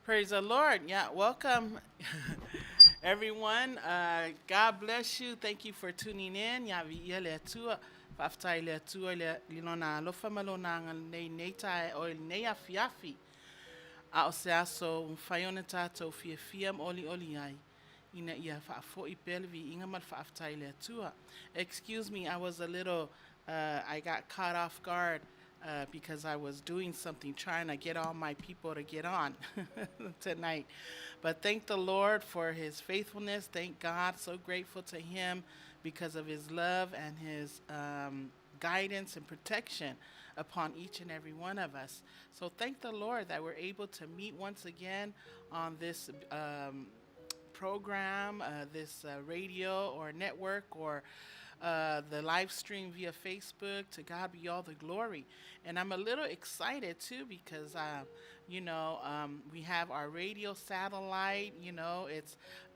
Praise the Lord. Yeah, welcome everyone. God bless you. Thank you for tuning in. Ya vi le tu fafta le tu le lilona lo famalo na nei nei tai o nei afiafi. A o se aso faiona tato fia fiam oli oli ai. Ina ia fa fo I pelvi inga mal fafta le tu. Excuse me, I was a little I got caught off guard because I was doing something, trying to get all my people to get on tonight. But thank the Lord for his faithfulness. Thank God. So grateful to him because of his love and his guidance and protection upon each and every one of us. So thank the Lord that we're able to meet once again on this program, this radio or network or the live stream via Facebook. To God be all the glory. And I'm a little excited too because, we have our radio satellite.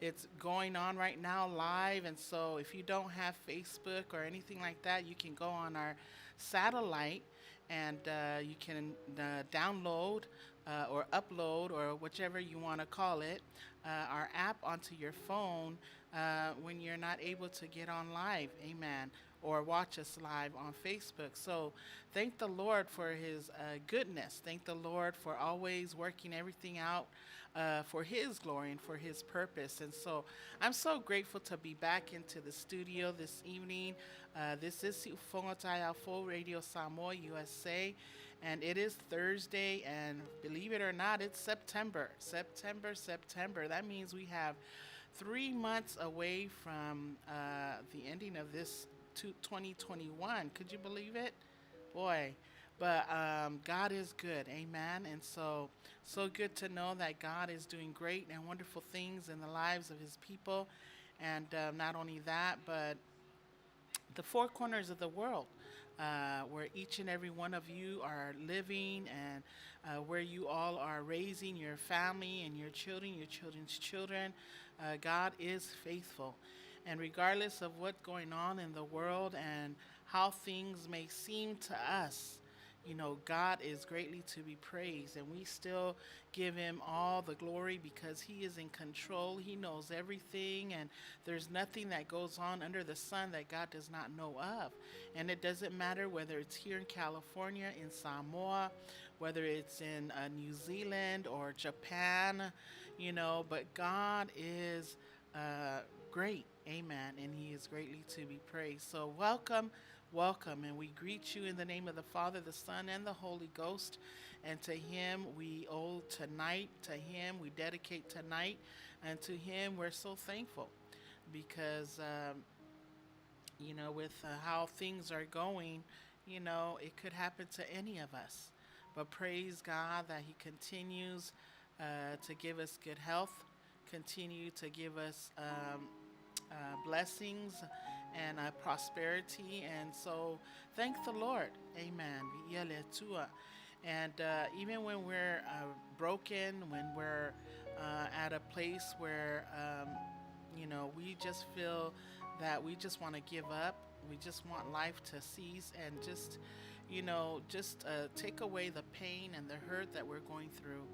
It's going on right now live. And so if you don't have Facebook or anything like that, you can go on our satellite and you can download or upload or whichever you want to call it, our app onto your phone when you're not able to get on live, amen, or watch us live on Facebook. So thank the Lord for his goodness. Thank the Lord for always working everything out for his glory and for his purpose. And so I'm so grateful to be back into the studio this evening. This is Fongotai Alfo Radio Samoa, USA. And it is Thursday, and believe it or not, it's September. September. That means we have 3 months away from the ending of this 2021. Could you believe it? Boy. But God is good. Amen. And so good to know that God is doing great and wonderful things in the lives of his people. And not only that, but the four corners of the world, where each and every one of you are living, and where you all are raising your family and your children's children. God is faithful. And regardless of what's going on in the world and how things may seem to us, God is greatly to be praised, and we still give him all the glory because he is in control. He knows everything, and there's nothing that goes on under the sun that God does not know of. And it doesn't matter whether it's here in California, in Samoa, whether it's in New Zealand or Japan, but God is great. Amen. And he is greatly to be praised. So welcome, and we greet you in the name of the Father, the Son, and the Holy Ghost. And to him we owe tonight, to him we dedicate tonight, and to him we're so thankful because, with how things are going, it could happen to any of us. But praise God that he continues to give us good health, continue to give us blessings and prosperity. And so thank the Lord. Amen. And even when we're broken, when we're at a place where, we just feel that we just want to give up, we just want life to cease and just, take away the pain and the hurt that we're going through.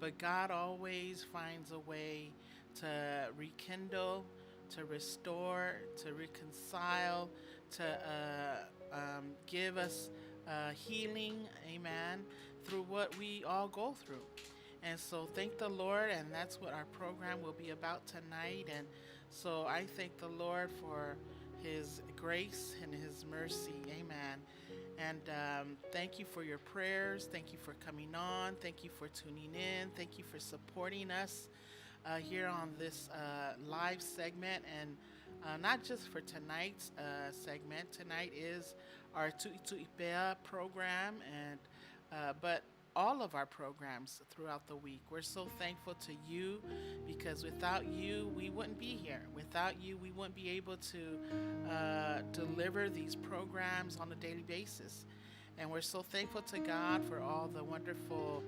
But God always finds a way to rekindle, to restore, to reconcile, to give us healing, amen, through what we all go through. And so thank the Lord, and that's what our program will be about tonight. And so I thank the Lord for his grace and his mercy, amen. And thank you for your prayers. Thank you for coming on. Thank you for tuning in. Thank you for supporting us here on this live segment. And not just for tonight's segment. Tonight is our Tu'ipea program, and but all of our programs throughout the week. We're so thankful to you because without you, we wouldn't be here. Without you, we wouldn't be able to deliver these programs on a daily basis. And we're so thankful to God for all the wonderful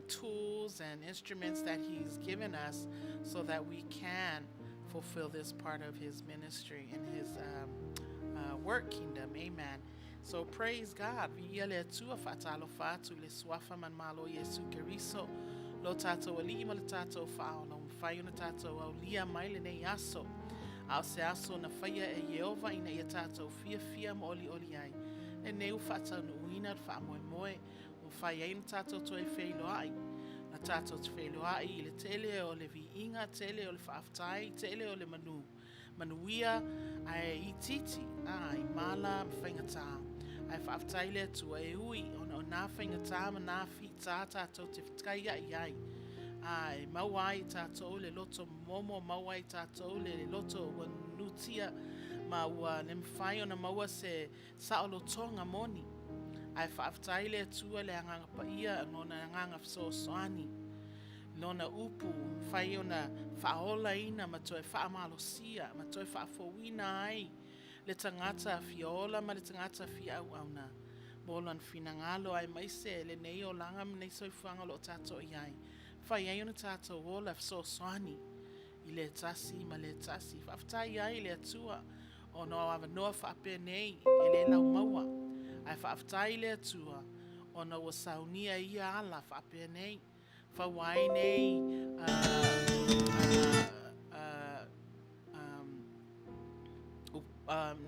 tools and instruments that he's given us so that we can fulfill this part of his ministry and his work kingdom. Amen. So praise God. Via le tua fatalo fatu le swafa man malo Yesu Keriso. Lo tato alima le tato fao lo fayo na tato au lia maile ne yaso. Au se aso na faya e Yehova ina ya tato fia mo oli ai. Le neu fata no uina fa moe. O faya ina tato to e feilo ai. Na tato te feilo ai le tele o le vi inga tele o le faaftai tele o le Manuia ai ititi ai mala mfengata ai faaftai le tu e ui o na fengata na fita tato te ftkaya ai mawai tato le loto momo mawai tato le loto wanutia maua le mfai ona maua se saolo tonga moni ai faaftai le tu le anga pa ia no na anga so soani Lona upu fai ona faola ina ma toe faamalosia ma toe faafouina ai le tangata fiola ma le tangata fia auauna bolan finangalo ai maise le nei o langa ma nei soifuanga lo tato iai fai ai ona tato wola soani i le tasi ma le tasi faaftai ai le atua o no ava noa faape nei e le lau maua ai faaftai le atua o no wa saunia ia ala faape nei Fawai nei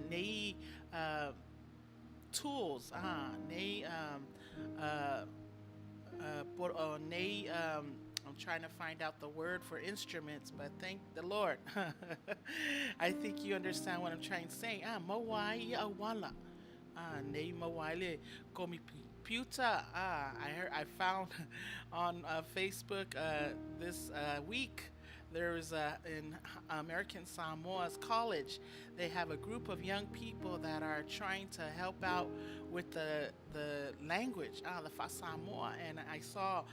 nei tools nei nei I'm trying to find out the word for instruments, but thank the Lord. I think you understand what I'm trying to say. Mawai awala. Nei mawai komi Puta, I found on Facebook this week there was in American Samoa's college. They have a group of young people that are trying to help out with the language, the Fa Samoa, and I saw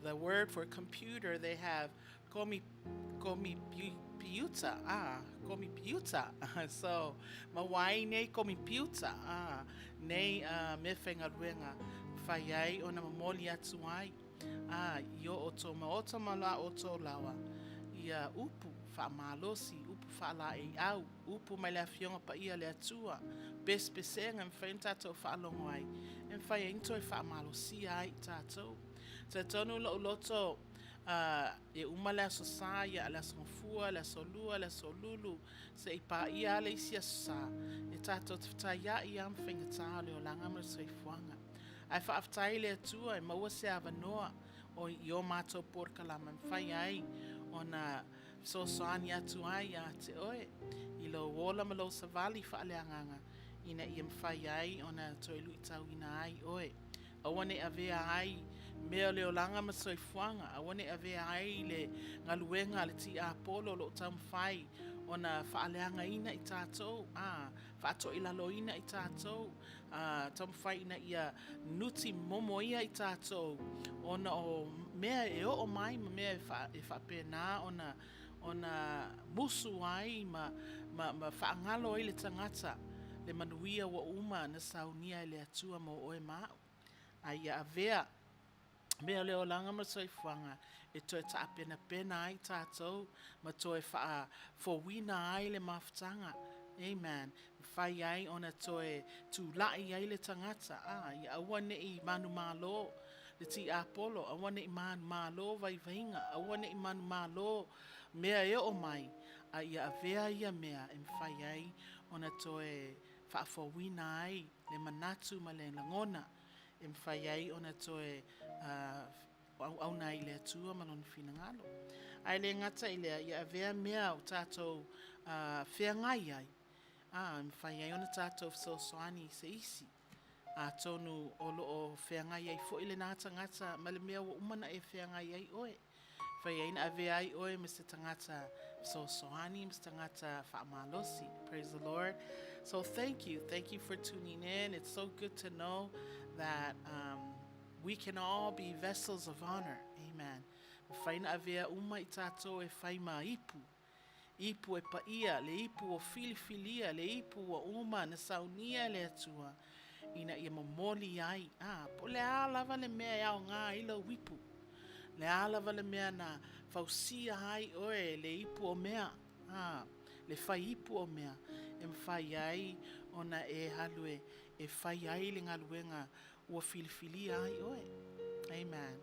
the word for computer. They have komi piuta, komi piuta. So mawai nei komi piuta, nei me whengaruenga whaiai o na mamoli atu ai io oto maota mala oto lawa ia upu whaamalosi upu whaala e au upu mai lea fionga pa ia lea tua bespesenga mwhain tatou whaalongo ai e mwhai into e whaamalosi ai tatou te tonu lo loto e uma lea sosaia lea songfua lea solua lea solulu se i pa ia le isia sosa e tatou te whataia ia mwhaingatā leo langa mra soifuanga ai whaaftai le atua e maua se avanoa o i o mātou porkalama mwhai ai o na sosoani atu ai a te oe i lo wola ma lo savali whaaleanganga ina i mwhai ai o na toi lui tau ina ai oe awane avea ai mea leo langa ma soifuanga awane avea ai le ngaluenga le ti a polo lo tau mwhai o na whaaleanga ina i tātou whaato i lalo ina i tātou tau mwhai ina ia nuti momo ia i tātou o na o mea e o mai ma mea e whapena o na musu ai ma whaangalo i le tangata le manuia wa uma na saunia i le atua mo oe mao ai a avea mea leo langa ma soifuanga e toe ta pena ai tātou ma toe wha fowina ai le mawhtanga amen whai ai ona toe tu lai ai le tangata ia awane i manu malo le ti apolo awane i manu malo vai vainga awane i manu malo mea e o mai ia avea ia mea e whai ai ona toe wha fowina ai le manatu ma le langona e mwhai ai ona toe au nai le atua malon finangalo. Ai le ngata i lea ia avea mea o tātou whea ngai ai. Mwhai ai ona tātou soani se isi. Tonu olo o whea ngai ai fo ile nā tangata ma le mea wa umana e whea ngai ai oe. Whai ai na avea ai oe Mr. Tangata soani, Mr. Tangata whaamalosi. Praise the Lord. So thank you for tuning in. It's so good to know that we can all be vessels of honor. Amen. Whaina avea uma I tātou e whaima ipu. Ipu e paia, le ipu o filifilia, le ipu o uma na saunia le atua. Ina ia momoli ai. Po le alava le mea iau ngā ila wipu. Le alava le mea na fausia ai oe le ipu o mea. Le whai ipu o mea. E Mfayai ona e halue e fayai le ngaluenga ua filifili ai oe. Amen.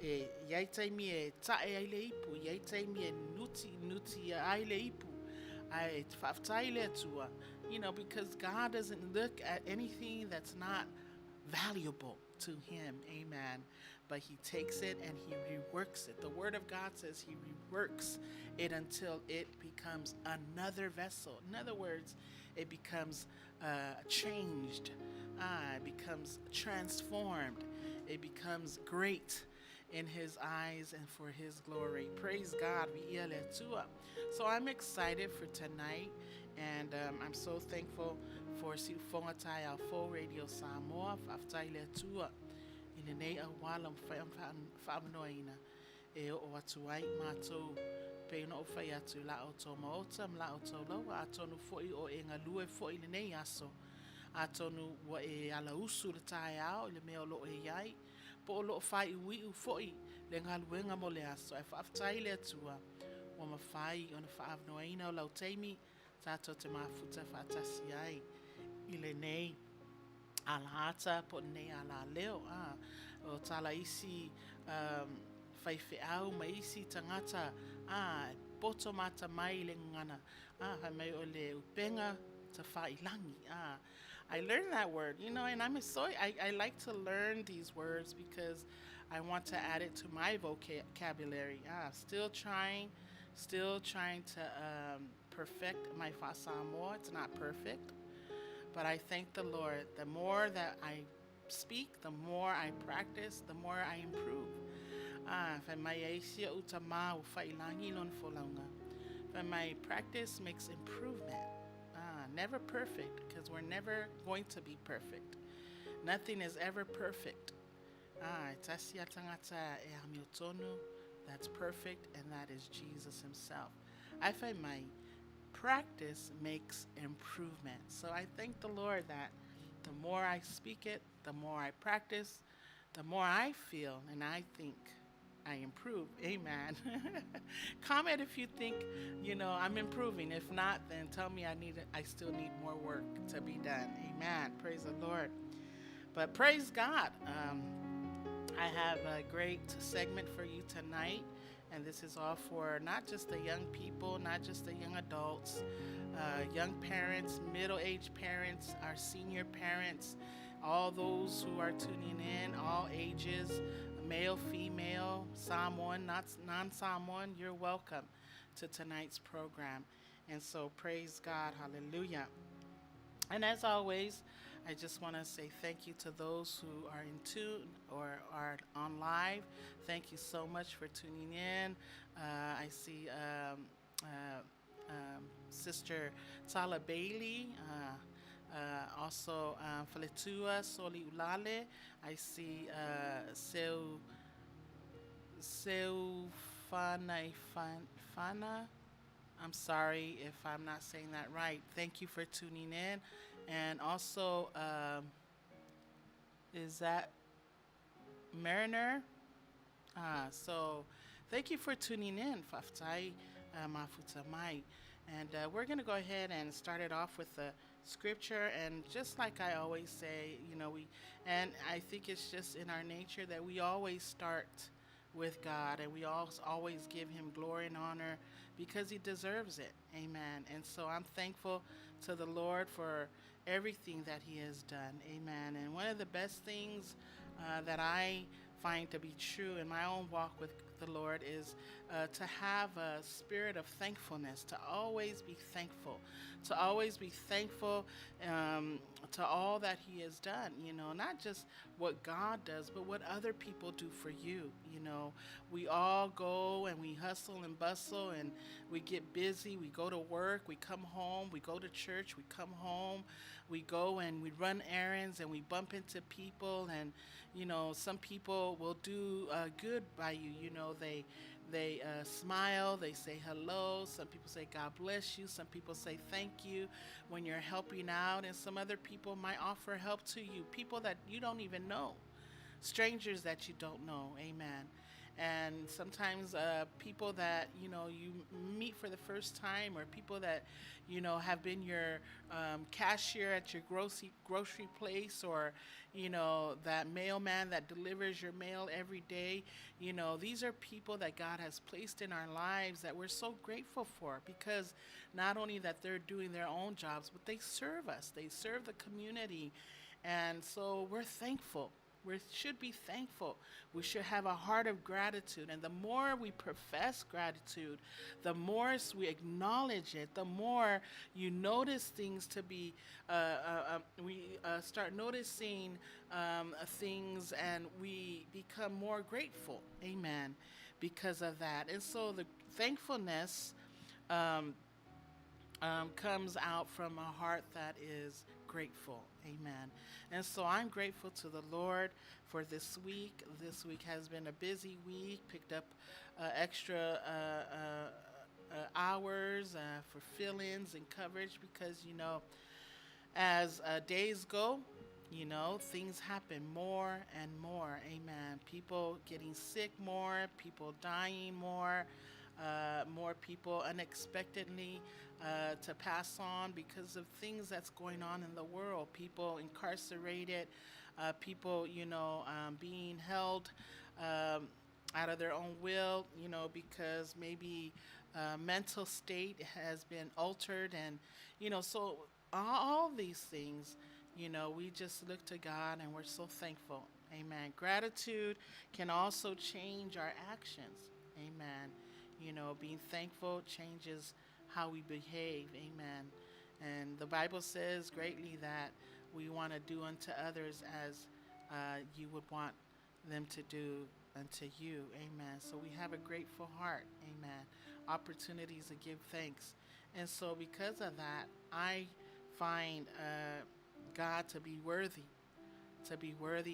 E iai taimi e tae ai le ipu, iai taimi e nuti ai le ipu. I whaftai le atua. You know, because God doesn't look at anything that's not valuable to him. Amen. But he takes it and he reworks it. The word of God says he reworks it until it becomes another vessel. In other words, it becomes changed. It becomes transformed. It becomes great in his eyes and for his glory. Praise God. So I'm excited for tonight, and I'm so thankful for Sifongatai our full radio Samoa Faftaile Tua in the name of Walam Famnoina o Atuai Mato Peno Fayatu La Otomo Otam La Otolo Atonu Foi o Engalue Foi in the Yaso Atonu wa e ala usu le tae ao le mea lo e iai po o lo fai ui u foi le ngaluenga mo le aso e whaaftai le atua wa mawhai o na whaafnoaina o lau teimi tato te mafuta whaatasi ai i le nei ala ata po nei ala leo o tala isi whaiwhi au ma isi tangata poto mata mai le ngana hai mai o le upenga te whailangi I learned that word, you know, and I like to learn these words because I want to add it to my vocabulary. Still trying to perfect my Fasamo. It's not perfect, but I thank the Lord. The more that I speak, the more I practice, the more I improve. My practice makes improvement. Never perfect, because we're never going to be perfect. Nothing is ever perfect. That's perfect, and that is Jesus himself. I find my practice makes improvement. So I thank the Lord that the more I speak it, the more I practice, the more I feel and I think I improve. Amen. Comment if you think, I'm improving. If not, then tell me I still need more work to be done. Amen. Praise the Lord. But praise God. I have a great segment for you tonight. And this is all for not just the young people, not just the young adults, young parents, middle-aged parents, our senior parents, all those who are tuning in, all ages, male, female, Samoan, not non-Samoan, you're welcome to tonight's program. And so praise God, hallelujah. And as always, I just want to say thank you to those who are in tune or are on live. Thank you so much for tuning in. I see Sister Tala Bailey, also Faletua Soli Ulale. I see Fana. I'm sorry if I'm not saying that right. Thank you for tuning in. And also, is that Mariner? So thank you for tuning in, Faftai Mafutamai. And we're going to go ahead and start it off with the scripture. And just like I always say, and I think it's just in our nature that we always start with God and we always give him glory and honor because he deserves it. Amen. And so I'm thankful to the Lord for everything that he has done. Amen. And one of the best things that I find to be true in my own walk with the Lord is to have a spirit of thankfulness, to always be thankful, to all that he has done, not just what God does, but what other people do for you. We all go and we hustle and bustle and we get busy. We go to work, we come home, we go to church, we come home, we go and we run errands and we bump into people, and some people will do good by you. They smile, they say hello. Some people say God bless you. Some people say thank you when you're helping out, and some other people might offer help to you. People that you don't even know, strangers that you don't know. Amen. And sometimes people that you meet for the first time, or people that have been your cashier at your grocery place, or that mailman that delivers your mail every day. These are people that God has placed in our lives that we're so grateful for, because not only that they're doing their own jobs, but they serve us, they serve the community. And so we're thankful. We should be thankful. We should have a heart of gratitude. And the more we profess gratitude, the more we acknowledge it, the more you notice things to be, we start noticing things, and we become more grateful. Amen. Because of that. And so the thankfulness comes out from a heart that is grateful. Amen. And so I'm grateful to the Lord for this week. This week has been a busy week. Picked up extra hours for fill ins and coverage, because, as days go, things happen more and more. Amen. People getting sick more, people dying more, more people unexpectedly to pass on because of things that's going on in the world. People incarcerated, people, being held out of their own will, because maybe mental state has been altered. And, so all these things, we just look to God and we're so thankful. Amen. Gratitude can also change our actions. Amen. Being thankful changes how we behave. Amen. And the Bible says greatly that we want to do unto others as you would want them to do unto you. Amen. So we have a grateful heart. Amen. Opportunities to give thanks. And so because of that, I find God to be worthy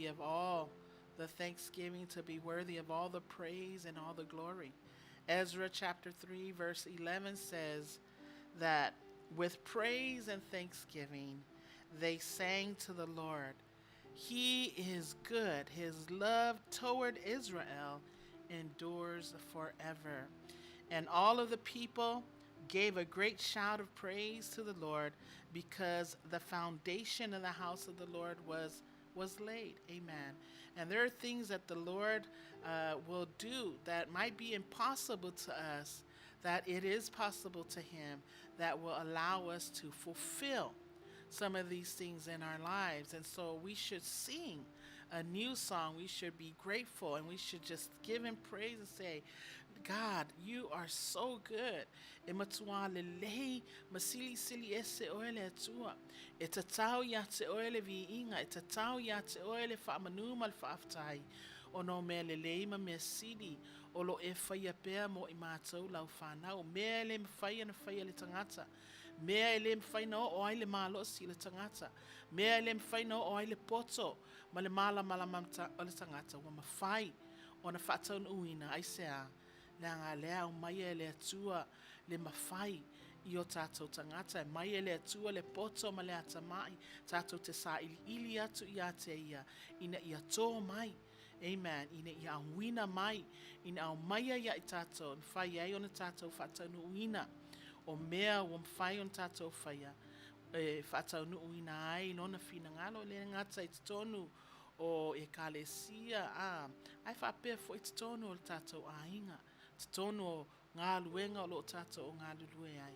of all the thanksgiving, to be worthy of all the praise and all the glory. Ezra chapter 3 verse 11 says that with praise and thanksgiving they sang to the Lord. He is good. His love toward Israel endures forever. And all of the people gave a great shout of praise to the Lord, because the foundation of the house of the Lord was laid. Amen. And there are things that the Lord will do that might be impossible to us, that it is possible to Him, that will allow us to fulfill some of these things in our lives. And so we should sing a new song. We should be grateful, and we should just give Him praise and say, God, you are so good. E matua lelei masili sili ese oele atua. E tatau ya te oele vi inga. E tatau ya te oele fa manuma fa aftai. O no me lelei ma me sili. O lo e whaia pēr mo I mātou lau whanau. Mea le mwhaia na whaia le tangata. Mea le mwhaina o aile mālosi le tangata. Mea le mwhaina o aile poto. Ma le mala mamta o le tangata. Wa mawhai o na whatau na uina. Aisea. Le ngā lea o mai e le atua le mawhai I o tātou tangata. Mai e le atua le poto ma le atamai. Tātou te sā ili atu I a te ia. Ina I a tō mai. Amen. Ina I a wina mai. Ina au mai ia I tātou. Nwhai ai o na tātou whatau nu uina. O mea o mwhai o na tātou whaia. Whatau nu uina ai. Nona whina ngalo le ngata I te tonu. O e kalesia. Ai whapea fo I te tonu o le tātou a inga. Te tono o ngā luenga o lo tātou o ngā lulue ai.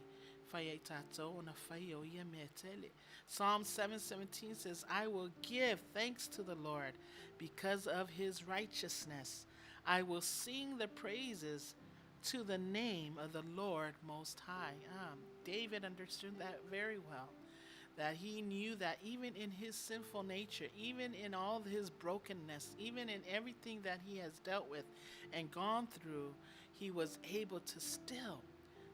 Whai ai tātou o na whai o ia mea tele. Psalm 7:17 says, I will give thanks to the Lord because of His righteousness. I will sing the praises to the name of the Lord Most High. David understood that very well. That he knew that even in his sinful nature, even in all his brokenness, even in everything that he has dealt with and gone through, he was able to still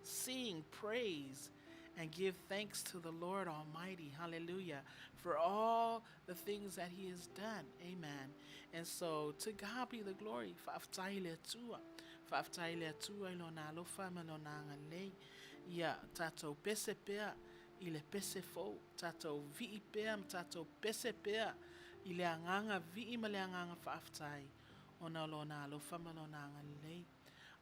sing praise and give thanks to the Lord Almighty. Hallelujah. For all the things that He has done. Amen. And so to God be the glory. Fa'aftaile tua. Fa'aftaile tua ilo na alofa mano na ngalei. Ia tatou pese pea. I le pese fou. Tatou vi'i pea. Tatou pese pea. I le anganga vi'i ma le anganga fa'aftai. Ona lo na lo famalo na ngalei.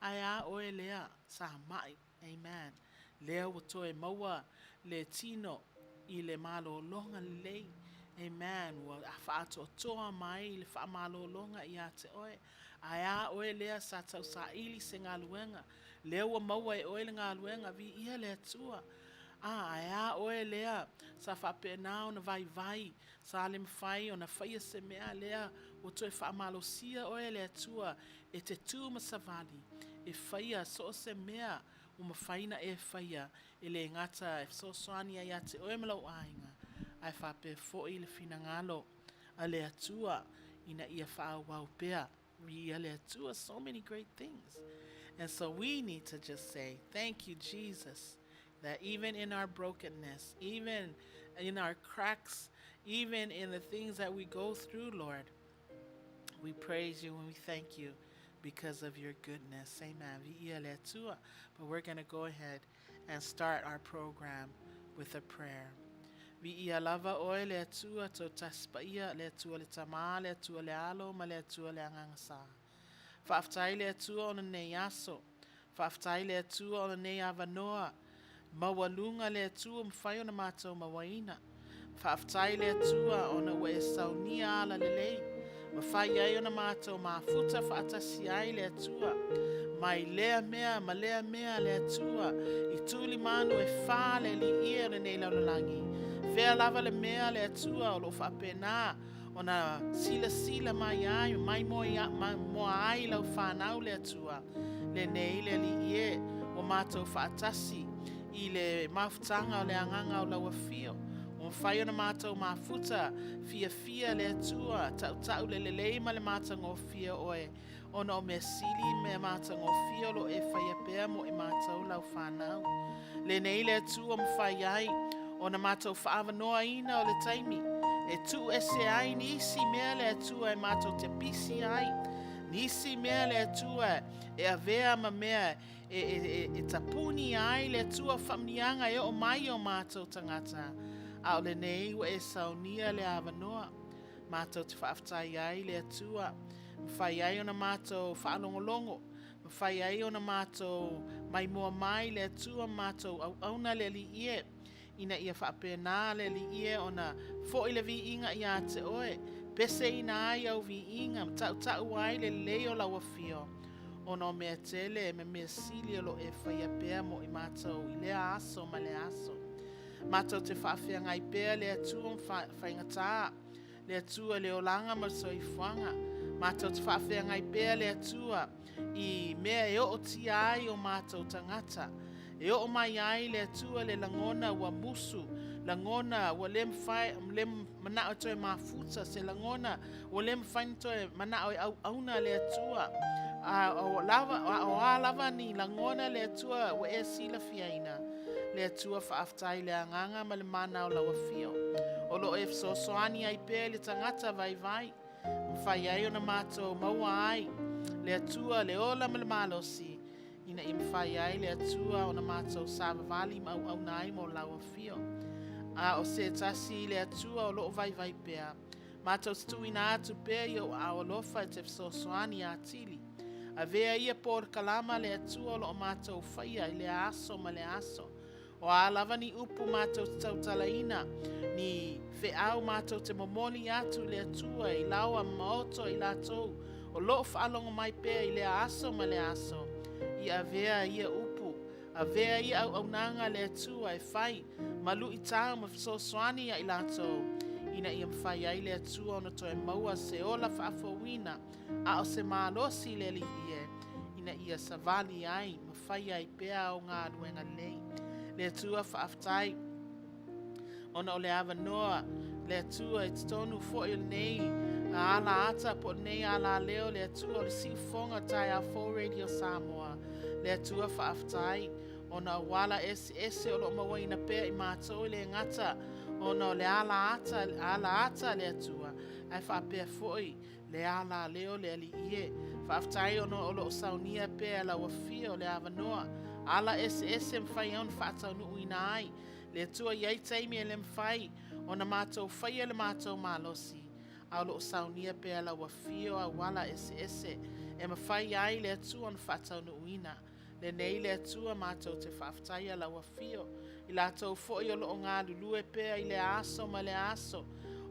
Aya o lea sa mai. Amen. Lea o toe maua le tino I le malo longa lei. Amen. Wa afato toa mai le fa malo longa I te oe. Aya o lea sa tau sa ili se ngā luenga. Lea o maua e oe le ngā luenga vi ia le tua. Aya oe lea sa whape nao na vai sa le mwhai o na whaia se mea lea o toi whaamalo sia oe lea tua e te tū masavali e whaia so se mea o mawhaina e whaia e le ngata e so soani a te oe malau ainga ai whape fo I le fina ngalo a lea tua ina ia wha wau pea ia lea tua so many great things and so we need to just say thank you Jesus that even in our brokenness, even in our cracks, even in the things that we go through, Lord, we praise you and we thank you because of your goodness. Amen. But we're going to go ahead and start our program with a prayer. Vi lava oe le tua to taspaia le tua le tama le tua le alo ma le tua le angangasa. Faaftai le tua ona nei aso. Faaftai le tua ona nei avanoa. Mawalunga le tua mwhai na mātou mawaina. Whaaftai le tua o na we saunia ala lelei. Mawhai ai o na mātou mafuta whaatasi ai le tua. Mai lea mea, ma lea mea le tua. I tūli manu e whāle li ia na nei launalangi. Whea lava le mea le tua o lo whapena. O na sila mai ai, mai moa ai lau whanau le tua. Le nei le li ie o mātou whaatasi. I le mafutanga o le anganga o laua fio. O mwhai o na mātou mafuta, fia le tua, tau le leima le mātanga o fia oe. O na o mea sili mea mātanga o fia lo e whaia pēr mo I mātou lau whanau. Le nei le tua mwhai ai, o na mātou whaavanoa ina o le taimi. E tu ese ai nisi mea le tua e mātou te pisi ai. Nisi mea le tua e avea ma mea e tapuni ai le tua whamnianga e o mai o mātou tangata. A o le nei wa e saunia le avanoa. Mātou te whaaftai ai le tua. Mwhai ai o na mātou whaalongolongo. Mwhai ai o na mātou mai mua mai le tua mātou au auna le li ie. Ina ia whaapena le li ie o na fo I le vi inga ia te oe. Pese ina ai au vi inga, tau ai le leo laua fio. O no mea tele, me mea sili lo e whaia pēr mo I mātou I lea aso ma le aso. Mātou te whaafea ngai pēr le atua whaingatā. Le atua le olanga ma so I whanga. Mātou te whaafea ngai pēr le atua I mea e o ti ai o mātou tangata. E o mai ai le atua le langona wa musu. Langona wa lem manao toe mafuta se langona wa lem fain toe manao auna le atua o lava ni langona le atua wa e sila fiaina le atua whaaftai le anganga ma le manao lawa fio o lo e so soani ai pe le tangata vai mwhai ai o na mātou maua ai le atua le ola ma le malosi ina I mwhai ai le atua o na mātou savavali ma au nai mo lawa fio. A o se tasi le atua o loo vai pēr. Mātou stu ina atu pēr I o awalofa e te fsosoani a tili. A vea ia por kalama le atua o loo mātou whaia I le aso ma le aso. O a lava ni upu mātou tautalaina. Ni fe au mātou te momoli atu le atua I laua maoto I latou. O loo whaalongo mai pēr I le aso ma le aso. I a vea ia upu. A vea ia au nanga le atua e whai. Malu I tāu ma fsosoani I latou. Ina ia mwhai ai le atua ona toe maua se ola whaafowina. A o se mālosi le li ie. Ina ia savali ai. Ma whai ai pēr o ngā ruenga lei. Le atua whaaftai. Ona o le avanoa. Le atua I tonu fo I nei. A ala ata po nei ala leo le atua o le sifonga tai a 4 Radio Samoa. Le atua whaaftai. Ona wala ese o lo mawaina pēr I mātou le ngata. Ona le ala ata le atua. Ai whaapea foi le ala leo le ali ie. Whaaftai ona o lo saunia pēr la wafia o le avanoa. Ala ese mwhai on whaatau nu uina ai. Le atua iai taimi e le mwhai. Ona mātou whaia le mātou malosi. au lo saunia pe ala wa fio a wala ese e mawhai ai le atua on whatau no uina. Le nei le atua mātou te whaftai ala wa fio. I la tau fo i o lo o ngā lulue pea i le aso ma le aso.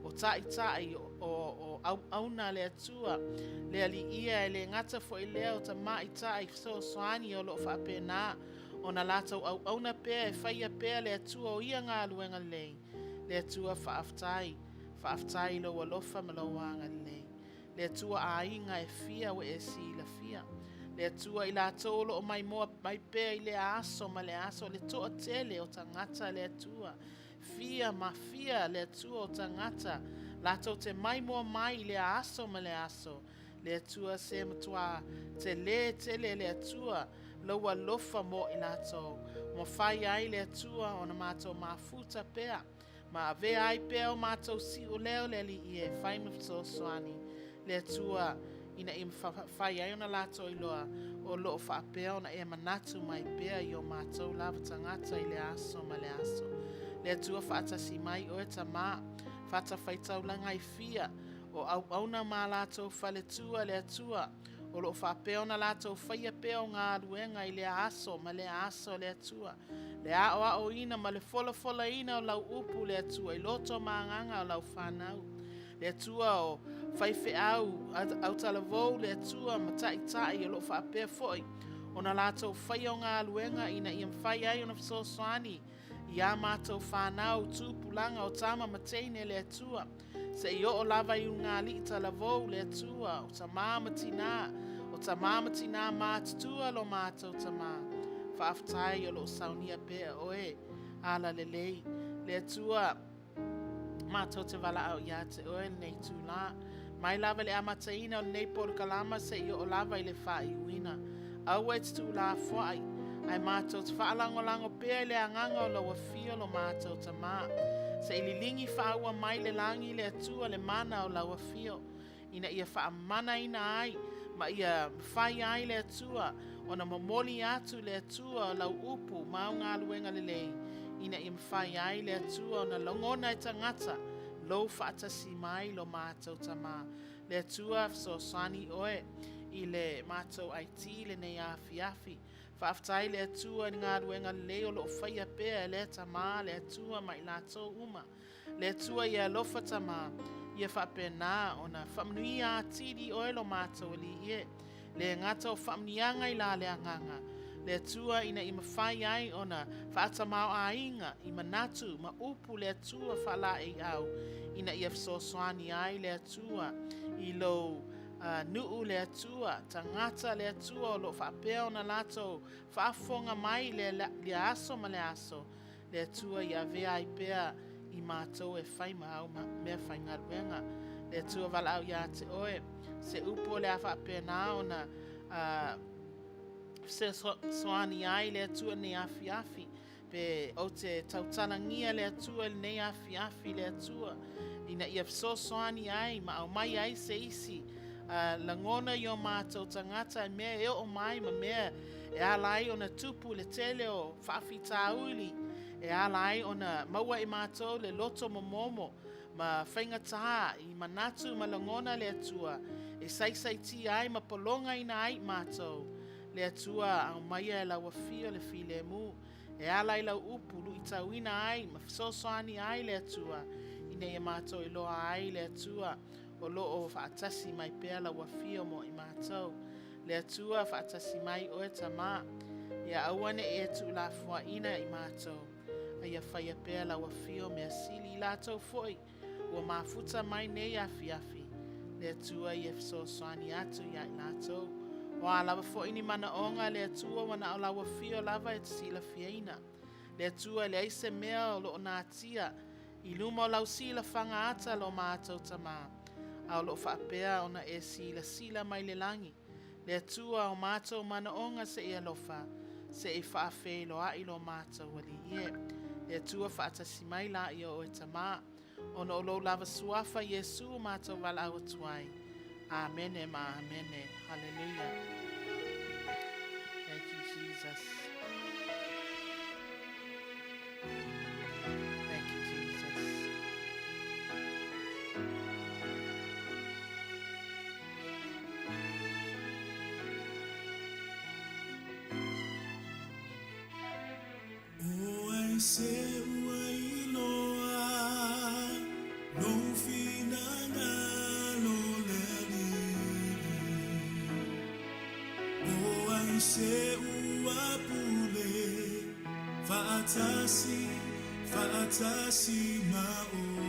O tai o auna le atua. Le ali ia e le ngata fo i leo ta mai tai so soani o lo whapena. O na la tau auna pea e whaia pea le atua o ia ngā luenga lei. Le atua whaaftai lo wa lofa ma lo wanga lei. Le atua a inga e fia wa e si la fia. Le atua i la tolo o mai moa mai pea i le aso ma le aso le toa tele o tangata le atua. Fia ma fia le atua o tangata. La to te mai moa mai le aso ma le aso. Le atua se matua te le atua. Lo wa lofa mo i la to. Mo fai ai le atua o na mato mafuta pea. Ma ave ai pea o mato si o leo le li ie. Fai mifso soani. Le atua ina im fai ai ona lato i loa o loo whaapea ona e manatu mai pea i o mātou lava tangata i le aso ma le aso. Le atua whaatasi mai o e tamā, whaata whaitau langa i fia o auna mā lato whale tua le atua o loo whaapea ona lato whaia pea o ngā ruenga i le aso ma le aso le atua. Le a o ina ma le fola ina o lau upu le atua i loto maanganga o lau whanau. Le atua o whaife au talavou le atua matai o lo whaapea foi. O na lātou whai o ngā luenga ina i mwhai ai o na whasosoani. I a mātou whanau tūpulanga o tama mateine le atua. Se i o lava i ngā li i talavou le atua o ta māmatina. O ta māmatina mātutua lo mātou ta mā. Whaaftai o lo saunia pea oe ala le lei. Le atua mātou te wala au ia te oe nei tūlā. Mai lava le amataina o nei poru kalama se i o lava i le whai uina. Au e tu la whai. Ai mātou te whaalangolango pēr le anganga o lawa fio lo mātou ta mā. Se i lilingi whaua mai le langi le atua le mana o lawa fio. Ina ia whaamana ina ai. Ma ia whai ai le atua. O na mamoli atu le atua o lau upu mau ngā luenga le lei. Ina ia mwhai ai le atua o na longona e tangata. Lo whaatasi mai lo mātou ta mā. Le atua so sani oe i le mātou aiti le nei afi. Whaaftai le atua ni ngā ruenga leo lo whaia pēr le ta mā le atua mai lātou uma. Le atua ia lofa ta mā. Ia whapena o na whamnuia atiri oe lo mātou li ie. Le ngata o whamnianga i la le anganga. Le atua ina i mawhai ai o na whaatamau a inga i manatu ma upu le atua whala e au. Ina i afsosoani ai le atua i lo nuu le atua, tangata le atua o lo whapea o na lato whaafonga mai le aso ma le aso. Le atua i avea i pea i mātou e whai mau mea whai ngaruenga. Le atua wala au ia te oe, se upo le a whapea na o na se soani ai le atua ne afi. Pe o te tautalangia le atua ne afi le atua. Ina i afsosoani ai ma au mai ai se isi. Langona i o mātou tangata e mea e o mai ma mea e alai o na tupu le tele o whaafi tāuli. E alai o na maua i mātou le loto momomo ma whaingataha i manatu ma langona le atua. E saisai ti ai ma polonga ina ai mātou. Le atua au maia e lawa fio le file mu. E alai lau upu lu i tauina ai ma sosoani ai le atua. Ina i mātou i loa ai le atua. O loo whaatasi mai pēr lawa fio mo i mātou. Le atua whaatasi mai o e tamā. Ia awane e tu la fua ina i mātou. Ia whaia pēr lawa fio mea sili i lātou foi. Ua mafuta mai nei afi. Le atua i efso soani atu ia i lātou. O a lawa fo ini mana onga le atua wana o lawa fio lava e sila fiaina. Le atua le aise mea o loo nātia. I luma o lau sila whanga ata lo mātou tamā. Au lo whaapea ona e sila mai le langi. Le atua o mātou mana onga se e alofa. Se e whaafei lo a ilo mātou wali ie. Le atua whaatasi mai la i o e tamā. Ona o lo lava suafa Yesu mātou wala au tuai. Amene ma amene. Hallelujah. Thank you, Jesus. Thank you, Jesus. Fatasi maoe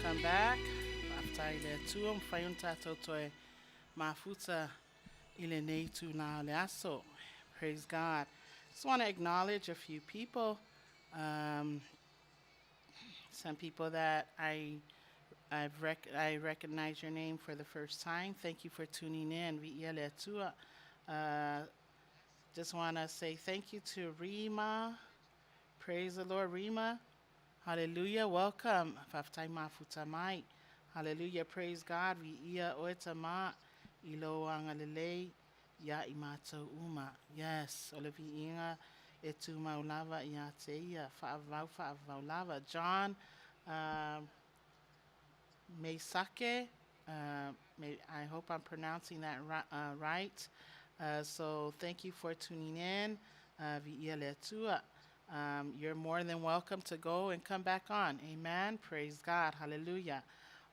Welcome back. After ile tu mfayunta totoe mafuta Ilene tu na leaso. Praise God. Just want to acknowledge a few people. Um, some people that I recognize your name for the first time. Thank you for tuning in. Vi'ele tua. Uh, just want to say thank you to Rima. Praise the Lord, Rima. Hallelujah. Welcome. Faftaima futamai. Hallelujah. Praise God. Vi ia oetama ilo angalele ya imato uma. Yes. Olevi inga etu maulava ia teia. Fa'avau lava. John Meisake. I hope I'm pronouncing that right. So thank you for tuning in. Vi ia letua. You're more than welcome to go and come back on. Amen. Praise God. Hallelujah.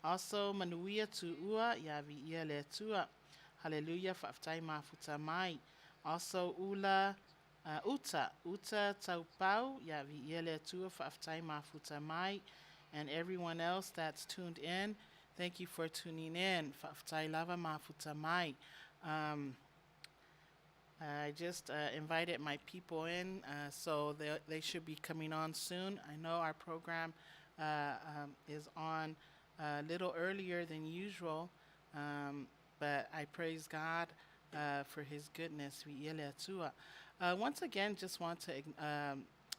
Also, Manuia tu ua ya vi ia le tua. Hallelujah. Faftai mafuta mai. Also, Uta taupau ya vi ia le tua faftai mafuta mai. And everyone else that's tuned in, thank you for tuning in. Faftai lava mafuta mai. Um, I just invited my people in, so they should be coming on soon. I know our program is on a little earlier than usual, but I praise God for His goodness. Once again, just want to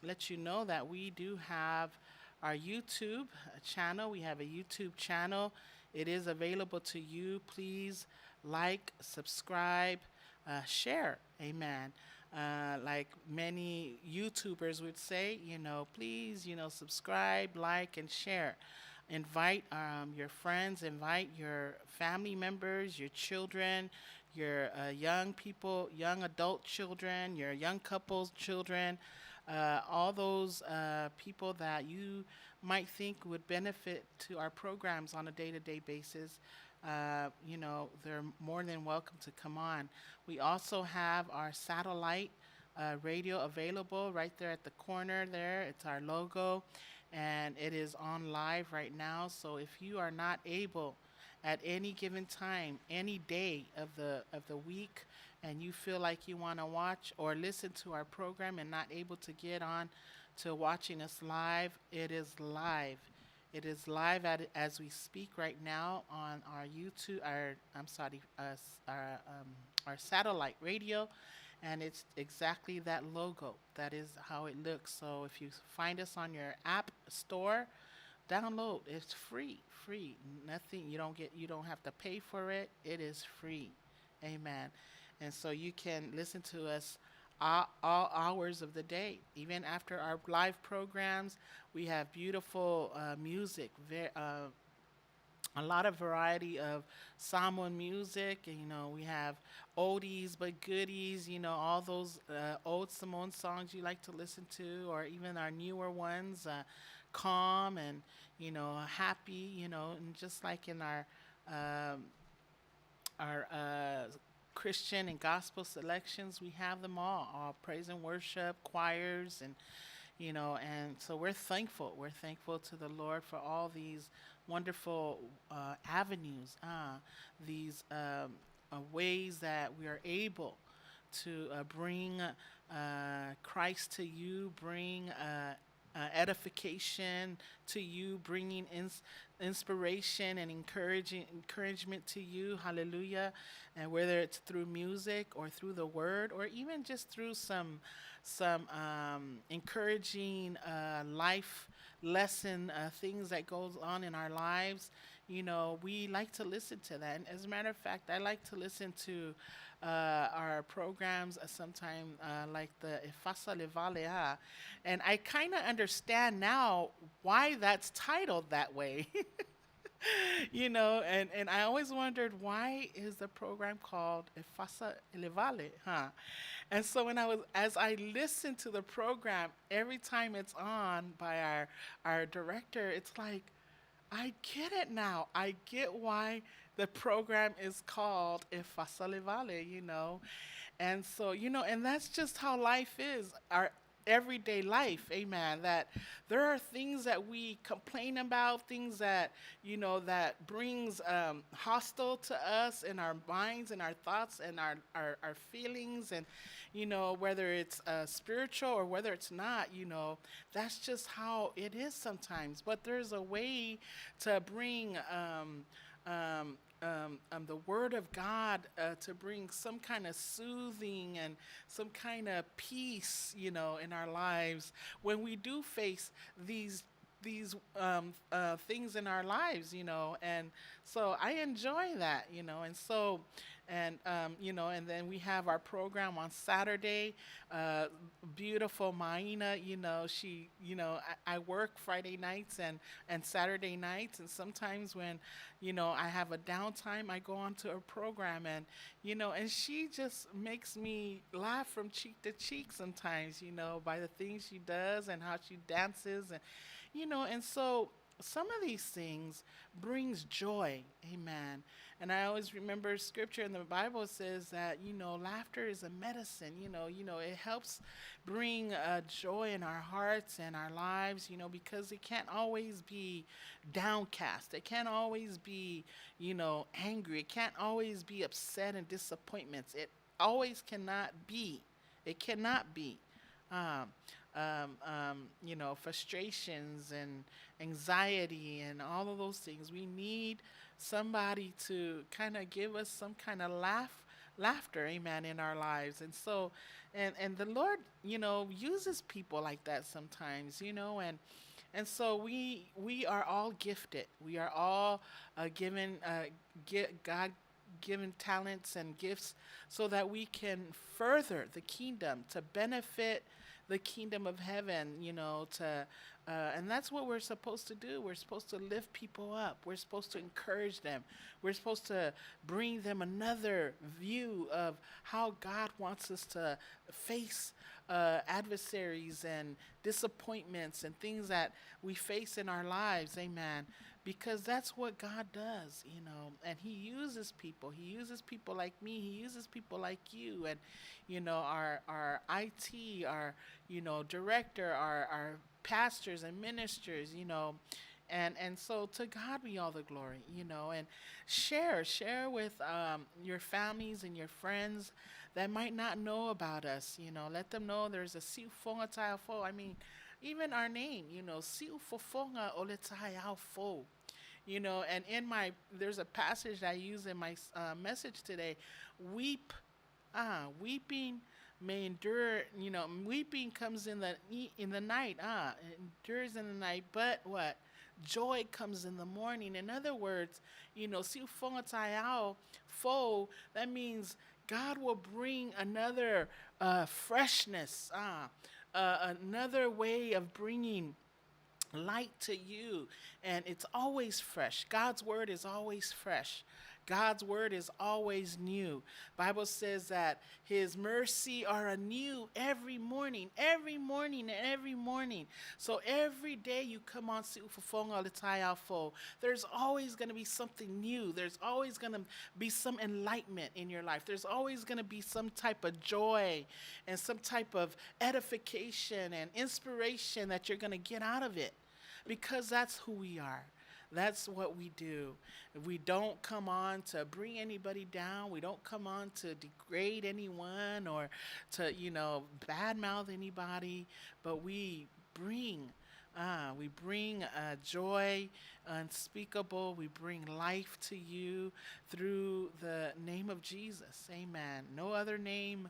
let you know that we do have our YouTube channel. We have a YouTube channel. It is available to you. Please like, subscribe, share. Amen. Like many YouTubers would say, please, subscribe, like, and share. Invite your friends, invite your family members, your children, your young people, young adult children, your young couples children, all those people that you might think would benefit to our programs on a day-to-day basis. They're more than welcome to come on. We also have our satellite radio available right there at the corner there. It's our logo, and it is on live right now. So if you are not able at any given time, any day of the week, and you feel like you want to watch or listen to our program and not able to get on to watching us live, it is live. It is live as we speak right now on our YouTube, our satellite radio, and it's exactly that logo. That is how it looks. So if you find us on your app store, download. It's free. Nothing. You don't have to pay for it. It is free. Amen. And so you can listen to us all hours of the day. Even after our live programs, we have beautiful music, a lot of variety of Samoan music. And, we have oldies but goodies, all those old Samoan songs you like to listen to, or even our newer ones, calm and, happy, and just like in um, our Christian and gospel selections, we have them all praise and worship, choirs, and so we're thankful. We're thankful to the Lord for all these wonderful avenues, these ways that we are able to bring Christ to you, bring edification to you, bringing inspiration and encouragement to you. Hallelujah. And whether it's through music or through the word, or even just through some encouraging life lesson things that goes on in our lives, we like to listen to that. And as a matter of fact, I like to listen to our programs sometime like the Suluvale, and I kind of understand now why that's titled that way. And I always wondered, why is the program called Efasa Elevale, huh? And so as I listen to the program, every time it's on by our director, it's like, I get it now. I get why the program is called Efasa Levale, And so, and that's just how life is. everyday life, amen, that there are things that we complain about, things that, that brings hostile to us in our minds and our thoughts and our feelings, and whether it's spiritual or whether it's not, that's just how it is sometimes. But there's a way to bring the Word of God to bring some kind of soothing and some kind of peace, in our lives when we do face these things in our lives, and so I enjoy that, and so and then we have our program on Saturday. Uh, Beautiful Maina, she, I work Friday nights and Saturday nights, and sometimes when I have a downtime, I go on to her program, and she just makes me laugh from cheek to cheek sometimes, by the things she does and how she dances, and so some of these things brings joy, amen. And I always remember scripture in the Bible says that laughter is a medicine. It helps bring joy in our hearts and our lives, because it can't always be downcast. It can't always be angry. It can't always be upset and disappointments. It always cannot be. It cannot be. Um, Frustrations and anxiety and all of those things. We need somebody to kind of give us some kind of laughter, amen, in our lives. And so, and the Lord, uses people like that sometimes, and so we are all gifted. We are all given God given talents and gifts so that we can further the kingdom, to benefit the kingdom of heaven, and that's what we're supposed to do. We're supposed to lift people up. We're supposed to encourage them. We're supposed to bring them another view of how God wants us to face adversaries and disappointments and things that we face in our lives, amen. Because that's what God does, and He uses people. He uses people like me. He uses people like you, and our IT, our director, our pastors and ministers, and so to God be all the glory, and share with your families and your friends that might not know about us, let them know there's a siufonga taifo. I mean, even our name, siufofonga oletayafo. And there's a passage I use in my message today. Weep, weeping may endure. Weeping comes in the night. It endures in the night. But what? Joy comes in the morning. In other words, si ufongatayao fo. That means God will bring another freshness. Another way of bringing light to you, and it's always fresh. God's word is always fresh. God's word is always new. Bible says that his mercy are anew every morning and every morning. So every day you come on there's always going to be something new. There's always going to be some enlightenment in your life. There's always going to be some type of joy and some type of edification and inspiration that you're going to get out of it, because that's who we are. That's what we do. We don't come on to bring anybody down. We don't come on to degrade anyone or to, badmouth anybody. But we bring joy unspeakable. We bring life to you through the name of Jesus. Amen. No other name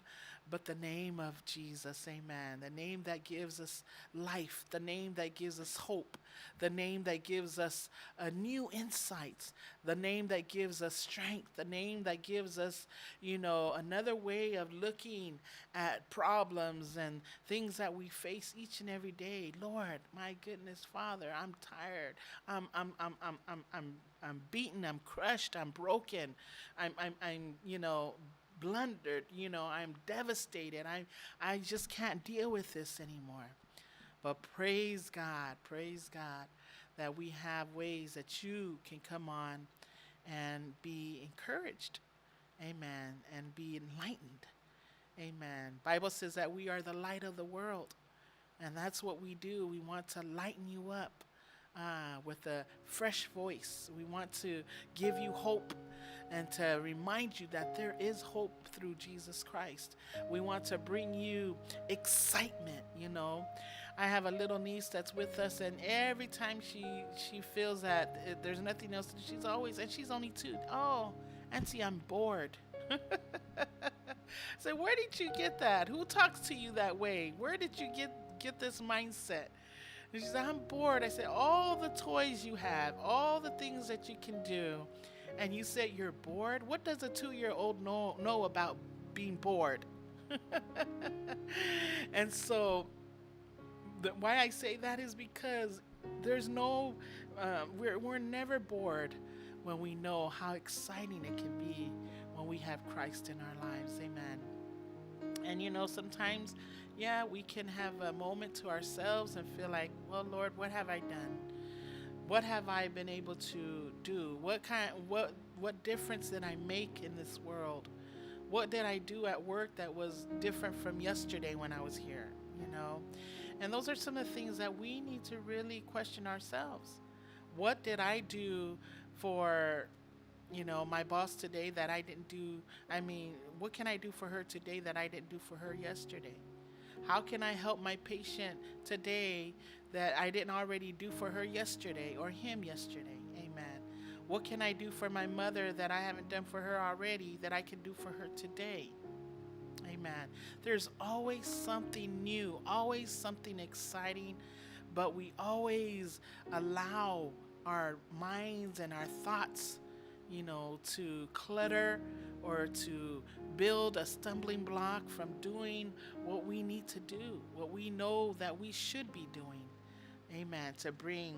but the name of Jesus. Amen. The name that gives us life, the name that gives us hope, the name that gives us new insights, the name that gives us strength, the name that gives us, another way of looking at problems and things that we face each and every day. Lord, my goodness, Father, I'm tired. I'm beaten. I'm crushed. I'm broken. I'm blundered. I'm devastated. I just can't deal with this anymore. But praise God that we have ways that you can come on and be encouraged. Amen. And be enlightened. Amen. Bible says that we are the light of the world. And that's what we do. We want to lighten you up with a fresh voice. We want to give you hope and to remind you that there is hope through Jesus Christ. We want to bring you excitement, you know. I have a little niece that's with us, and every time she feels that there's nothing else to do, she's always, and she's only 2. Oh, Auntie, I'm bored. So where did you get that? Who talks to you that way? Where did you get this mindset? And she said, I'm bored. I said, all the toys you have, all the things that you can do, and you said you're bored? What does a 2-year-old know about being bored? And so why I say that is because there's no, we're never bored when we know how exciting it can be when we have Christ in our lives. Amen. And you know, sometimes, yeah, we can have a moment to ourselves and feel like, well, Lord, what have I done? What have I been able to do? What difference did I make in this world? What did I do at work that was different from yesterday when I was here? You know? And those are some of the things that we need to really question ourselves. What did I do for, you know, my boss today that I didn't do? I mean, what can I do for her today that I didn't do for her yesterday? How can I help my patient today that I didn't already do for her yesterday or him yesterday? Amen. What can I do for my mother that I haven't done for her already that I can do for her today? Amen. There's always something new, always something exciting, but we always allow our minds and our thoughts, you know, to clutter or to build a stumbling block from doing what we need to do, what we know that we should be doing. Amen. To bring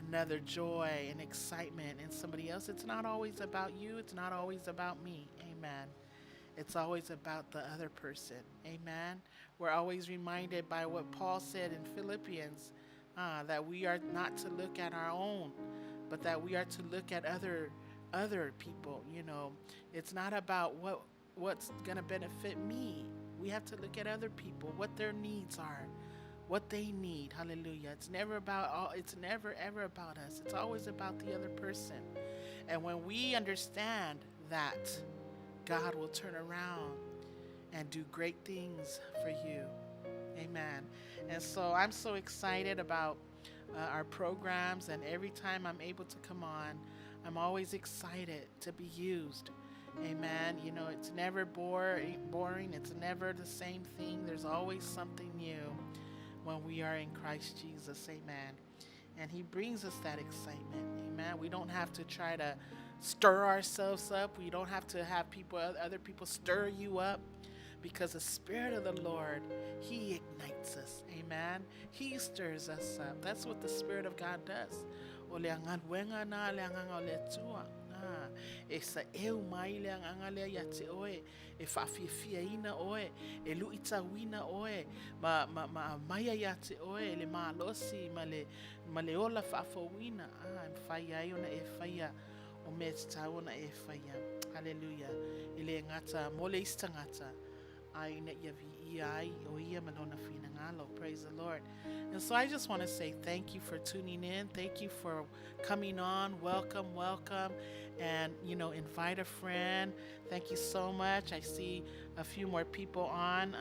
another joy and excitement in somebody else. It's not always about you. It's not always about me. Amen. It's always about the other person. Amen. We're always reminded by what Paul said in Philippians, that we are not to look at our own, but that we are to look at other people. You know, it's not about what's going to benefit me. We have to look at other people, what their needs are, what they need. Hallelujah. It's never ever about us. It's always about the other person. And when we understand that, God will turn around and do great things for you. Amen. And so I'm so excited about our programs, and every time I'm able to come on, I'm always excited to be used. Amen. You know, it's never boring. It's never the same thing. There's always something new when we are in Christ Jesus. Amen. And he brings us that excitement. Amen. We don't have to try to stir ourselves up. We don't have to have other people stir you up, because the Spirit of the Lord, he ignites us. Amen. He stirs us up. That's what the Spirit of God does. E sa eu mai le angale ya te oe e fafia ina oe e luita wina oe ma maya ya te oe le malosi male ola fafo wina faya ona e faya o me taona e faya. Hallelujah. Ile ngata mole istangata ai ne ya vi ai o ia manona fina ngalo. Praise the Lord. And so I just want to say thank you for tuning in. Thank you for coming on. Welcome. And, you know, invite a friend. Thank you so much. I see a few more people on.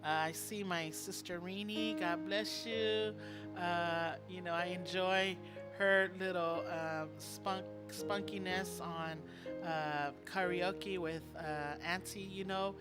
I see my sister Rini. God bless you. You know, I enjoy her little spunkiness on karaoke with Auntie, you know.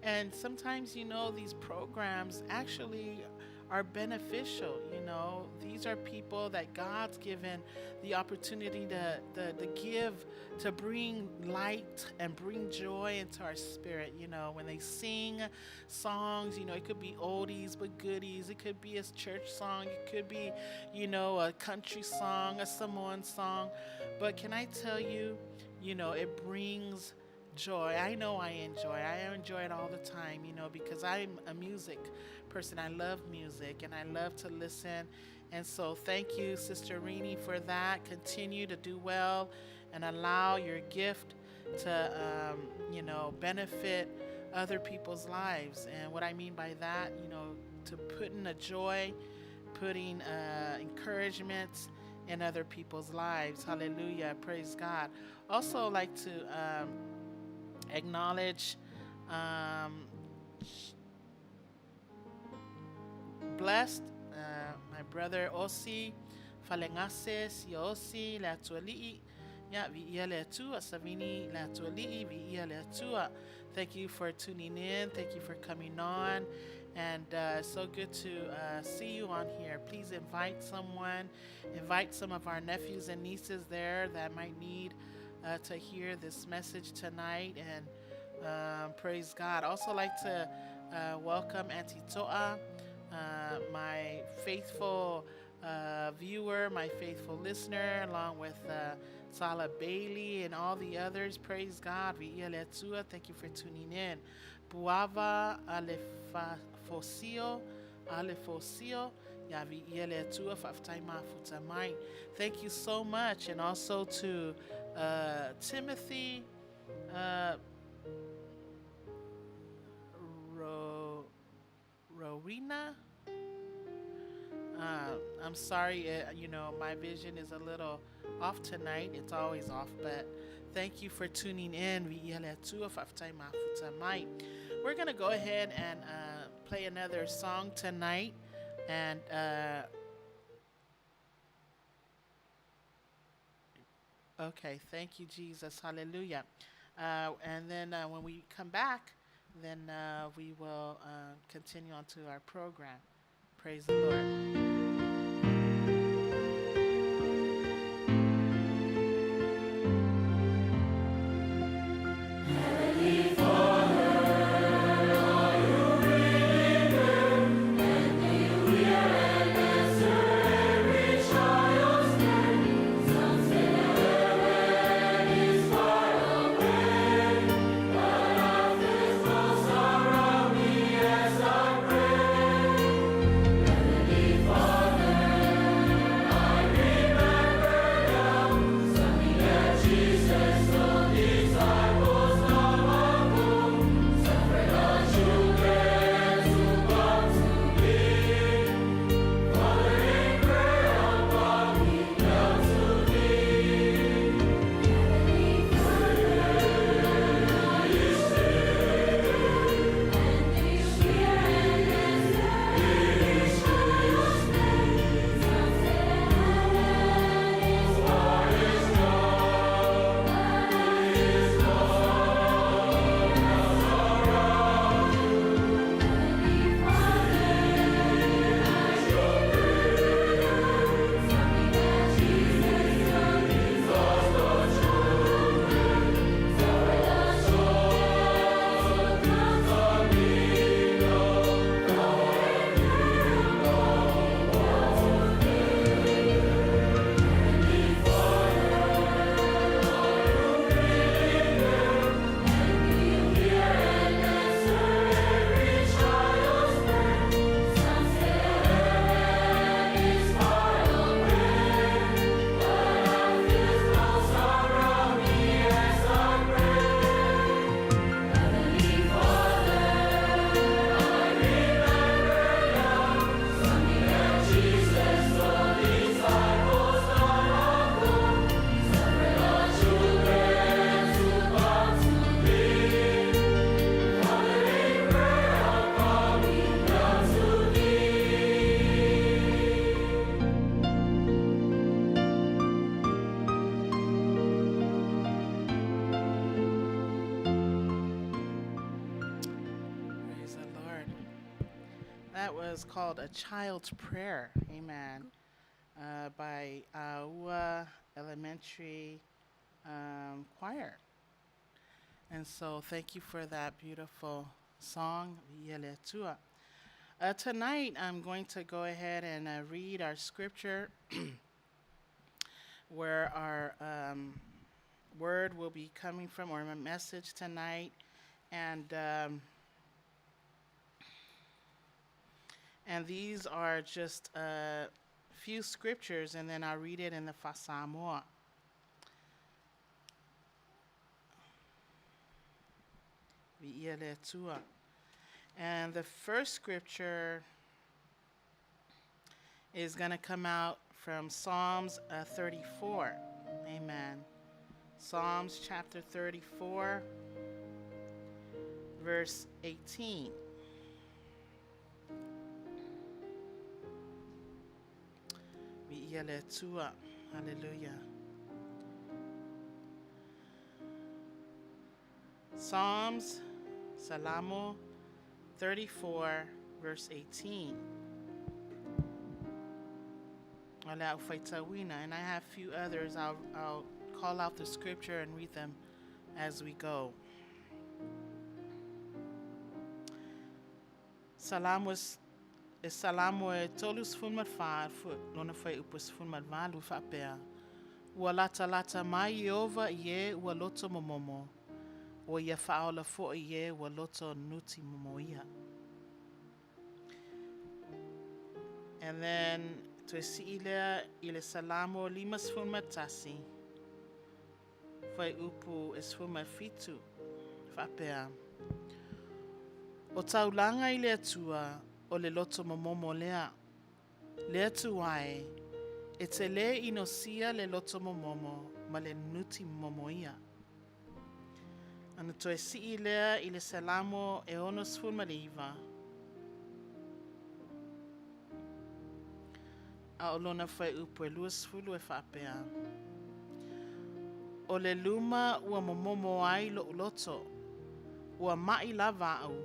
And sometimes, you know, these programs actually are beneficial. You know, these are people that God's given the opportunity to give, to bring light and bring joy into our spirit. You know, when they sing songs, you know, it could be oldies but goodies. It could be a church song. It could be, you know, a country song, a Samoan song. But can I tell you, you know, it brings joy. I know I enjoy it all the time, you know, because I'm a music person. I love music and I love to listen. And so thank you, Sister Rini, for that. Continue to do well and allow your gift to, you know, benefit other people's lives. And what I mean by that, to put in a joy, putting encouragement in other people's lives. Hallelujah. Praise God. Also, like to acknowledge um, blessed my brother Osi Falengase si Osi la tualii ya vi le tua savini la tualii vi le tua. Thank you for tuning in. Thank you for coming on. And so good to see you on here. Please invite someone, invite some of our nephews and nieces there that might need to hear this message tonight. And praise God. Also like to welcome Auntie Toa, my faithful viewer, my faithful listener, along with Sala Bailey and all the others. Praise God. Thank you for tuning in. Buava Alefosio, Alefosio, Yavi Yeletua Faftaima Futamai. Thank you so much. And also to Timothy Rowena. I'm sorry, my vision is a little off tonight. It's always off, but thank you for tuning in. We're going to go ahead and play another song tonight. And okay, thank you, Jesus. Hallelujah. And then when we come back, then we will continue on to our program. Praise the Lord. Called A Child's Prayer, amen, by Aua Elementary Choir. And so thank you for that beautiful song, Yeletua. Tonight I'm going to go ahead and read our scripture where our word will be coming from, or a message tonight. And these are just a few scriptures, and then I'll read it in the Fasamoa. Vi'ele tua. And the first scripture is going to come out from Psalms 34. Amen. Psalms chapter 34, verse 18. Vi'ele tua. Hallelujah. Psalms, Salamo 34, verse 18. And I have a few others. I'll call out the scripture and read them as we go. Salamo e tolus funmat fa lona fai upus funmat valu fa pea. Ua lata mai Yehova ye ua loto momomo. Ua ia fa'aola fo'i ye ua loto nuti momoia. And then to si'ilea ile salamo limas funmat tasi. Fai upu es funmat fitu fa pea. O taulanga i le atua o le loto momomo lea. Le atuae, e te le inosia le loto momomo ma le nuti momoia. Ana toe si lea i le salamo e onos fulmaliva. A olona fai upu e luas fulu e whapea. O le luma ua momomo ai lo loto. Ua mai lava au.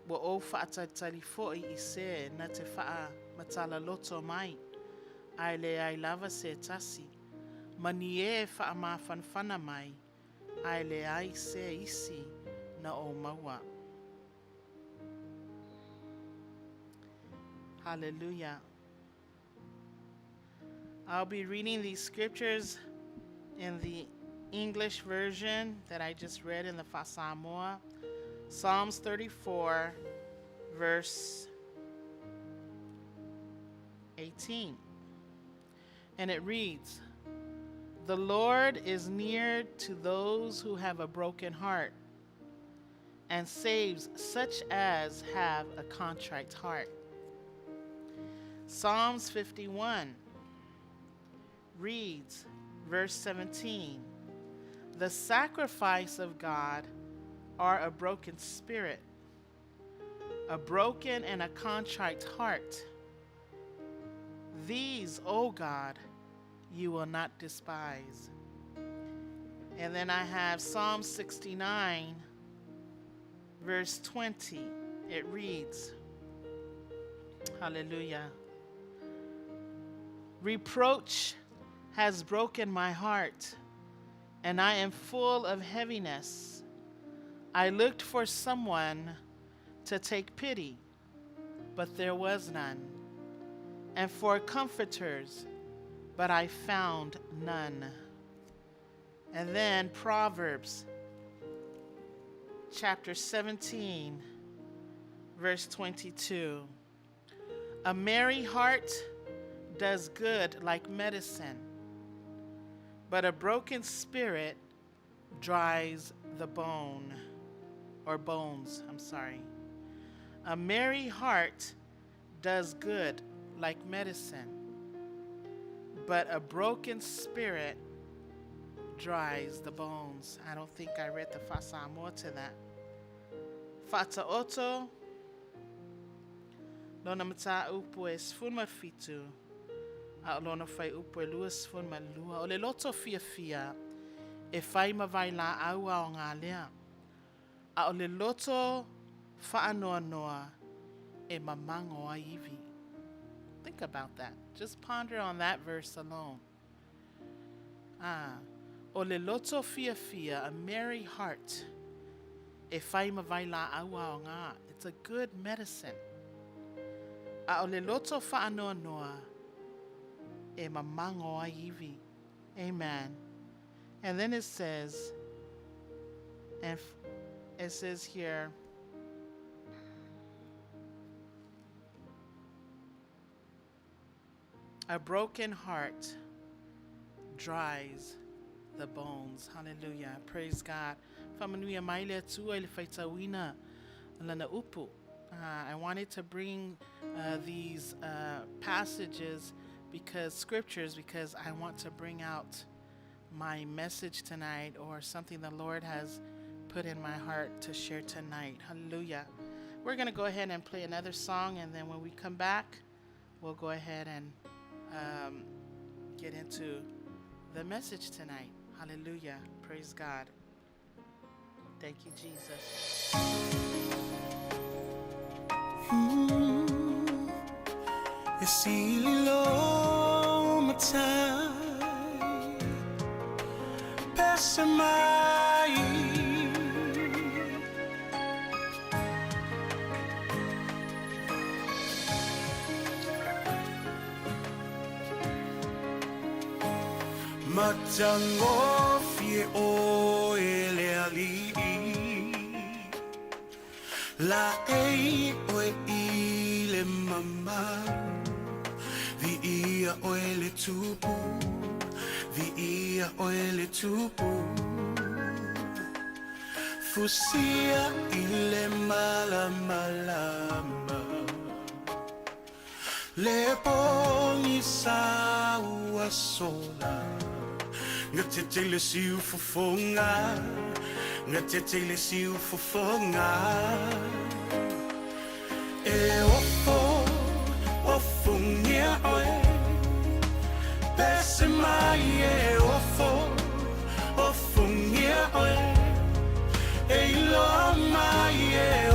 Ua o whaatatali fo'i i se na te wha matala loto mai. Ai le ai lava se tasi. Mani e wha ma fanfana mai. Ai le ai se isi na o maua. Hallelujah. I'll be reading these scriptures in the English version that I just read in the Fasamoa. Psalms 34, verse 18. And it reads, "The Lord is near to those who have a broken heart and saves such as have a contrite heart." Psalms 51 reads, verse 17, "The sacrifice of God are a broken spirit, a broken and a contrite heart. These, O God, you will not despise." And then I have Psalm 69, verse 20. It reads, hallelujah, "Reproach has broken my heart, and I am full of heaviness. I looked for someone to take pity, but there was none, and for comforters, but I found none." And then Proverbs chapter 17, verse 22. "A merry heart does good like medicine, but a broken spirit dries the bones. A merry heart does good like medicine, but a broken spirit dries the bones." I don't think I read the Fasamoa to that. Fata'oto, lona mata upu e sfunma fitu, a lona fai upu e lua sfunma lua. O le loto fia e fai mawai la aua o ngā lea. A o le loto whaanoa noa e mamango a iwi. Think about that. Just ponder on that verse alone. O le loto fia, a merry heart e whai mawai la aua o ngā. It's a good medicine. A o le loto whaanoa noa e mamango a iwi. Amen. And then it says, here, "A broken heart dries the bones." Hallelujah. Praise God. Manuia maile tua ile faitawina lana upu. I wanted to bring these passages because I want to bring out my message tonight, or something the Lord has put in my heart to share tonight. Hallelujah. We're going to go ahead and play another song, and then when we come back, we'll go ahead and get into the message tonight. Hallelujah. Praise God. Thank you, Jesus. Esililo matai Pesamai Matango fie o ele ali La ei o ile mama Vi ia o ele tupu Vi ia o ele tupu Fusia ile malama Le poni sa ua sola Ngatetele siu fofonga Ngatetele siu fofonga E ofo ngia oe Pese mai e ofo ngia oe E ilo mai e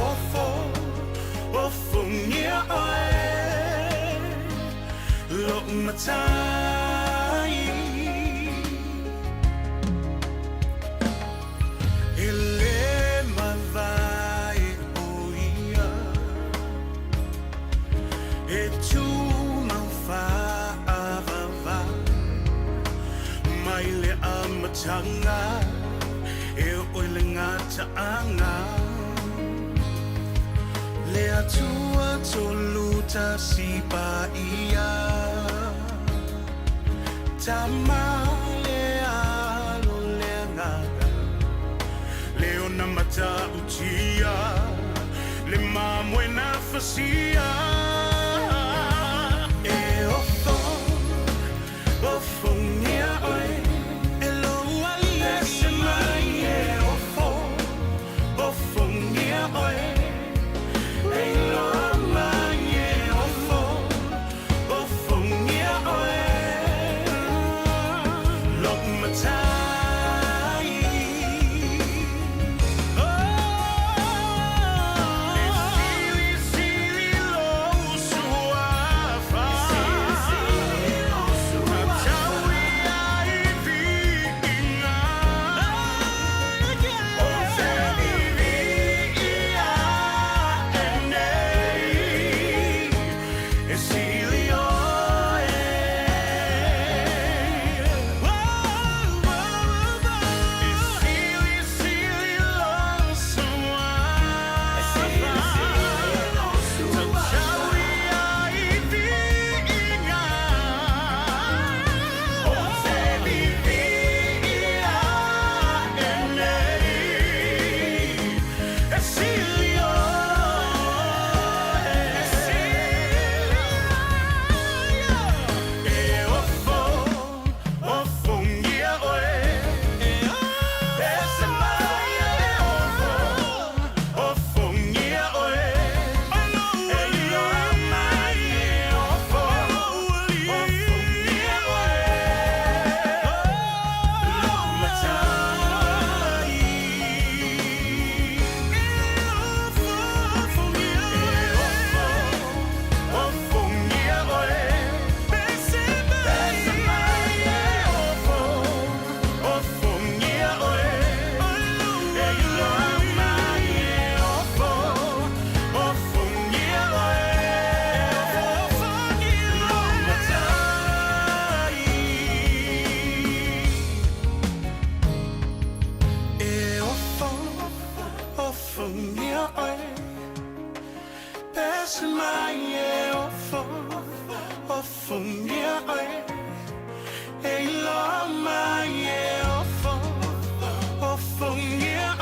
ofo ngia oe Lo matai Ele mavai oia E tu maufa avava Maile amatanga E oile ngata anga Le atua toluta sipa ia Tamale alo le ngata Leona mata utia Le mamwe na fasia E ofo ngia oe Elo ali ese mai E ofo ngia oe Elo mai E ofo ngia oe Lok matai Sili lo suafa Tawi ai vinga O se vivia enei Sili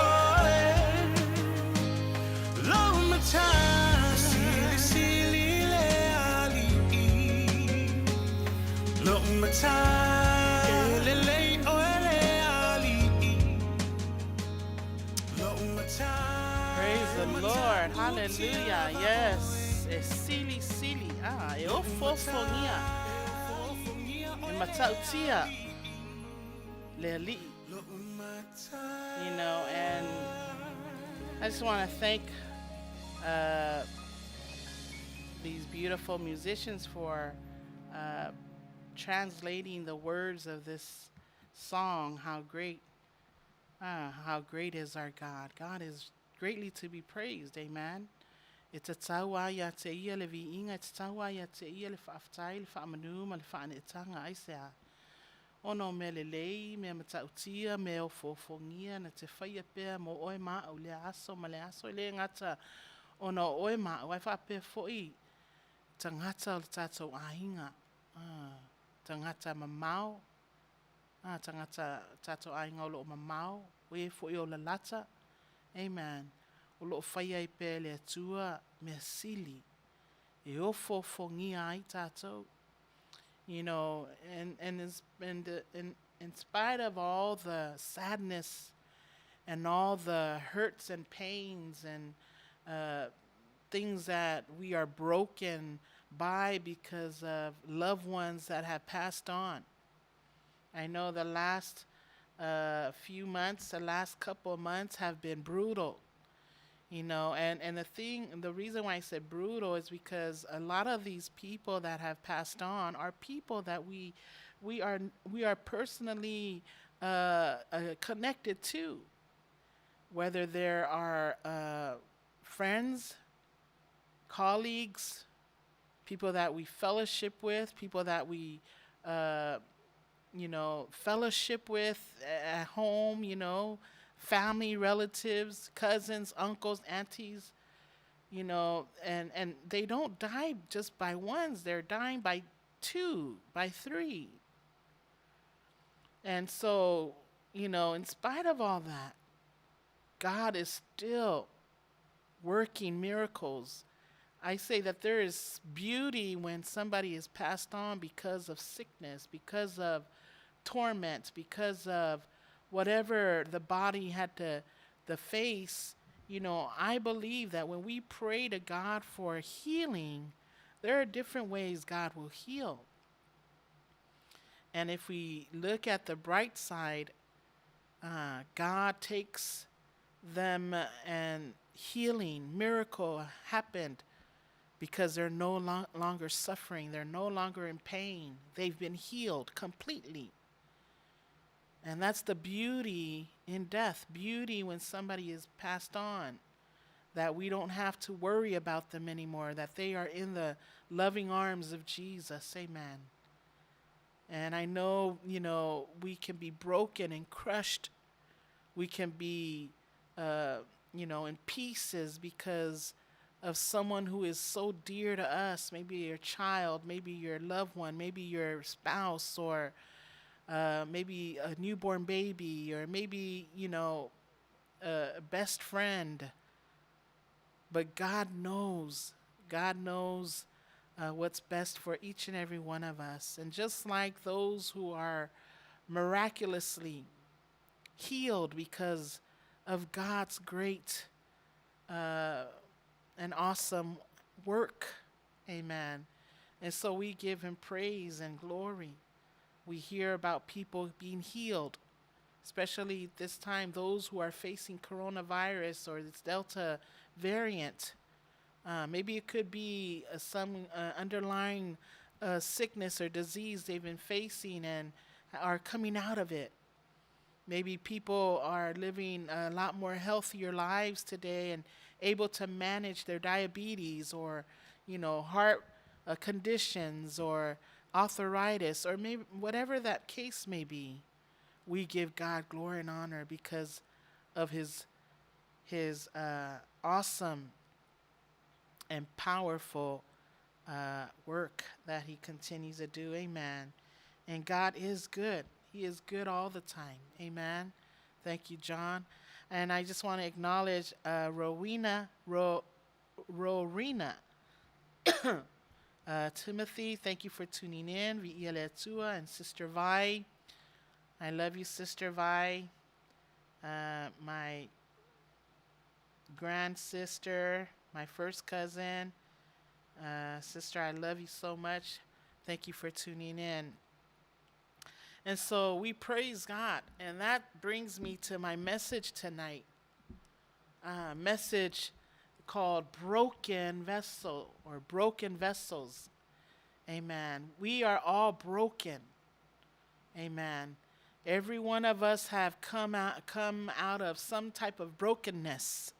Oh, Praise the Lord. Hallelujah. Yes. Silly, silly. Eofofonia. Matautia. Leli. And I just want to thank uh, these beautiful musicians for translating the words of this song. How great is our God. God is greatly to be praised. Amen. It's a tawa ya te ia le viinga, it's tawa ya te ia le whaaftai, le whaamanuma, le whaanetanga aisea. Ono me le lei, me matautia, me o fofongia, na te whaia pēr mo oe maa au le aso, ma le aso le ngata. Ono oe maa, wai whaapea foi, tangata o le tātou ainga. Tangata mamau, tangata tātou ainga o lo mamau, we foi o la lata. Amen. O lo whaia I pē le atua, me sili. E o fofongia ai tātou. And in spite of all the sadness and all the hurts and pains and things that we are broken by because of loved ones that have passed on. I know the last few months, the last couple of months have been brutal. And the reason why I said brutal is because a lot of these people that have passed on are people that we are personally connected to, whether there are friends, colleagues, people that we fellowship with, people that we fellowship with at home, family, relatives, cousins, uncles, aunties, and they don't die just by ones, they're dying by two, by three. And so, in spite of all that, God is still working miracles. I say that there is beauty when somebody is passed on because of sickness, because of torment, because of whatever the body had to face. I believe that when we pray to God for healing, there are different ways God will heal. And if we look at the bright side, God takes them and healing, miracle happened because they're no longer suffering. They're no longer in pain. They've been healed completely. And that's the beauty in death, beauty when somebody is passed on, that we don't have to worry about them anymore, that they are in the loving arms of Jesus. Amen. And I know, we can be broken and crushed. We can be, in pieces because of someone who is so dear to us, maybe your child, maybe your loved one, maybe your spouse, or maybe a newborn baby, or maybe, a best friend. But God knows what's best for each and every one of us. And just like those who are miraculously healed because of God's great and awesome work, amen. And so we give him praise and glory. We hear about people being healed, especially this time, those who are facing coronavirus or this Delta variant. Maybe it could be some underlying sickness or disease they've been facing and are coming out of it. Maybe people are living a lot more healthier lives today and able to manage their diabetes or, heart conditions or arthritis, or maybe whatever that case may be. We give God glory and honor because of his awesome and powerful work that he continues to do. Amen. And God is good. He is good all the time. Amen. Thank you, John. And I just want to acknowledge Rowena Timothy, thank you for tuning in. Vi'ieletua and Sister Vi. I love you, Sister Vi. My grand sister, my first cousin. Sister, I love you so much. Thank you for tuning in. And so we praise God. And that brings me to my message tonight. Message called Broken Vessel or Broken Vessels. Amen. We are all broken. Amen. Every one of us have come out of some type of brokenness.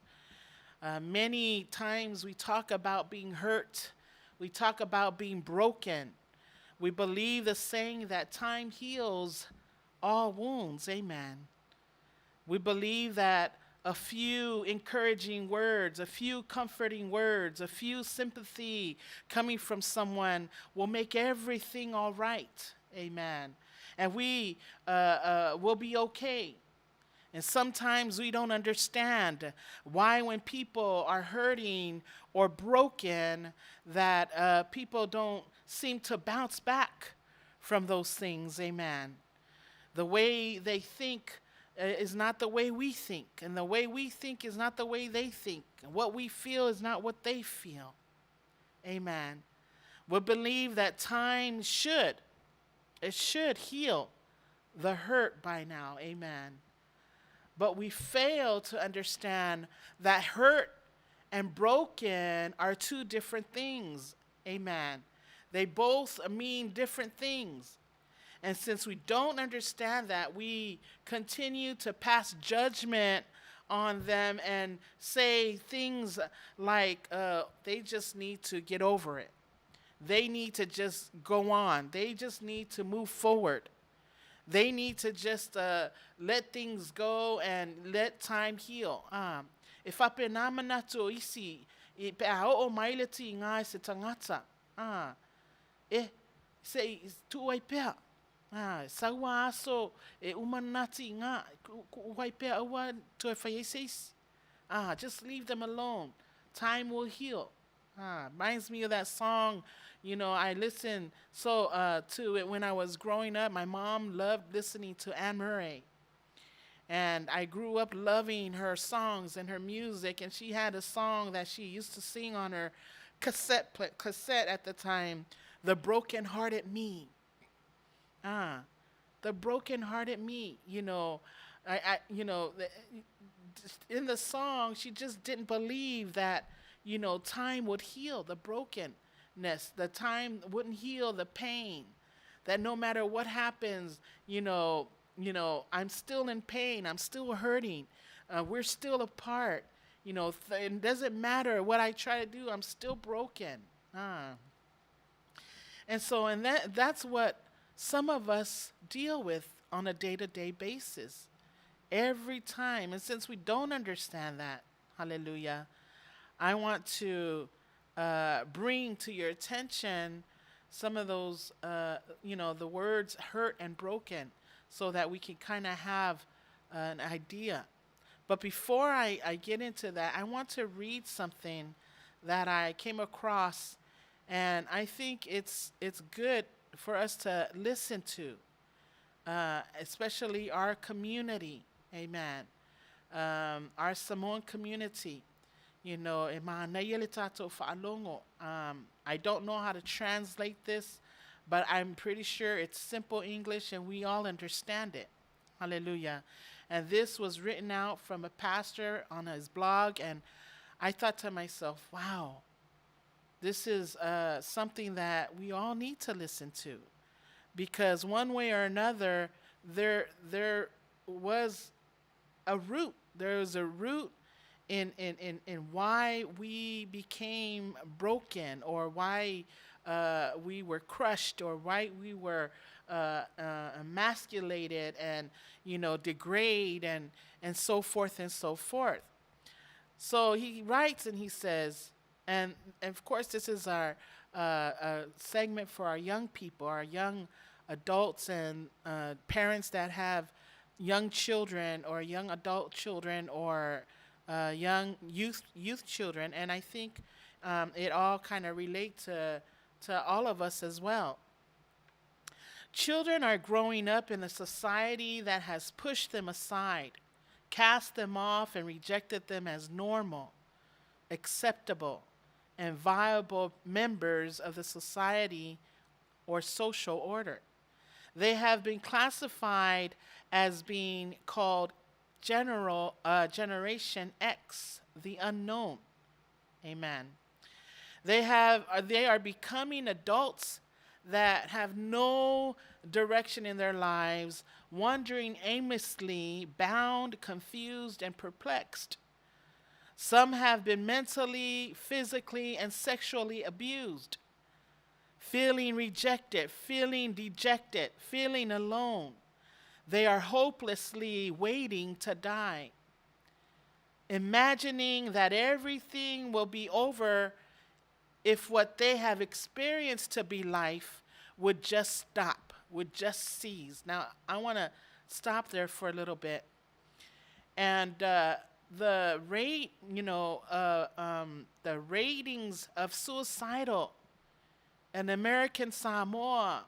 Many times we talk about being hurt. We talk about being broken. We believe the saying that time heals all wounds. Amen. We believe that a few encouraging words, a few comforting words, a few sympathy coming from someone will make everything all right. Amen. And we will be okay. And sometimes we don't understand why when people are hurting or broken that people don't seem to bounce back from those things. Amen. The way they think is not the way we think. And the way we think is not the way they think. And what we feel is not what they feel. Amen. We believe that time should heal the hurt by now. Amen. But we fail to understand that hurt and broken are two different things. Amen. They both mean different things. And since we don't understand that, we continue to pass judgment on them and say things like they just need to get over it. They need to just go on. They just need to move forward. They need to just let things go and let time heal. If apenama na to isi, pe o maileti nga se tangata. Se tu pea. Sawa aso umanati nga pea awa to fayeses. Just leave them alone. Time will heal. Reminds me of that song. You know, I listened to it when I was growing up. My mom loved listening to Anne Murray. And I grew up loving her songs and her music. And she had a song that she used to sing on her cassette at the time, The Broken-Hearted Me. The broken-hearted me. You know, in the song, she just didn't believe that, time would heal the brokenness. The time wouldn't heal the pain. That no matter what happens, I'm still in pain. I'm still hurting. We're still apart. It doesn't matter what I try to do. I'm still broken. And that's what some of us deal with on a day-to-day basis. Every time. And since we don't understand that, hallelujah, I want to bring to your attention some of those, the words hurt and broken, so that we can kind of have an idea. But before I get into that, I want to read something that I came across, and I think it's good for us to listen to, especially our community. Amen. Our Samoan community. I don't know how to translate this, but I'm pretty sure it's simple English and we all understand it. Hallelujah. And this was written out from a pastor on his blog, and I thought to myself, wow, this is something that we all need to listen to, because one way or another, there was a root. There was a root in why we became broken, or why we were crushed, or why we were emasculated and degrade and so forth and so forth. So he writes and he says, and of course this is our segment for our young people, our young adults and parents that have young children or young adult children or young youth children. And I think it all kind of relate to to all of us as well. Children are growing up in a society that has pushed them aside, cast them off, and rejected them as normal, acceptable, and viable members of the society or social order. They have been classified as being called Generation X, the unknown. Amen. They are becoming adults that have no direction in their lives, wandering aimlessly, bound, confused, and perplexed. Some have been mentally, physically, and sexually abused, feeling rejected, feeling dejected, feeling alone. They are hopelessly waiting to die, imagining that everything will be over if what they have experienced to be life would just stop, would just cease. Now, I want to stop there for a little bit. And the rate, the ratings of suicidal in American Samoa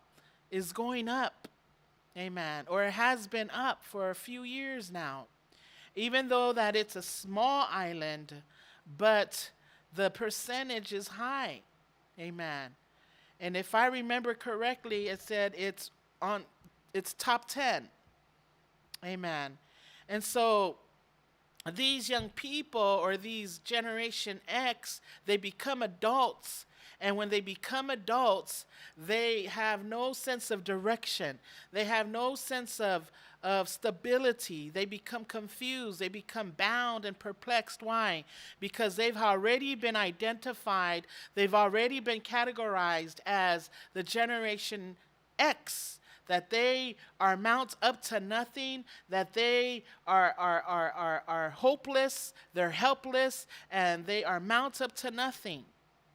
is going up. Amen. Or it has been up for a few years now. Even though that it's a small island, but the percentage is high. Amen. And if I remember correctly, it said it's top 10. Amen. And so these young people, or these Generation X, they become adults. And when they become adults, they have no sense of direction. They have no sense of stability. They become confused. They become bound and perplexed. Why? Because they've already been identified. They've already been categorized as the Generation X. That they are amounts up to nothing, that they are hopeless, they're helpless, and they are amounts up to nothing.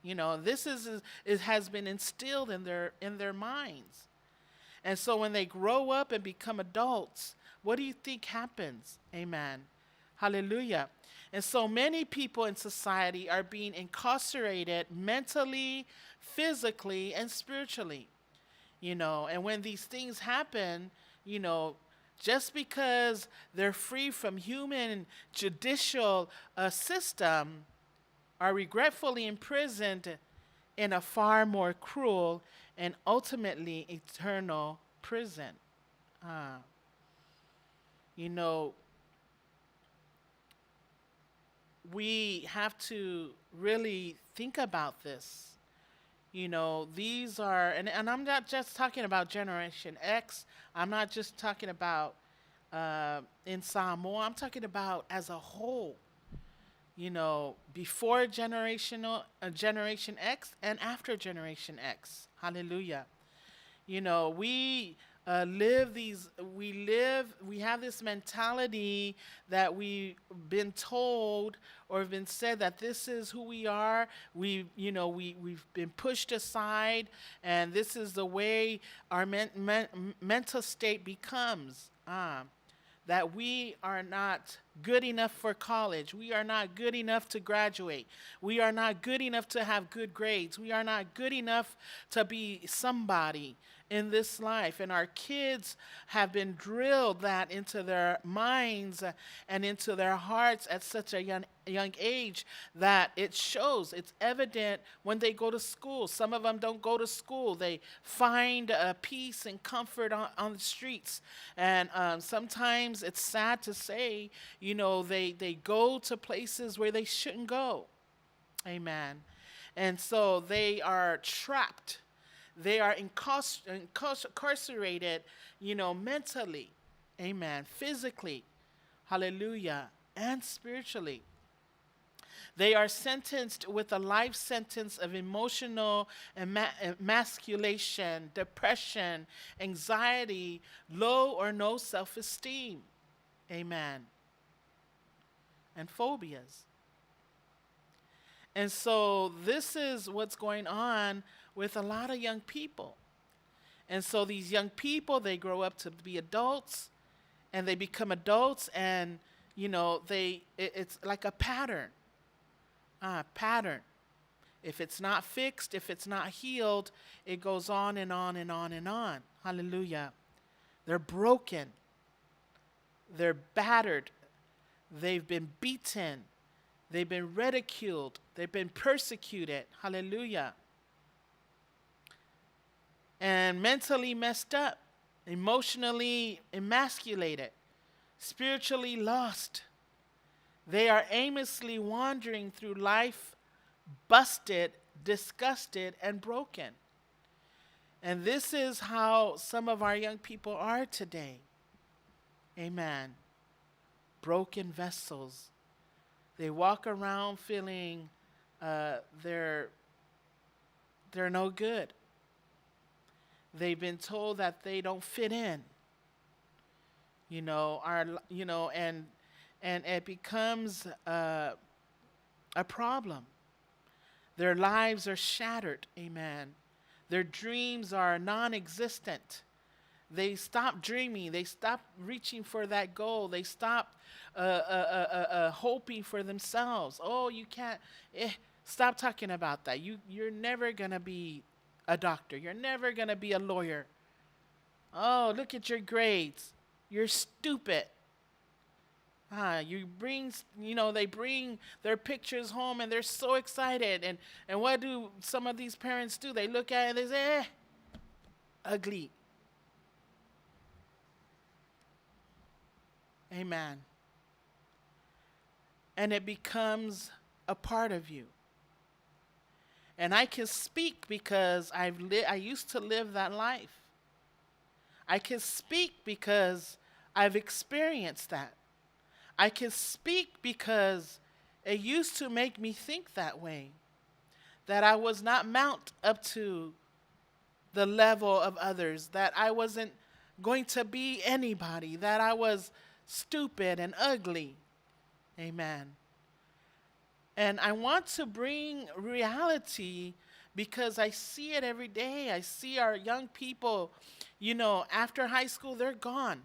You know, it has been instilled in their minds. And so when they grow up and become adults, what do you think happens? Amen. Hallelujah. And so many people in society are being incarcerated mentally, physically, and spiritually. You know, and when these things happen, you know, just because they're free from human judicial system, are regretfully imprisoned in a far more cruel and ultimately eternal prison. You know, we have to really think about this. You know, these are, and I'm not just talking about Generation X. I'm not just talking about in Samoa. I'm talking about as a whole. You know, before Generation X and after Generation X. Hallelujah. You know, we have this mentality that we've been told or been said that this is who we are. We've been pushed aside, and this is the way our mental state becomes. That we are not good enough for college. We are not good enough to graduate. We are not good enough to have good grades. We are not good enough to be somebody in this life. And our kids have been drilled that into their minds and into their hearts at such a young age that it shows. It's evident when they go to school. Some of them don't go to school. They find peace and comfort on the streets. And sometimes it's sad to say, you know, they go to places where they shouldn't go. Amen. And so they are trapped. They are incarcerated, you know, mentally. Amen. Physically. Hallelujah. And spiritually. They are sentenced with a life sentence of emotional emasculation, depression, anxiety, low or no self-esteem. Amen. And phobias. And so this is what's going on with a lot of young people. And so these young people, they grow up to be adults, and they become adults, and, you know, it's like a pattern. Pattern. If it's not fixed, if it's not healed, it goes on and on and on and on. Hallelujah. They're broken. They're battered. They've been beaten. They've been ridiculed. They've been persecuted. Hallelujah. And mentally messed up, emotionally emasculated, spiritually lost. They are aimlessly wandering through life, busted, disgusted, and broken. And this is how some of our young people are today. Amen. Broken vessels. They walk around feeling they're no good. They've been told that they don't fit in. And it becomes a problem. Their lives are shattered. Amen. Their dreams are non-existent. They stop dreaming. They stop reaching for that goal. They stop hoping for themselves. Oh, you can't. Stop talking about that. You're never going to be a doctor. You're never going to be a lawyer. Oh, look at your grades. You're stupid. They bring their pictures home and they're so excited. And what do some of these parents do? They look at it and they say, ugly. Amen. And it becomes a part of you. And I can speak because I used to live that life. I can speak because I've experienced that. I can speak because it used to make me think that way, that I was not mount up to the level of others, that I wasn't going to be anybody, that I was stupid and ugly. Amen. And I want to bring reality because I see it every day. I see our young people, after high school, they're gone.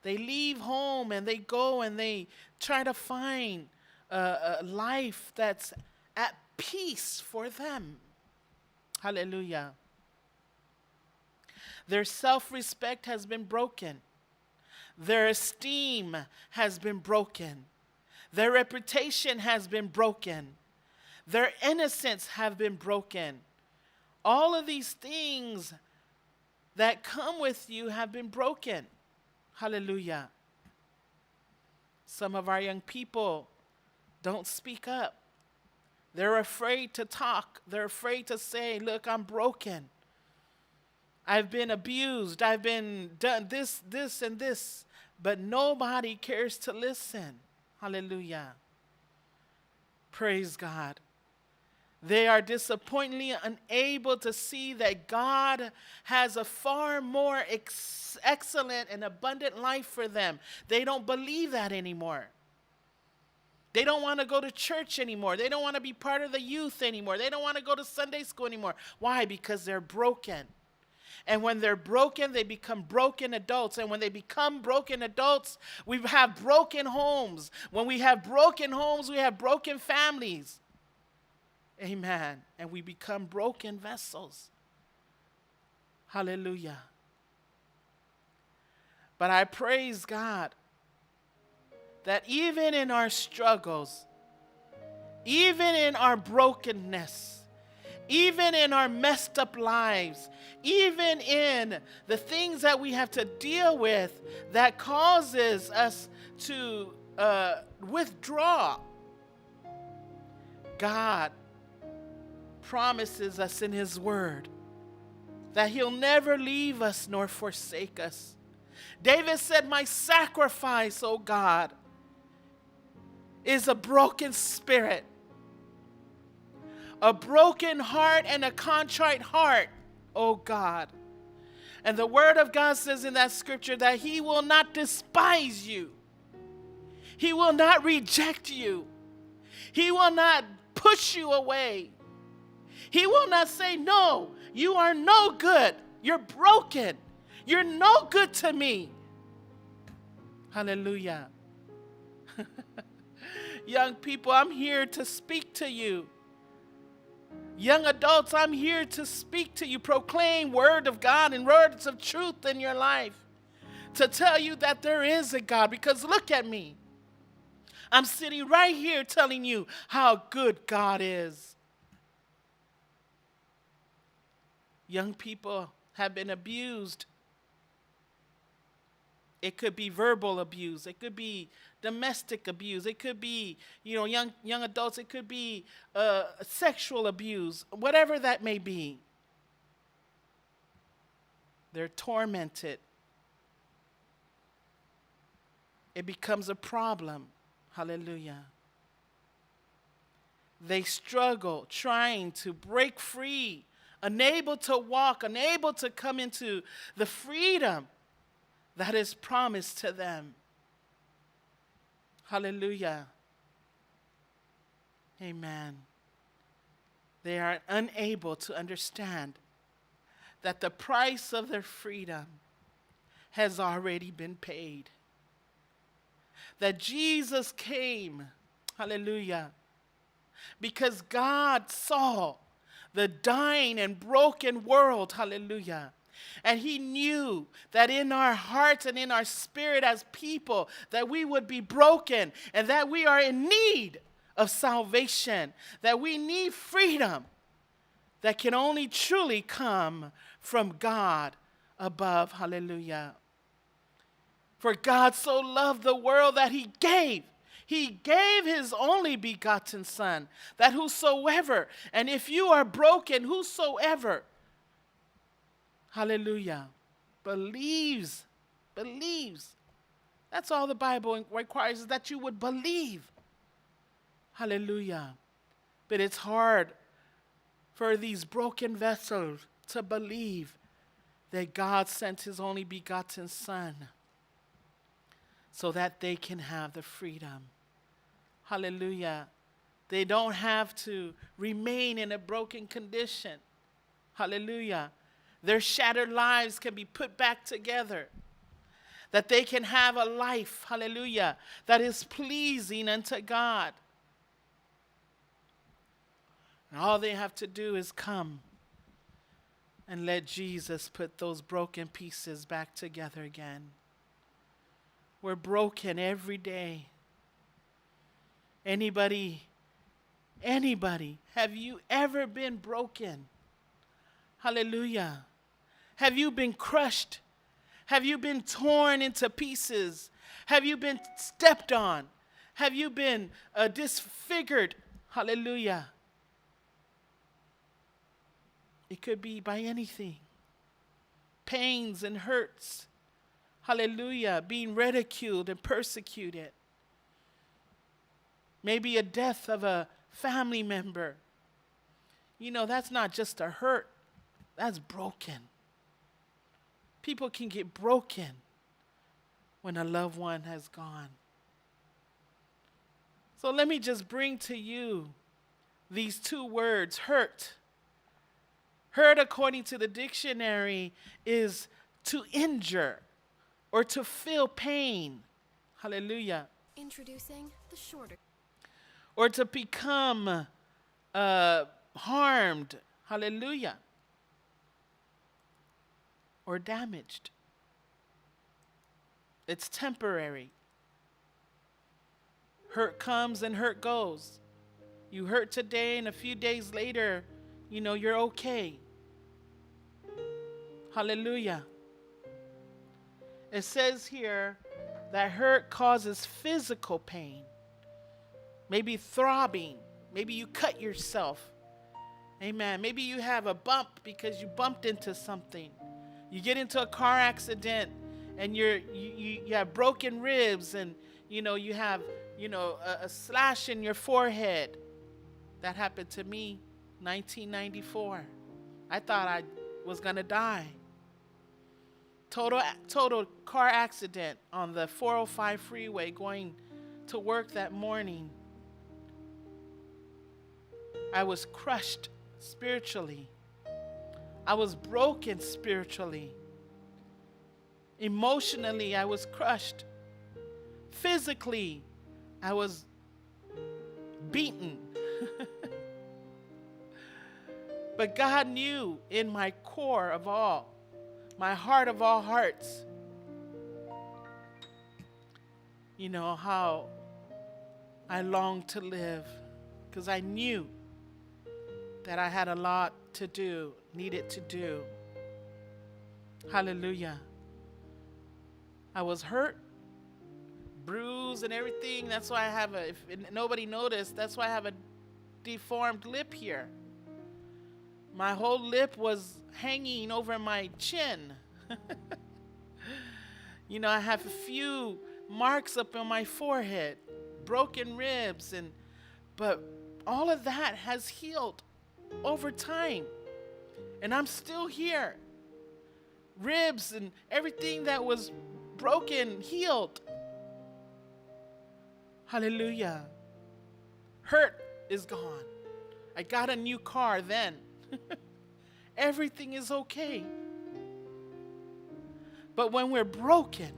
They leave home and they go and they try to find a life that's at peace for them. Hallelujah. Their self-respect has been broken. Their esteem has been broken. Their reputation has been broken. Their innocence have been broken. All of these things that come with you have been broken. Hallelujah. Some of our young people don't speak up. They're afraid to talk. They're afraid to say, look, I'm broken. I've been abused. I've been done this, and this. But nobody cares to listen. Hallelujah. Praise God. They are disappointingly unable to see that God has a far more excellent and abundant life for them. They don't believe that anymore. They don't want to go to church anymore. They don't want to be part of the youth anymore. They don't want to go to Sunday school anymore. Why? Because they're broken. And when they're broken, they become broken adults. And when they become broken adults, we have broken homes. When we have broken homes, we have broken families. Amen. And we become broken vessels. Hallelujah. But I praise God that even in our struggles, even in our brokenness, even in our messed up lives, even in the things that we have to deal with that causes us to withdraw, God promises us in His Word that He'll never leave us nor forsake us. David said, my sacrifice, O God, is a broken spirit, a broken heart and a contrite heart, O God. And the Word of God says in that scripture that He will not despise you. He will not reject you. He will not push you away. He will not say, no, you are no good. You're broken. You're no good to me. Hallelujah. Young people, I'm here to speak to you. Young adults, I'm here to speak to you, proclaim word of God and words of truth in your life. To tell you that there is a God, because look at me. I'm sitting right here telling you how good God is. Young people have been abused. It could be verbal abuse. It could be domestic abuse. It could be, young adults. It could be sexual abuse, whatever that may be. They're tormented. It becomes a problem. Hallelujah. They struggle trying to break free, unable to walk, unable to come into the freedom that is promised to them. Hallelujah. Amen. They are unable to understand that the price of their freedom has already been paid. That Jesus came, hallelujah, because God saw the dying and broken world, hallelujah. And he knew that in our hearts and in our spirit as people, that we would be broken and that we are in need of salvation, that we need freedom that can only truly come from God above, hallelujah. For God so loved the world that he gave his only begotten Son, that whosoever, and if you are broken, whosoever, hallelujah, believes. That's all the Bible requires, is that you would believe. Hallelujah. But it's hard for these broken vessels to believe that God sent his only begotten Son so that they can have the freedom. Hallelujah. They don't have to remain in a broken condition. Hallelujah. Their shattered lives can be put back together. That they can have a life, hallelujah, that is pleasing unto God. And all they have to do is come and let Jesus put those broken pieces back together again. We're broken every day. Anybody, have you ever been broken? Hallelujah. Have you been crushed? Have you been torn into pieces? Have you been stepped on? Have you been disfigured? Hallelujah. It could be by anything. Pains and hurts. Hallelujah. Being ridiculed and persecuted. Maybe a death of a family member. That's not just a hurt. That's broken. People can get broken when a loved one has gone. So let me just bring to you these two words, hurt. Hurt, according to the dictionary, is to injure or to feel pain. Hallelujah. Introducing the shorter. Or to become harmed. Hallelujah. Or damaged. It's temporary. Hurt comes and hurt goes. You hurt today and a few days later, you're okay. Hallelujah. It says here that hurt causes physical pain. Maybe throbbing. Maybe you cut yourself. Amen. Maybe you have a bump because you bumped into something. You get into a car accident and you have broken ribs and you have a slash in your forehead. That happened to me 1994. I thought I was gonna die. Total car accident on the 405 freeway going to work that morning. I was crushed spiritually. I was broken spiritually. Emotionally, I was crushed. Physically, I was beaten. But God knew in my core of all, my heart of all hearts, you know, how I longed to live, because I knew that I had a lot to do, needed to do. Hallelujah. I was hurt, bruised, and everything. That's why I have if nobody noticed, that's why I have a deformed lip here. My whole lip was hanging over my chin. You know, I have a few marks up on my forehead, broken ribs, but all of that has healed over time. And I'm still here. Ribs and everything that was broken, healed. Hallelujah. Hurt is gone. I got a new car then. Everything is okay. But when we're broken,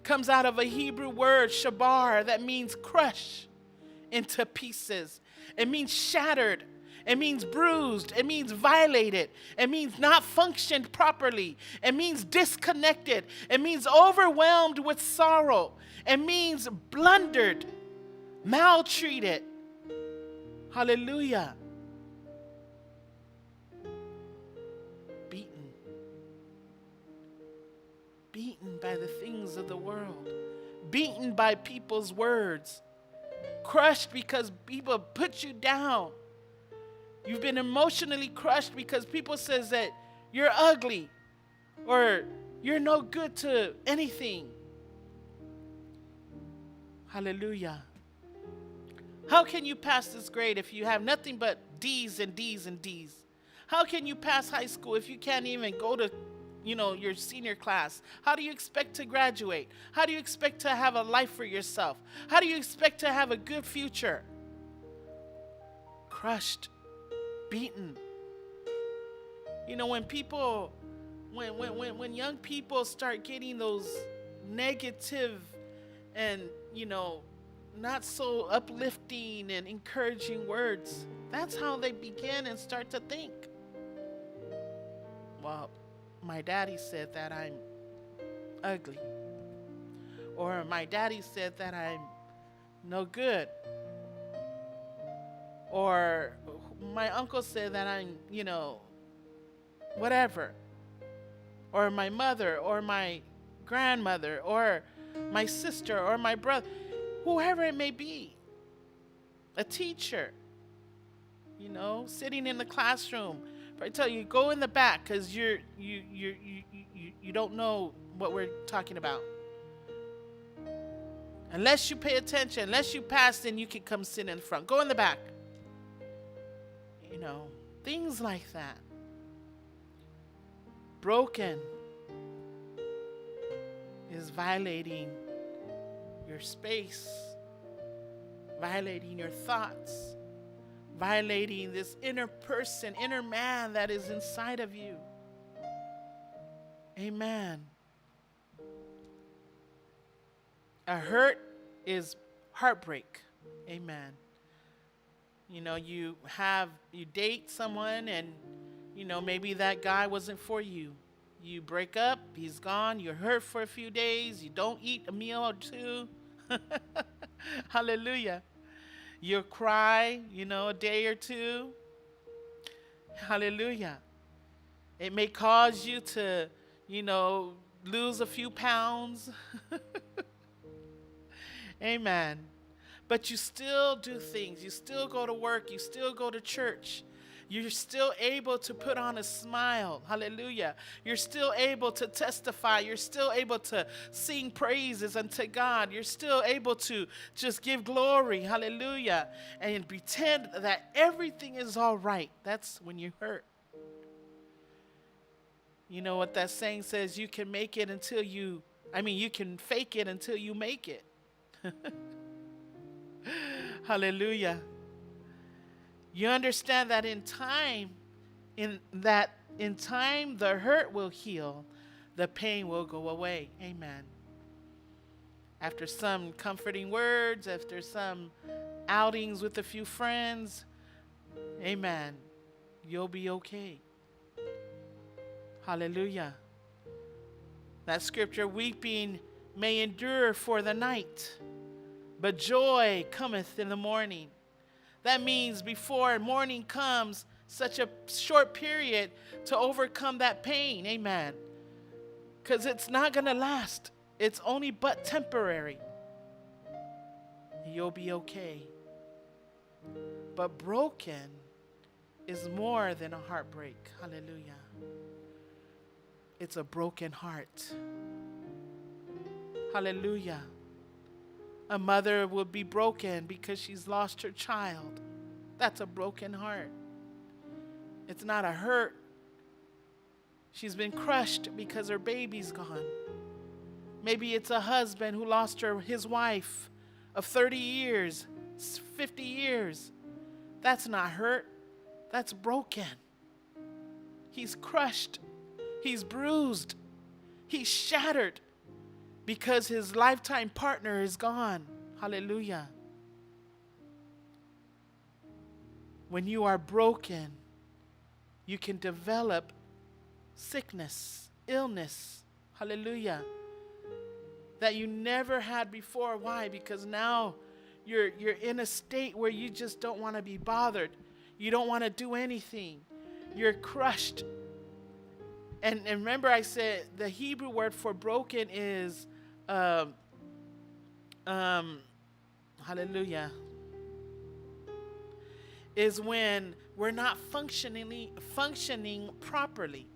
comes out of a Hebrew word, shabar, that means crush into pieces. It means shattered. It means bruised. It means violated. It means not functioned properly. It means disconnected. It means overwhelmed with sorrow. It means blundered, maltreated. Hallelujah. Beaten by the things of the world, beaten by people's words, crushed because people put you down. You've been emotionally crushed because people says that you're ugly or you're no good to anything. Hallelujah. How can you pass this grade if you have nothing but D's and D's and D's? How can you pass high school if you can't even go to your senior class? How do you expect to graduate? How do you expect to have a life for yourself? How do you expect to have a good future? Crushed, beaten. When people, when young people start getting those negative and, not so uplifting and encouraging words, that's how they begin and start to think. Well, my daddy said that I'm ugly. Or my daddy said that I'm no good. Or my uncle said that I'm, whatever. Or my mother, or my grandmother, or my sister, or my brother, whoever it may be. A teacher, sitting in the classroom. If I tell you, go in the back because you don't know what we're talking about. Unless you pay attention, unless you pass, then you can come sit in front. Go in the back. Things like that. Broken is violating your space, violating your thoughts, violating this inner person, inner man that is inside of you. Amen. A hurt is heartbreak. Amen. You date someone and, maybe that guy wasn't for you. You break up, he's gone, you're hurt for a few days, you don't eat a meal or two. Hallelujah. You'll cry, a day or two. Hallelujah. It may cause you to, lose a few pounds. Amen. But you still do things. You still go to work. You still go to church. You're still able to put on a smile. Hallelujah. You're still able to testify. You're still able to sing praises unto God. You're still able to just give glory. Hallelujah. And pretend that everything is all right. That's when you hurt. You know what that saying says? You can make it until you can fake it until you make it. Hallelujah. You understand that in time, the hurt will heal, the pain will go away. Amen. After some comforting words, after some outings with a few friends, amen, You'll be okay. Hallelujah. That scripture, weeping may endure for the night, but joy cometh in the morning. That means before morning comes, such a short period to overcome that pain. Amen. Because it's not going to last. It's only but temporary. You'll be okay. But broken is more than a heartbreak. Hallelujah. It's a broken heart. Hallelujah. A mother will be broken because she's lost her child. That's a broken heart. It's not a hurt. She's been crushed because her baby's gone. Maybe it's a husband who lost his wife of 30 years, 50 years. That's not hurt. That's broken. He's crushed. He's bruised. He's shattered because his lifetime partner is gone. Hallelujah. When you are broken, you can develop sickness, illness. Hallelujah. That you never had before. Why? Because now you're in a state where you just don't want to be bothered. You don't want to do anything. You're crushed. And remember I said the Hebrew word for broken is hallelujah, is when we're not functioning properly.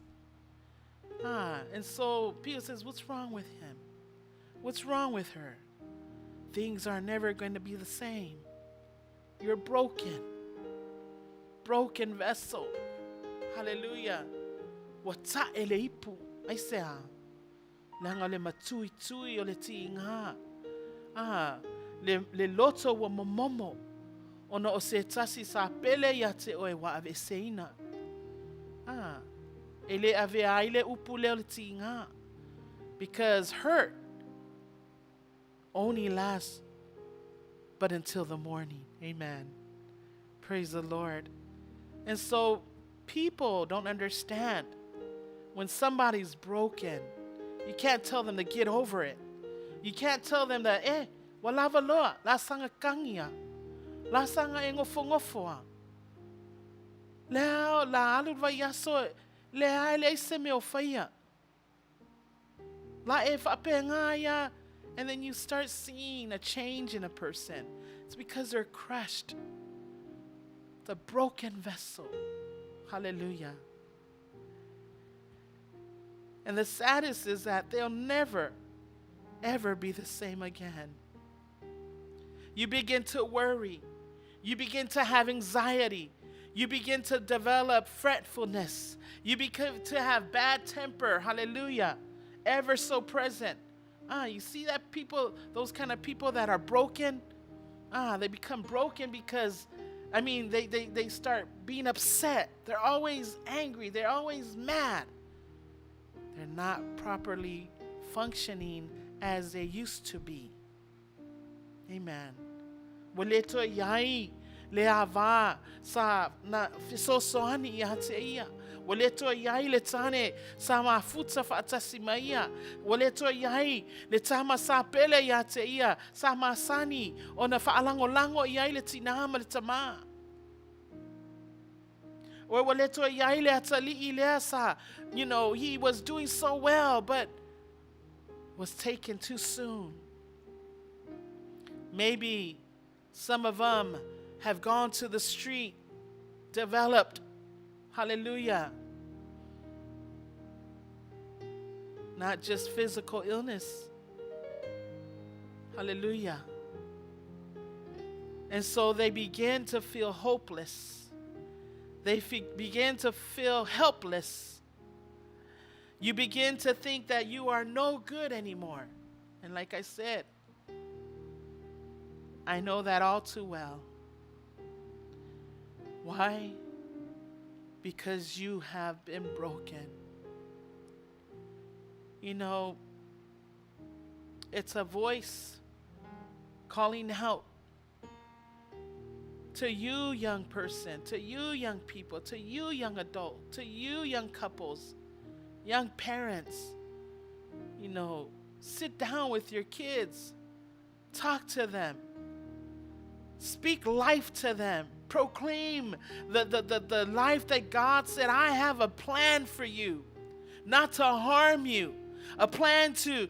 And so Peter says, what's wrong with him? What's wrong with her? Things are never going to be the same. You're broken. Broken vessel. Hallelujah. Wata ele ipu. I say, langa le matui tui o le tiinga. Le loto wa momomo. Ona o se tasi sa pele ya te oe wa ave seina. Ele ave aile upu le o le tiinga. Because hurt only lasts but until the morning. Amen. Praise the Lord. And so people don't understand when somebody's broken. You can't tell them to get over it. You can't tell them that, wala valoa, la sanga kangia, la sanga engofo. Leo la alu vayaso, lea le se me ofaya. La e ngaya. And then you start seeing a change in a person. It's because they're crushed. It's a broken vessel. Hallelujah. And the saddest is that they'll never, ever be the same again. You begin to worry. You begin to have anxiety. You begin to develop fretfulness. You begin to have bad temper. Hallelujah. Ever so present. You see that people, those kind of people that are broken, they become broken because, they start being upset. They're always angry. They're always mad. They're not properly functioning as they used to be. Amen. Waleto yai leava sa na fisosoani yateia. Waleto yai letane sa mafuta fatasimaia. Waleto yai letama sa pele yateia sa masani ona faalango yai letinama letama. Or waleto yai le atali ilesa. He was doing so well, but was taken too soon. Maybe some of them have gone to the street, developed, hallelujah, not just physical illness, hallelujah. And so they begin to feel hopeless. They begin to feel helpless. You begin to think that you are no good anymore. And like I said, I know that all too well. Why? Because you have been broken. It's a voice calling out To you, young person, to you, young people, to you, young adult, to you, young couples, young parents, sit down with your kids, talk to them, speak life to them, proclaim the life that God said, I have a plan for you, not to harm you, a plan to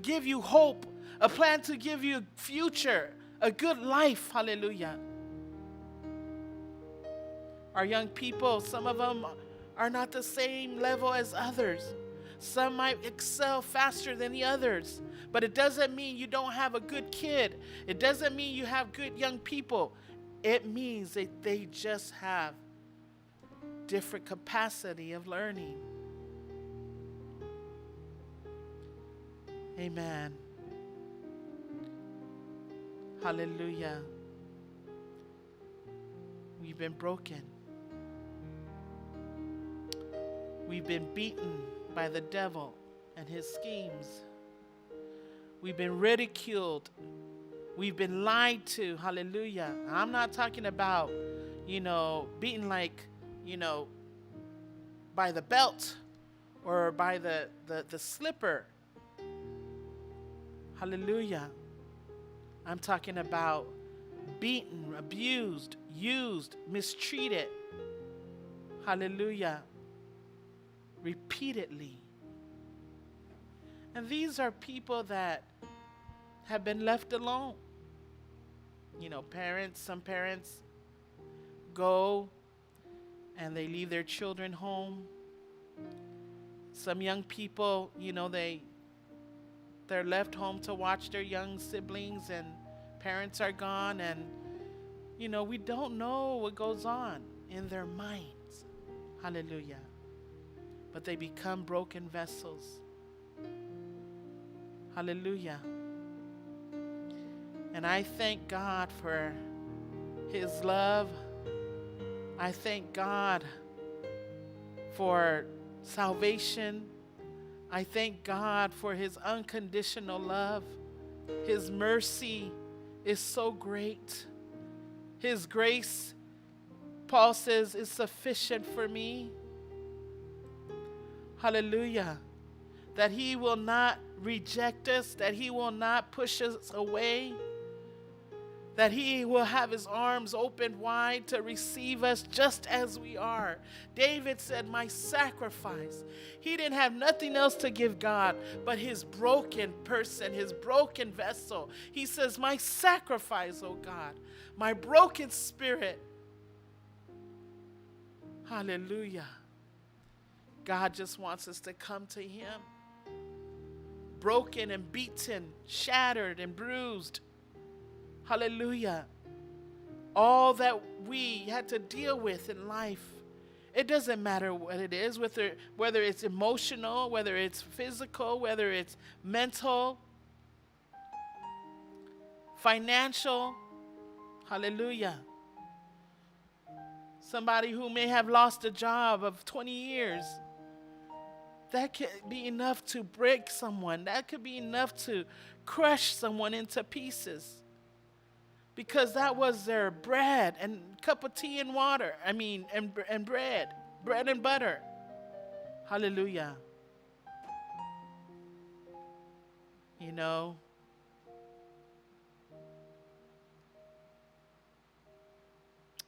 give you hope, a plan to give you a future, a good life. Hallelujah. Our young people, some of them are not the same level as others. Some might excel faster than the others. But it doesn't mean you don't have a good kid. It doesn't mean you have good young people. It means that they just have different capacity of learning. Amen. Hallelujah. We've been broken. We've been beaten by the devil and his schemes. We've been ridiculed. We've been lied to. Hallelujah. I'm not talking about, beaten like, by the belt or by the slipper. Hallelujah. I'm talking about beaten, abused, used, mistreated. Hallelujah. Repeatedly. And these are people that have been left alone. Some parents go and they leave their children home. Some young people, they're left home to watch their young siblings and parents are gone, and we don't know what goes on in their minds. Hallelujah. But they become broken vessels. Hallelujah. And I thank God for his love. I thank God for salvation. I thank God for his unconditional love. His mercy is so great. His grace, Paul says, is sufficient for me. Hallelujah. That he will not reject us, that he will not push us away, that he will have his arms open wide to receive us just as we are. David said, my sacrifice. He didn't have nothing else to give God but his broken person, his broken vessel. He says, my sacrifice, oh God, my broken spirit. Hallelujah. God just wants us to come to him, broken and beaten, shattered and bruised. Hallelujah. All that we had to deal with in life. It doesn't matter what it is, whether it's emotional, whether it's physical, whether it's mental, financial. Hallelujah. Somebody who may have lost a job of 20 years. That could be enough to break someone. That could be enough to crush someone into pieces. Because that was their bread and cup of tea and water. And bread and butter. Hallelujah.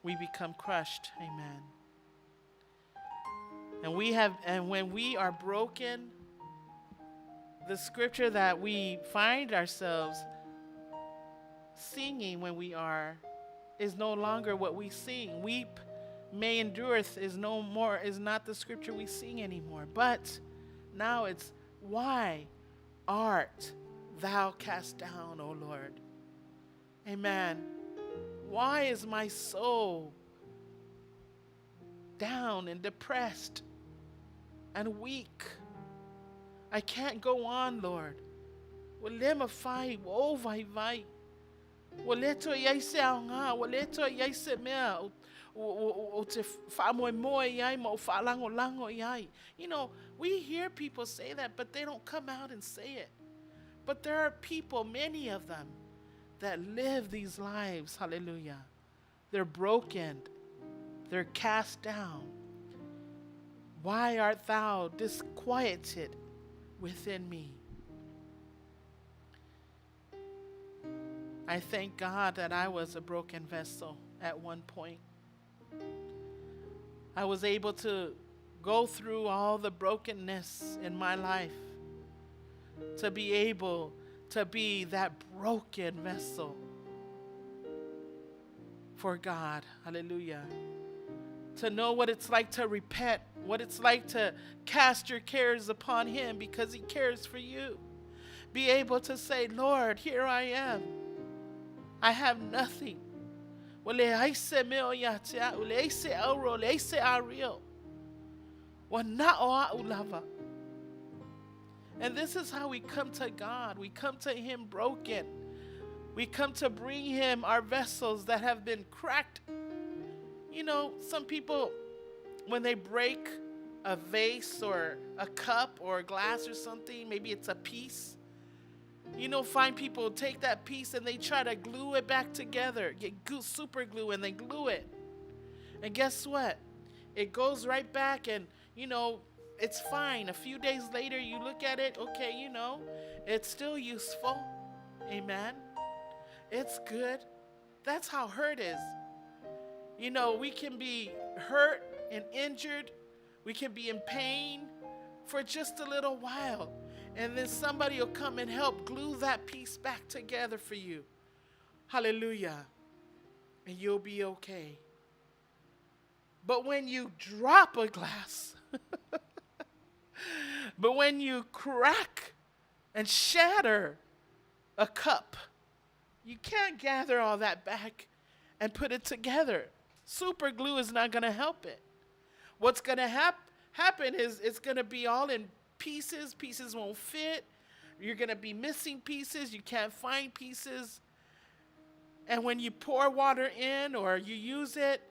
We become crushed. Amen. And when we are broken, the scripture that we find ourselves singing when we are is no longer what we sing. Weep may endureth is not the scripture we sing anymore. But now it's, why art thou cast down, O Lord? Amen. Why is my soul down and depressed and weak? I can't go on, Lord. Wala mafai wo vai vai. Wala to yai se nga, wala to yai se mea o te fa mo yai mo fa lango yai. We hear people say that, but they don't come out and say it. But there are people, many of them, that live these lives, hallelujah, They're broken. They're cast down. Why art thou disquieted within me? I thank God that I was a broken vessel at one point. I was able to go through all the brokenness in my life to be able to be that broken vessel for God. Hallelujah. To know what it's like to repent, what it's like to cast your cares upon Him because He cares for you. Be able to say, Lord, here I am. I have nothing. And this is how we come to God. We come to Him broken. We come to bring Him our vessels that have been cracked. You know, some people, when they break a vase or a cup or a glass or something, maybe it's a piece. You know, find people take that piece and they try to glue it back together. Get super glue and they glue it. And guess what? It goes right back and, you know, it's fine. A few days later, you look at it, okay, you know, it's still useful. Amen. It's good. That's how hurt is. You know, we can be hurt and injured. We can be in pain for just a little while. And then somebody will come and help glue that piece back together for you. Hallelujah. And you'll be okay. But when you drop a glass, but when you crack and shatter a cup, you can't gather all that back and put it together. Super glue is not going to help it. What's going to happen is it's going to be all in pieces. Pieces won't fit. You're going to be missing pieces. You can't find pieces. And when you pour water in or you use it,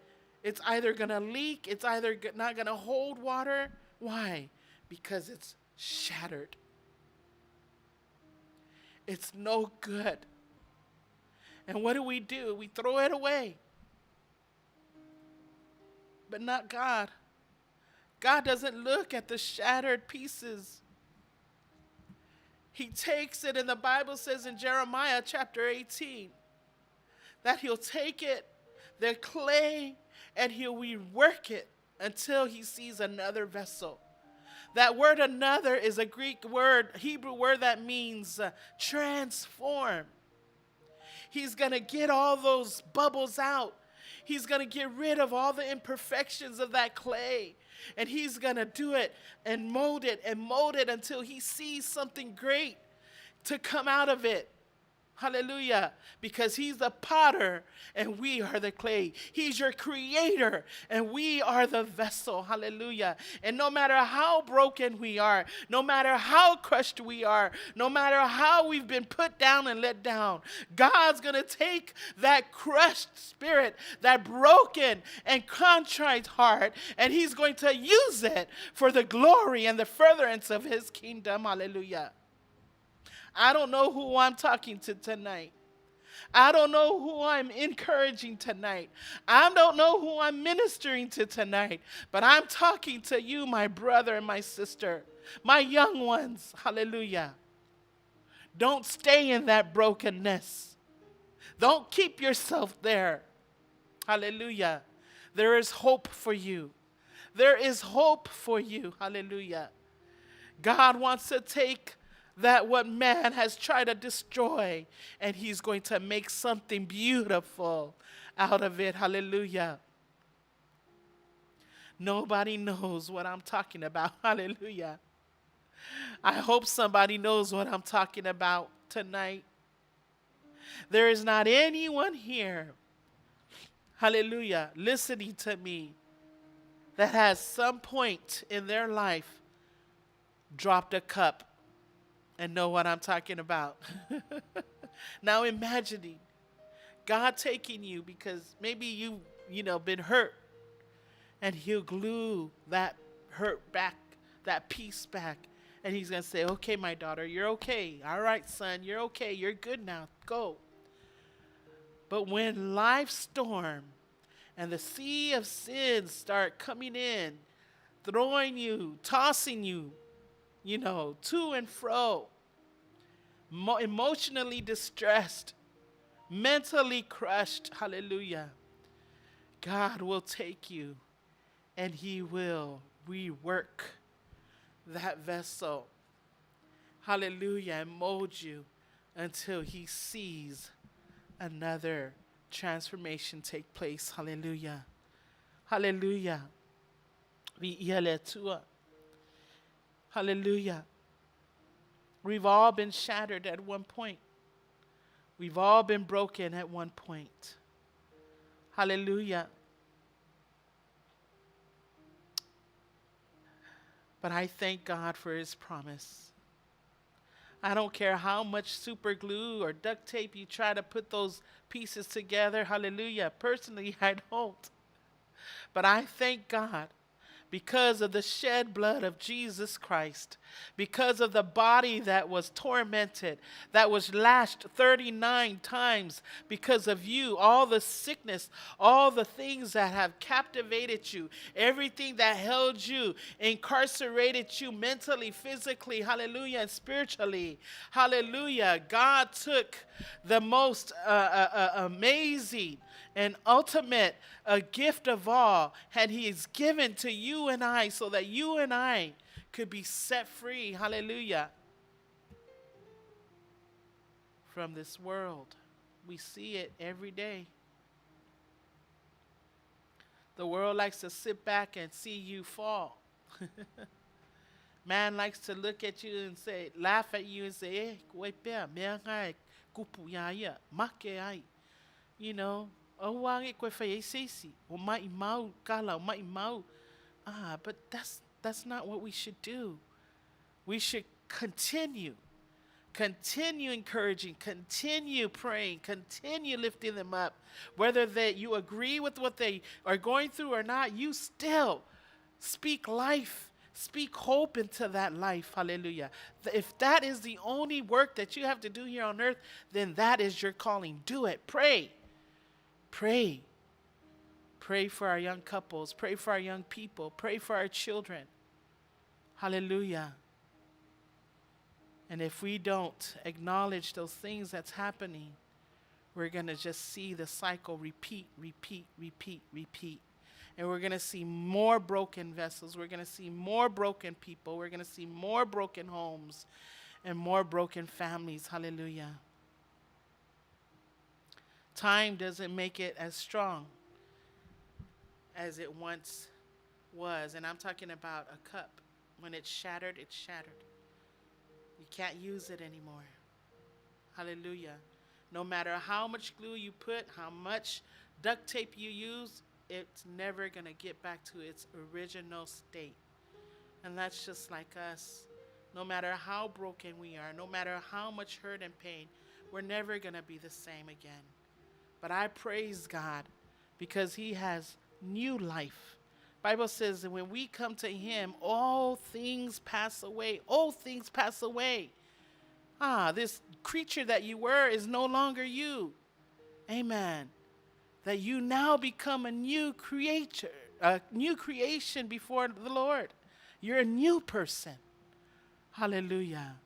it's either going to leak. It's either not going to hold water. Why? Because it's shattered. It's no good. And what do? We throw it away. But not God. God doesn't look at the shattered pieces. He takes it, and the Bible says in Jeremiah chapter 18 that He'll take it, the clay, and He'll rework it until He sees another vessel. That word another is a Greek word, Hebrew word that means transform. He's going to get all those bubbles out. He's going to get rid of all the imperfections of that clay. And He's going to do it and mold it until He sees something great to come out of it. Hallelujah. Because He's the potter and we are the clay. He's your creator and we are the vessel. Hallelujah. And no matter how broken we are, no matter how crushed we are, no matter how we've been put down and let down, God's going to take that crushed spirit, that broken and contrite heart, and He's going to use it for the glory and the furtherance of His kingdom. Hallelujah. I don't know who I'm talking to tonight. I don't know who I'm encouraging tonight. I don't know who I'm ministering to tonight. But I'm talking to you, my brother and my sister, my young ones. Hallelujah. Don't stay in that brokenness. Don't keep yourself there. Hallelujah. There is hope for you. There is hope for you. Hallelujah. God wants to take that what man has tried to destroy, and He's going to make something beautiful out of it. Hallelujah. Nobody knows what I'm talking about. Hallelujah. I hope somebody knows what I'm talking about tonight. There is not anyone here, hallelujah, listening to me that has some point in their life dropped a cup and know what I'm talking about. Now imagining God taking you because maybe you been hurt, and He'll glue that hurt back, that piece back, and He's going to say, okay, my daughter, you're okay. All right, son, you're okay. You're good now. Go. But when life's storm and the sea of sins start coming in, throwing you, tossing you, to and fro, emotionally distressed, mentally crushed, hallelujah, God will take you and he will rework that vessel, hallelujah, and mold you until he sees another transformation take place, hallelujah, hallelujah, hallelujah. We've all been shattered at one point. We've all been broken at one point. Hallelujah. But I thank God for his promise. I don't care how much super glue or duct tape you try to put those pieces together. Hallelujah. Personally, I don't. But I thank God because of the shed blood of Jesus Christ, because of the body that was tormented, that was lashed 39 times because of you, all the sickness, all the things that have captivated you, everything that held you, incarcerated you mentally, physically, hallelujah, and spiritually, hallelujah. God took the most amazing and ultimate gift of all, and he is given to you and I so that you and I could be set free, hallelujah, from this world. We see it every day. The world likes to sit back and see you fall. Man likes to look at you and say, laugh at you and say, you know, but that's not what we should do. We should continue encouraging, continue praying, continue lifting them up. Whether you agree with what they are going through or not, you still speak life, speak hope into that life. Hallelujah. If that is the only work that you have to do here on earth, then that is your calling. Do it. Pray. Pray. Pray for our young couples. Pray for our young people. Pray for our children. Hallelujah. And if we don't acknowledge those things that's happening, we're going to just see the cycle repeat. And we're going to see more broken vessels. We're going to see more broken people. We're going to see more broken homes and more broken families. Hallelujah. Time doesn't make it as strong as it once was. And I'm talking about a cup. When it's shattered, it's shattered. You can't use it anymore. Hallelujah. No matter how much glue you put, how much duct tape you use, it's never going to get back to its original state. And that's just like us. No matter how broken we are, no matter how much hurt and pain, we're never going to be the same again. But I praise God because he has new life. Bible says that when we come to him, all things pass away. All things pass away. This creature that you were is no longer you. Amen. That you now become a new creature, a new creation before the Lord. You're a new person. Hallelujah.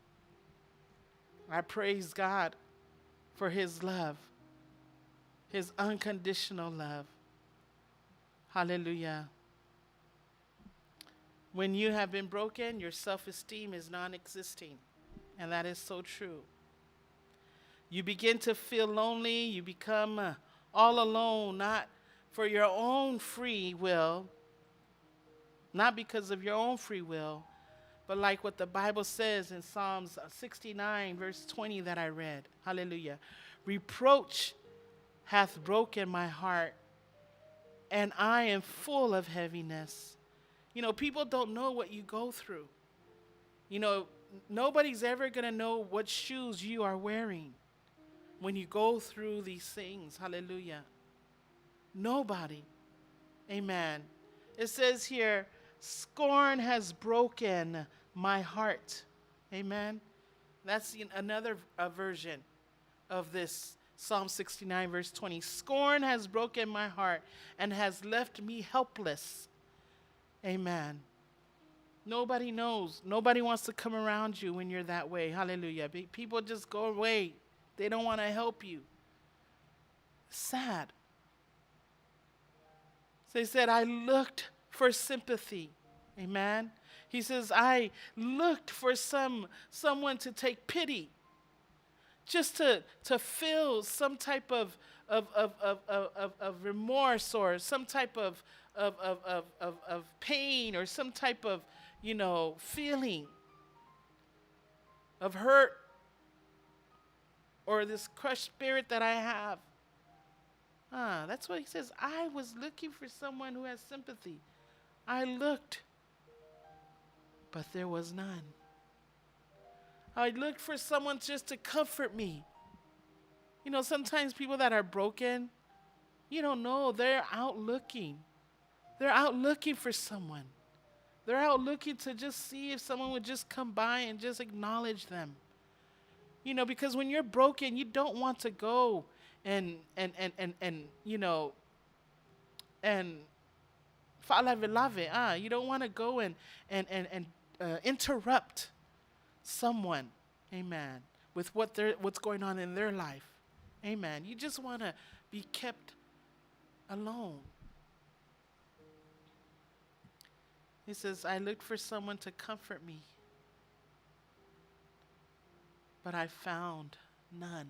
I praise God for his love, his unconditional love. Hallelujah. When you have been broken, your self-esteem is non-existing. And that is so true. You begin to feel lonely. You become all alone, not for your own free will, not because of your own free will, but like what the Bible says in Psalms 69, verse 20 that I read. Hallelujah. Reproach hath broken my heart, and I am full of heaviness. You know, people don't know what you go through. You know, nobody's ever going to know what shoes you are wearing when you go through these things. Hallelujah. Nobody. Amen. It says here, scorn has broken my heart. Amen. That's another version of this Psalm 69, verse 20. Scorn has broken my heart and has left me helpless. Amen. Nobody knows. Nobody wants to come around you when you're that way. Hallelujah. People just go away. They don't want to help you. Sad. So he said, I looked for sympathy. Amen. He says, I looked for someone to take pity. Just to feel some type of remorse or some type of pain or some type of, feeling of hurt or this crushed spirit that I have. That's what he says. I was looking for someone who has sympathy. I looked, but there was none. I looked for someone just to comfort me. Sometimes people that are broken, you don't know, they're out looking. They're out looking for someone. They're out looking to just see if someone would just come by and just acknowledge them. Because when you're broken, you don't want to go and you don't want to go and interrupt someone, amen, with what's going on in their life. Amen. You just want to be kept alone. He says, I looked for someone to comfort me, but I found none.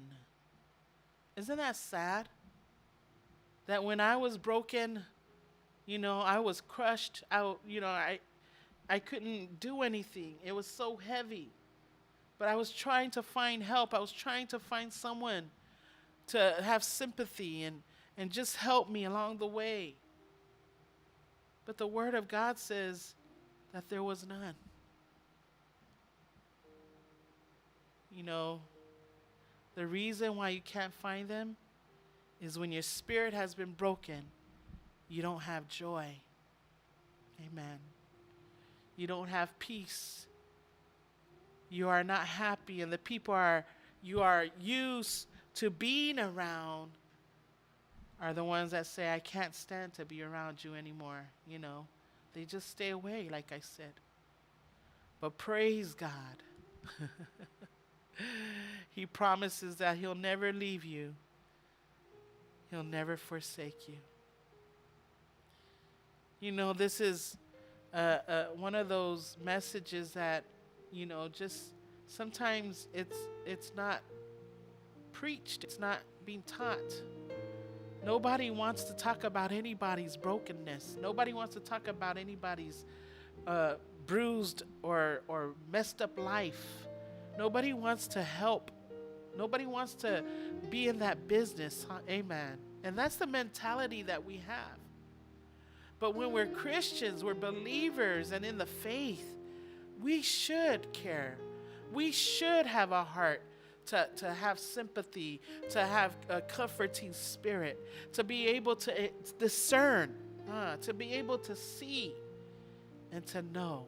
Isn't that sad? That when I was broken, I was crushed out, I couldn't do anything. It was so heavy. But I was trying to find help. I was trying to find someone to have sympathy and just help me along the way. But the Word of God says that there was none. The reason why you can't find them is when your spirit has been broken, you don't have joy. Amen. You don't have peace. You are not happy, and the people you are used to being around are the ones that say, I can't stand to be around you anymore. They just stay away, like I said. But praise God. He promises that he'll never leave you. He'll never forsake you. This is one of those messages that, just sometimes it's not preached. It's not being taught. Nobody wants to talk about anybody's brokenness. Nobody wants to talk about anybody's bruised or messed up life. Nobody wants to help. Nobody wants to be in that business. Amen. And that's the mentality that we have. But when we're Christians, we're believers and in the faith, we should care. We should have a heart to have sympathy, to have a comforting spirit, to be able to discern, to be able to see and to know.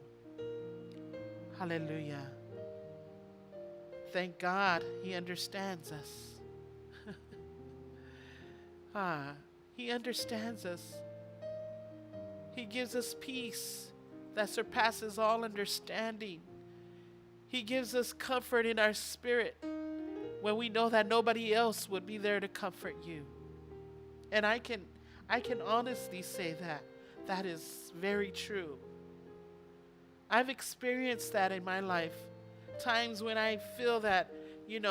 Hallelujah. Thank God he understands us. He understands us. He gives us peace that surpasses all understanding. He gives us comfort in our spirit when we know that nobody else would be there to comfort you. And I can honestly say that is very true. I've experienced that in my life. Times when I feel that, and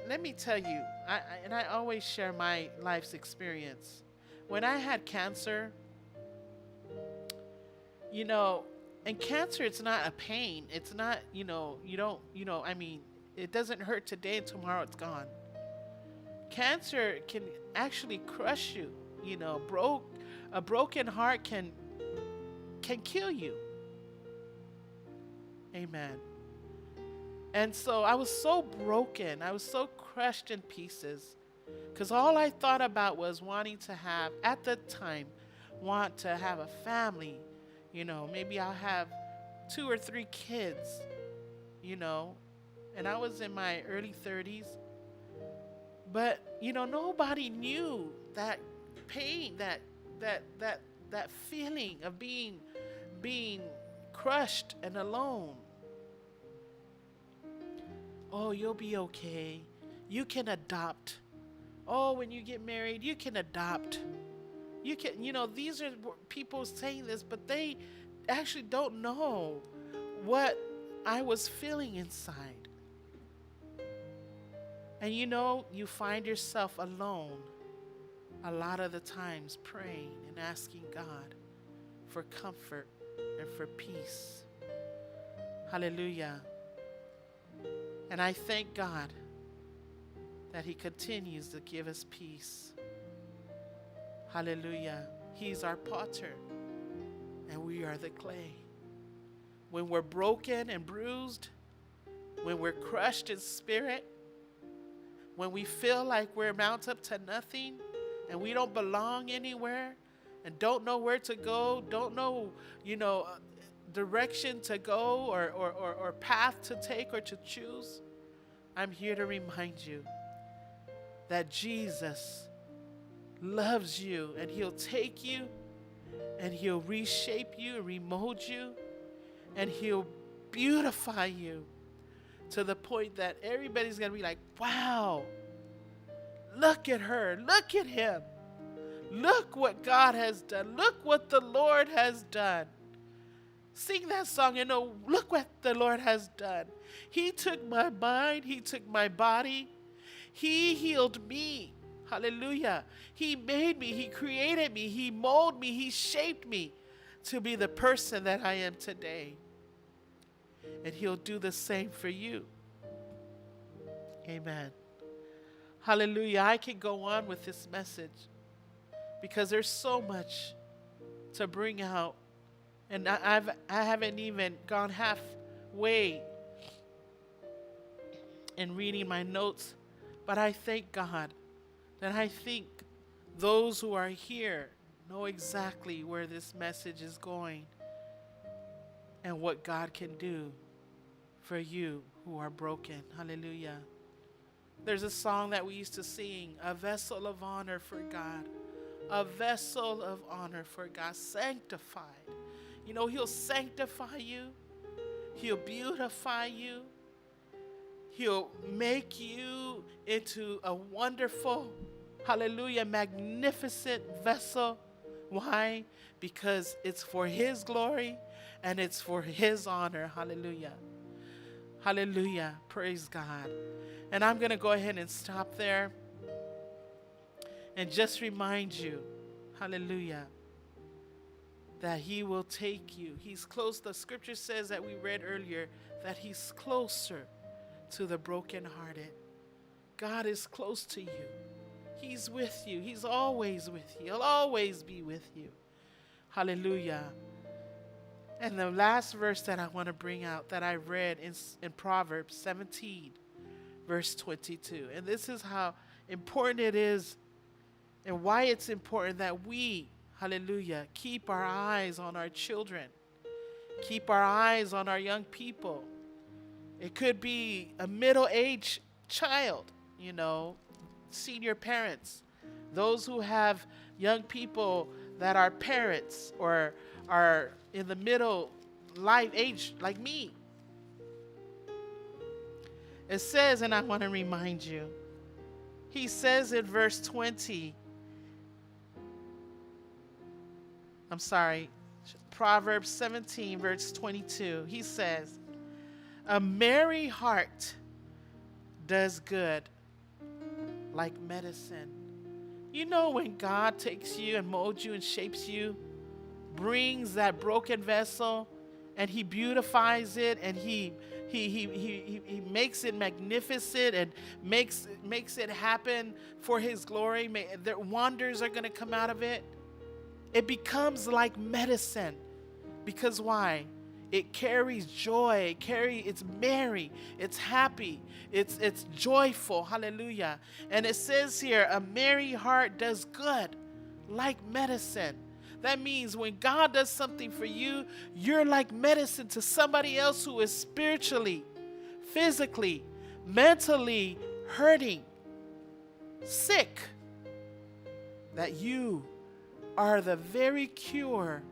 let me tell you, I always share my life's experience. When I had cancer, and cancer, it's not a pain. It's not, it doesn't hurt today and tomorrow it's gone. Cancer can actually crush you, a broken heart can kill you. Amen. And so I was so broken. I was so crushed in pieces because all I thought about was wanting to have, at the time, want to have a family. Maybe I'll have 2 or 3 kids, and I was in my early 30s. But nobody knew that pain, that feeling of being crushed and alone. Oh, you'll be okay. You can adopt. Oh, when you get married, you can adopt. You can, these are people saying this, but they actually don't know what I was feeling inside. And you find yourself alone a lot of the times, praying and asking God for comfort and for peace. Hallelujah. And I thank God that He continues to give us peace. Hallelujah. He's our potter and we are the clay. When we're broken and bruised, when we're crushed in spirit, when we feel like we're amount up to nothing and we don't belong anywhere and don't know where to go, don't know, direction to go or path to take or to choose, I'm here to remind you that Jesus loves you and He'll take you and He'll reshape you and remold you and He'll beautify you to the point that everybody's going to be like, wow, look at her, look at him. Look what God has done. Look what the Lord has done. Sing that song and know, look what the Lord has done. He took my mind, He took my body. He healed me. Hallelujah. He made me, He created me, He molded me, He shaped me to be the person that I am today. And He'll do the same for you. Amen. Hallelujah. I can go on with this message because there's so much to bring out. And I haven't even gone halfway in reading my notes. But I thank God that I think those who are here know exactly where this message is going and what God can do for you who are broken. Hallelujah. There's a song that we used to sing, a vessel of honor for God. A vessel of honor for God, sanctified. He'll sanctify you. He'll beautify you. He'll make you into a wonderful, hallelujah, magnificent vessel. Why? Because it's for His glory and it's for His honor. Hallelujah. Hallelujah. Praise God. And I'm going to go ahead and stop there and just remind you, hallelujah, that He will take you. He's close. The scripture says that we read earlier that He's closer to the brokenhearted. God is close to you. He's with you. He's always with you. He'll always be with you. Hallelujah. And the last verse that I want to bring out that I read in Proverbs 17, verse 22. And this is how important it is and why it's important that we, hallelujah, keep our eyes on our children. Keep our eyes on our young people. It could be a middle-aged child, senior parents, those who have young people that are parents or are in the middle life age like me. It says, and I want to remind you, He says in verse 20, Proverbs 17, verse 22, He says, a merry heart does good like medicine. When God takes you and molds you and shapes you, brings that broken vessel and He beautifies it and He makes it magnificent and makes it happen for His glory. The wonders are going to come out of it. It becomes like medicine. Because why? It carries joy. It's merry. It's happy. It's joyful. Hallelujah. And it says here, a merry heart does good like medicine. That means when God does something for you, you're like medicine to somebody else who is spiritually, physically, mentally hurting. sick, that you are the very cure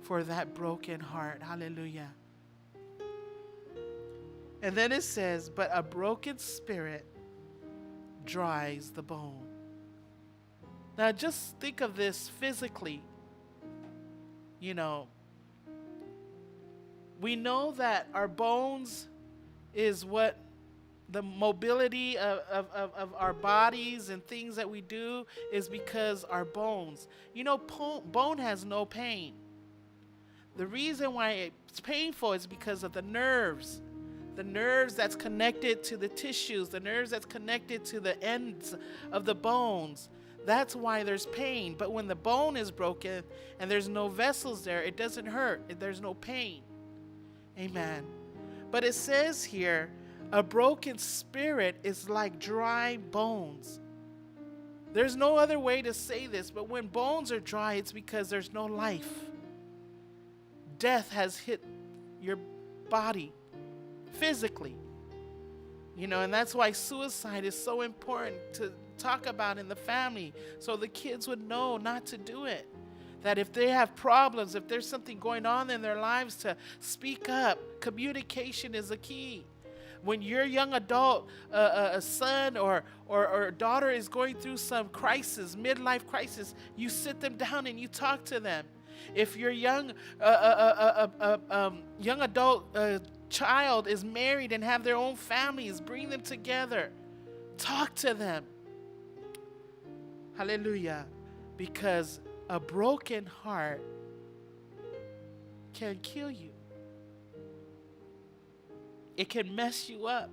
for that broken heart. Hallelujah. And then it says, but a broken spirit dries the bone. Now just think of this physically. You know, we know that our bones is what the mobility of our bodies and things that we do is because our bones. You know, bone has no pain. The reason why it's painful is because of the nerves that's connected to the tissues, the nerves that's connected to the ends of the bones. That's why there's pain. But when the bone is broken and there's no vessels there, it doesn't hurt. There's no pain. Amen. But it says here, a broken spirit is like dry bones. There's no other way to say this, but when bones are dry, it's because there's no life. Death has hit your body physically. You know, and that's why suicide is so important to talk about in the family, so the kids would know not to do it. That if they have problems, if there's something going on in their lives, to speak up. Communication is a key. When your young adult, a son or daughter is going through some crisis, midlife crisis, you sit them down and you talk to them. If your young adult child is married and have their own families, bring them together. Talk to them. Hallelujah. Because a broken heart can kill you. It can mess you up.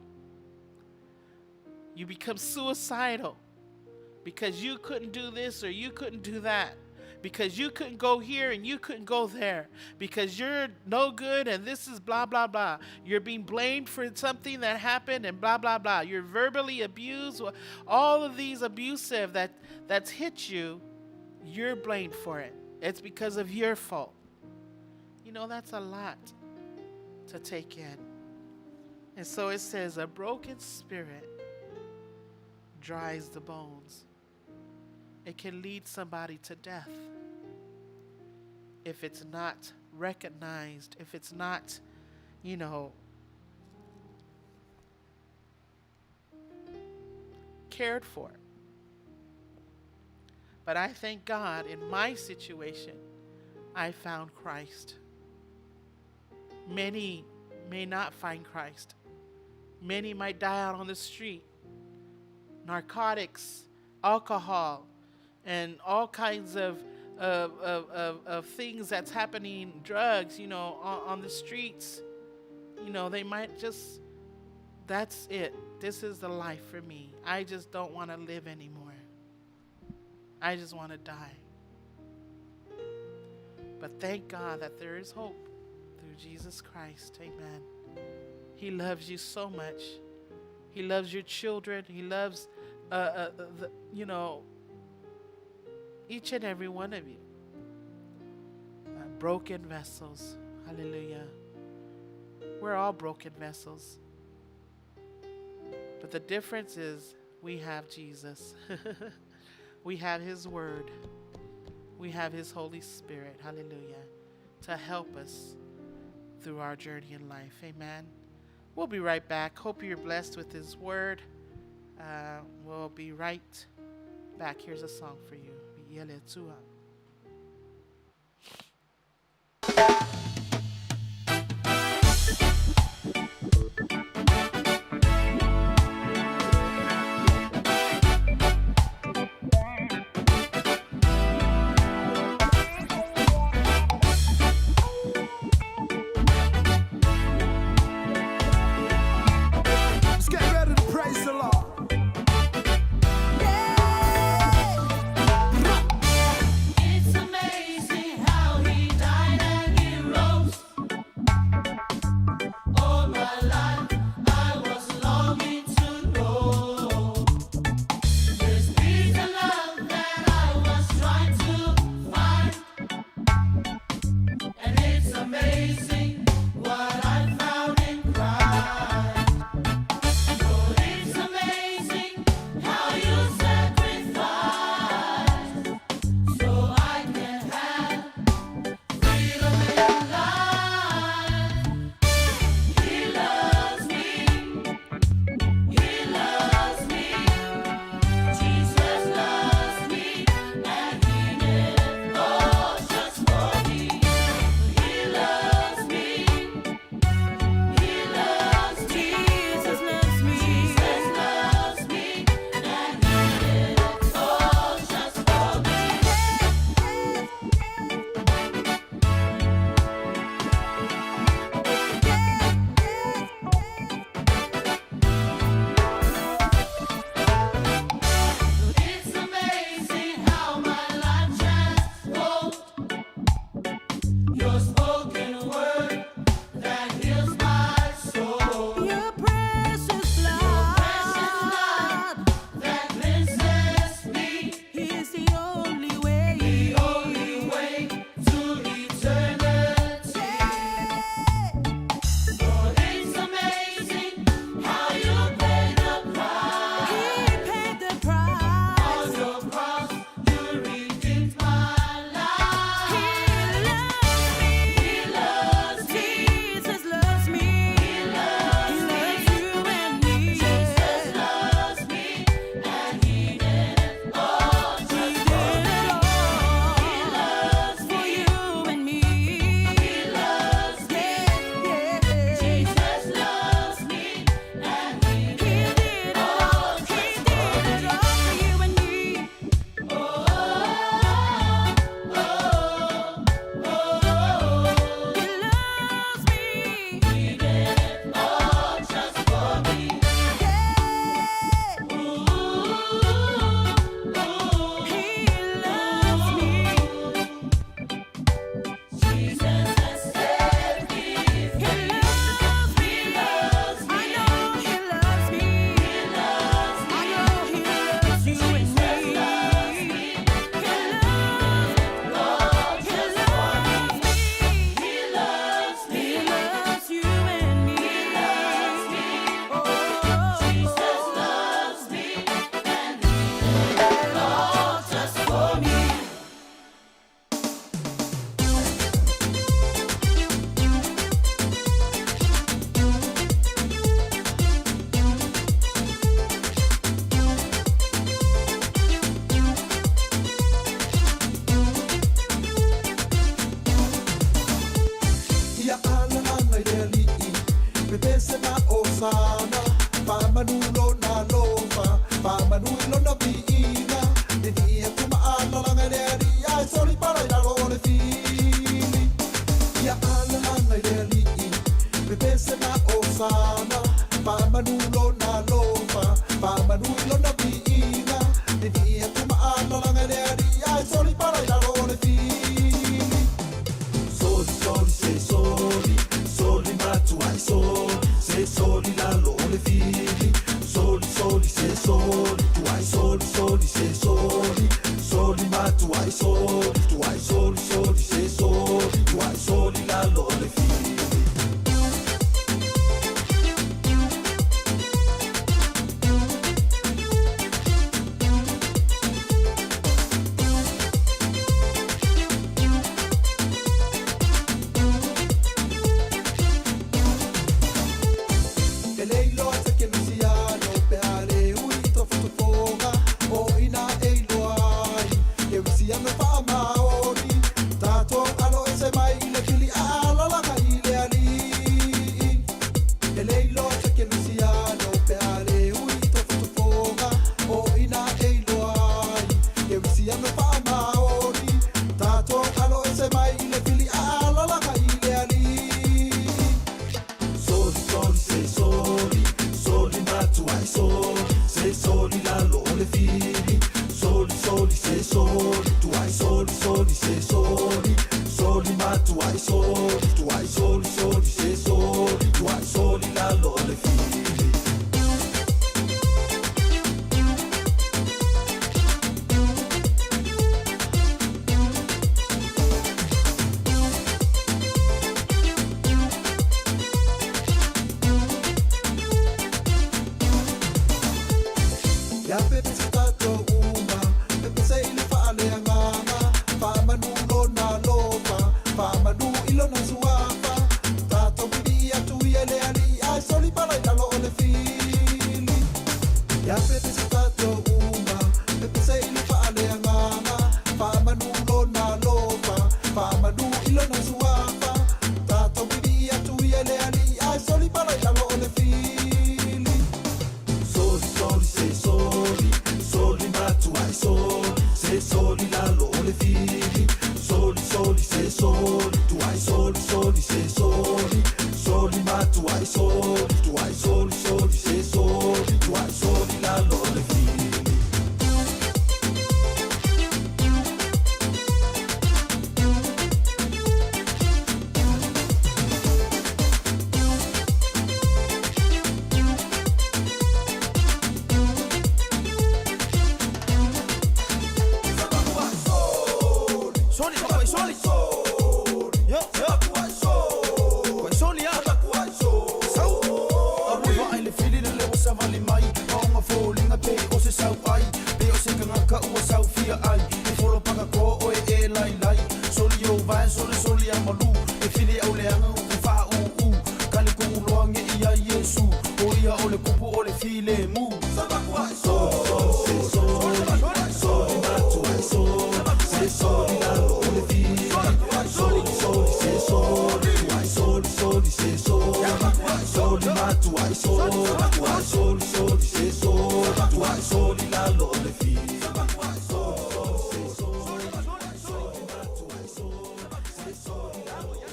You become suicidal because you couldn't do this or you couldn't do that. Because you couldn't go here and you couldn't go there. Because you're no good and this is blah, blah, blah. You're being blamed for something that happened and blah, blah, blah. You're verbally abused. All of these abusive that's hit you, you're blamed for it. It's because of your fault. You know, that's a lot to take in. And so it says, a broken spirit dries the bones. It can lead somebody to death if it's not recognized, if it's not, you know, cared for. But I thank God in my situation, I found Christ. Many may not find Christ. Many might die out on the street. Narcotics, alcohol, and all kinds of things that's happening, drugs, you know, on the streets. You know, they might just, that's it. This is the life for me. I just don't want to live anymore. I just want to die. But thank God that there is hope through Jesus Christ. Amen. He loves you so much. He loves your children. He loves, you know, each and every one of you. Broken vessels. Hallelujah. We're all broken vessels. But the difference is we have Jesus. We have his word. We have his Holy Spirit. Hallelujah. To help us through our journey in life. Amen. We'll be right back. Hope you're blessed with his word. We'll be right back. Here's a song for you. Let's get ready to praise the Lord. It's amazing how he died and he rose. leali Pepese na osana Pamanulo na lofa Pamanulo na viina Nidi e kuma ala langa leali Ai soli para ina lo le fili Ya ala langa leali Pepese na osana Pamanulo na lofa Pamanulo na viina Nidi e kuma ala langa leali Ai soli para ina lo le fili Soli, soli, se soli Soli matu ai soli Se soli la lo le fili Soli, soli, se soli Tu ai soli, soli, se soli Soli matu ai soli Tu ai soli, soli, se soli Tu ai soli la lo le fili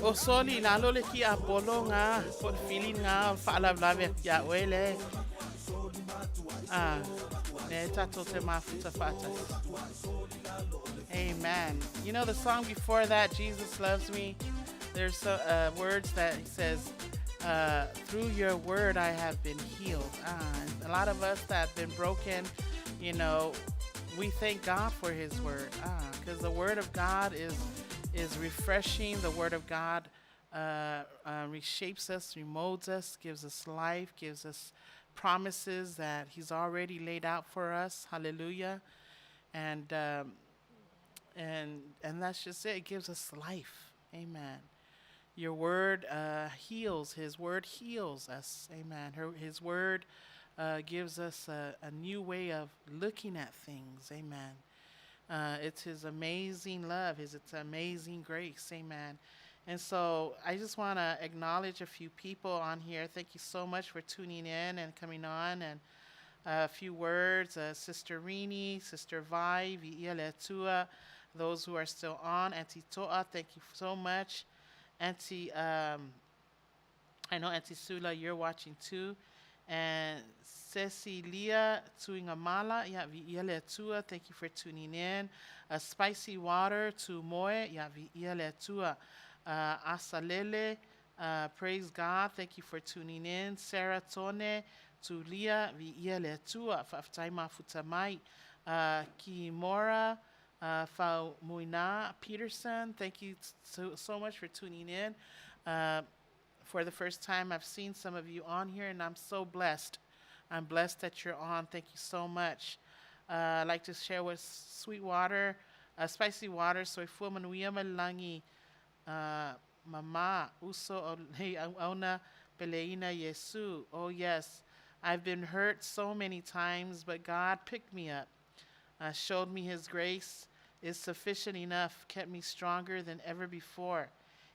O soli na lo le ki a bolo nga po feeling nga fala blave ya wele. Ah, ne tato te mafuta fatas. Amen. You know the song before that, Jesus Loves Me? There's words that he says, through your word I have been healed. A lot of us that have been broken, you know, we thank God for his word. Because the word of God is refreshing. The word of God reshapes us, remolds us, gives us life, gives us promises that he's already laid out for us. Hallelujah. And that's just it. It gives us life. Amen. Your word heals. His word heals us. Amen. His word gives us a new way of looking at things. Amen. It's his amazing love. It's amazing grace. Amen. And so I just want to acknowledge a few people on here. Thank you so much for tuning in and coming on. And a few words, Sister Rini, Sister Vi, Vi'ia those who are still on. Auntie Toa, thank you so much. Auntie, I know Auntie Sula, you're watching too. And Cecilia Tuingamala, yeah, Vi'ia thank you for tuning in. Spicy Water to Moe, yeah, Vi'ia Asalele, praise God, thank you for tuning in. Sarah Tone, Tulia, Vi'ia Faftaima Futamai, Kimora, Muina Peterson, thank you so much for tuning in. For the first time, I've seen some of you on here, and I'm so blessed. I'm blessed that you're on. Thank you so much. I'd like to share with sweet water, spicy water. So ifua manuia malangi mama uso auna peleina Yesu. Oh yes, I've been hurt so many times, but God picked me up, showed me His grace is sufficient enough, kept me stronger than ever before.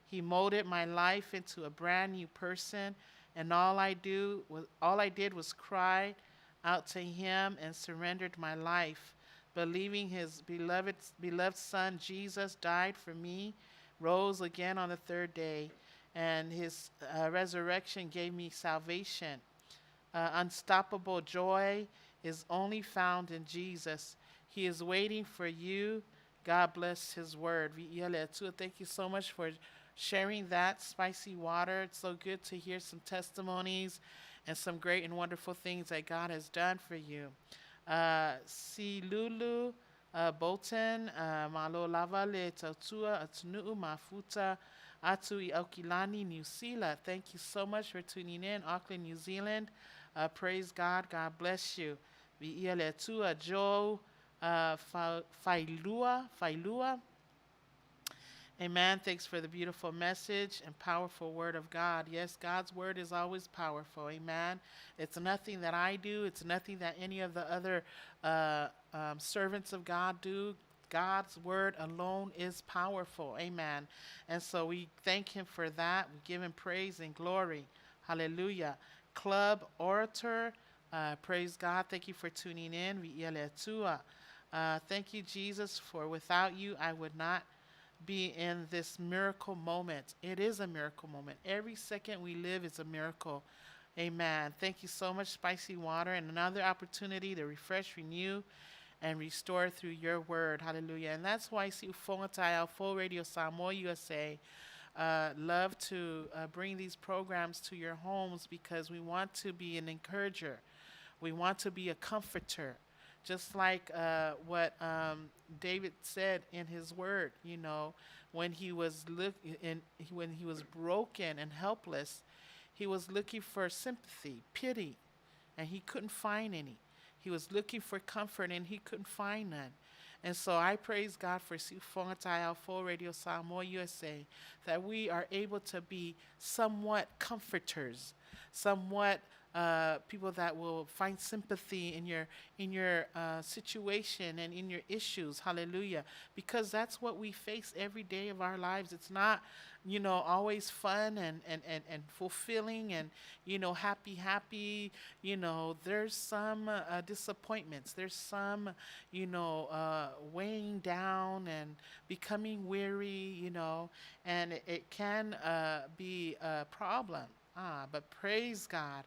He molded my life into a brand new person, and all I did was cry out to Him and surrendered my life, believing His beloved Son Jesus died for me, rose again on the third day, and His resurrection gave me salvation. Unstoppable joy is only found in Jesus. He is waiting for you. God bless His word. Thank you so much for sharing that spicy water. It's so good to hear some testimonies and some great and wonderful things that God has done for you. Si Lulu Bolton, Malo Lavale Tautua, Atunuu Mafuta, Atu I Aukilani, New Zealand. Thank you so much for tuning in. Auckland, New Zealand. Praise God. God bless you. Vi'ia Joe Failua. Amen. Thanks for the beautiful message and powerful word of God. Yes, God's word is always powerful. Amen. It's nothing that I do. It's nothing that any of the other servants of God do. God's word alone is powerful. Amen. And so we thank Him for that. We give Him praise and glory. Hallelujah. Club Orator, praise God. Thank you for tuning in. Thank you, Jesus, for without you, I would not be in this miracle moment. It is a miracle moment. Every second we live is a miracle. Amen. Thank you so much, Spicy Water, and another opportunity to refresh, renew, and restore through your word. Hallelujah. And that's why Full Radio Samoa USA love to bring these programs to your homes, because we want to be an encourager. We want to be a comforter. Just like what David said in his word, when he was when he was broken and helpless, he was looking for sympathy, pity, and he couldn't find any. He was looking for comfort, and he couldn't find none. And so I praise God for Full Radio Samoa USA, that we are able to be somewhat comforters, somewhat people that will find sympathy in your situation and in your issues. Hallelujah. Because that's what we face every day of our lives. It's not, always fun and fulfilling and, happy. There's some disappointments. There's some, weighing down and becoming weary, and it can be a problem. But praise God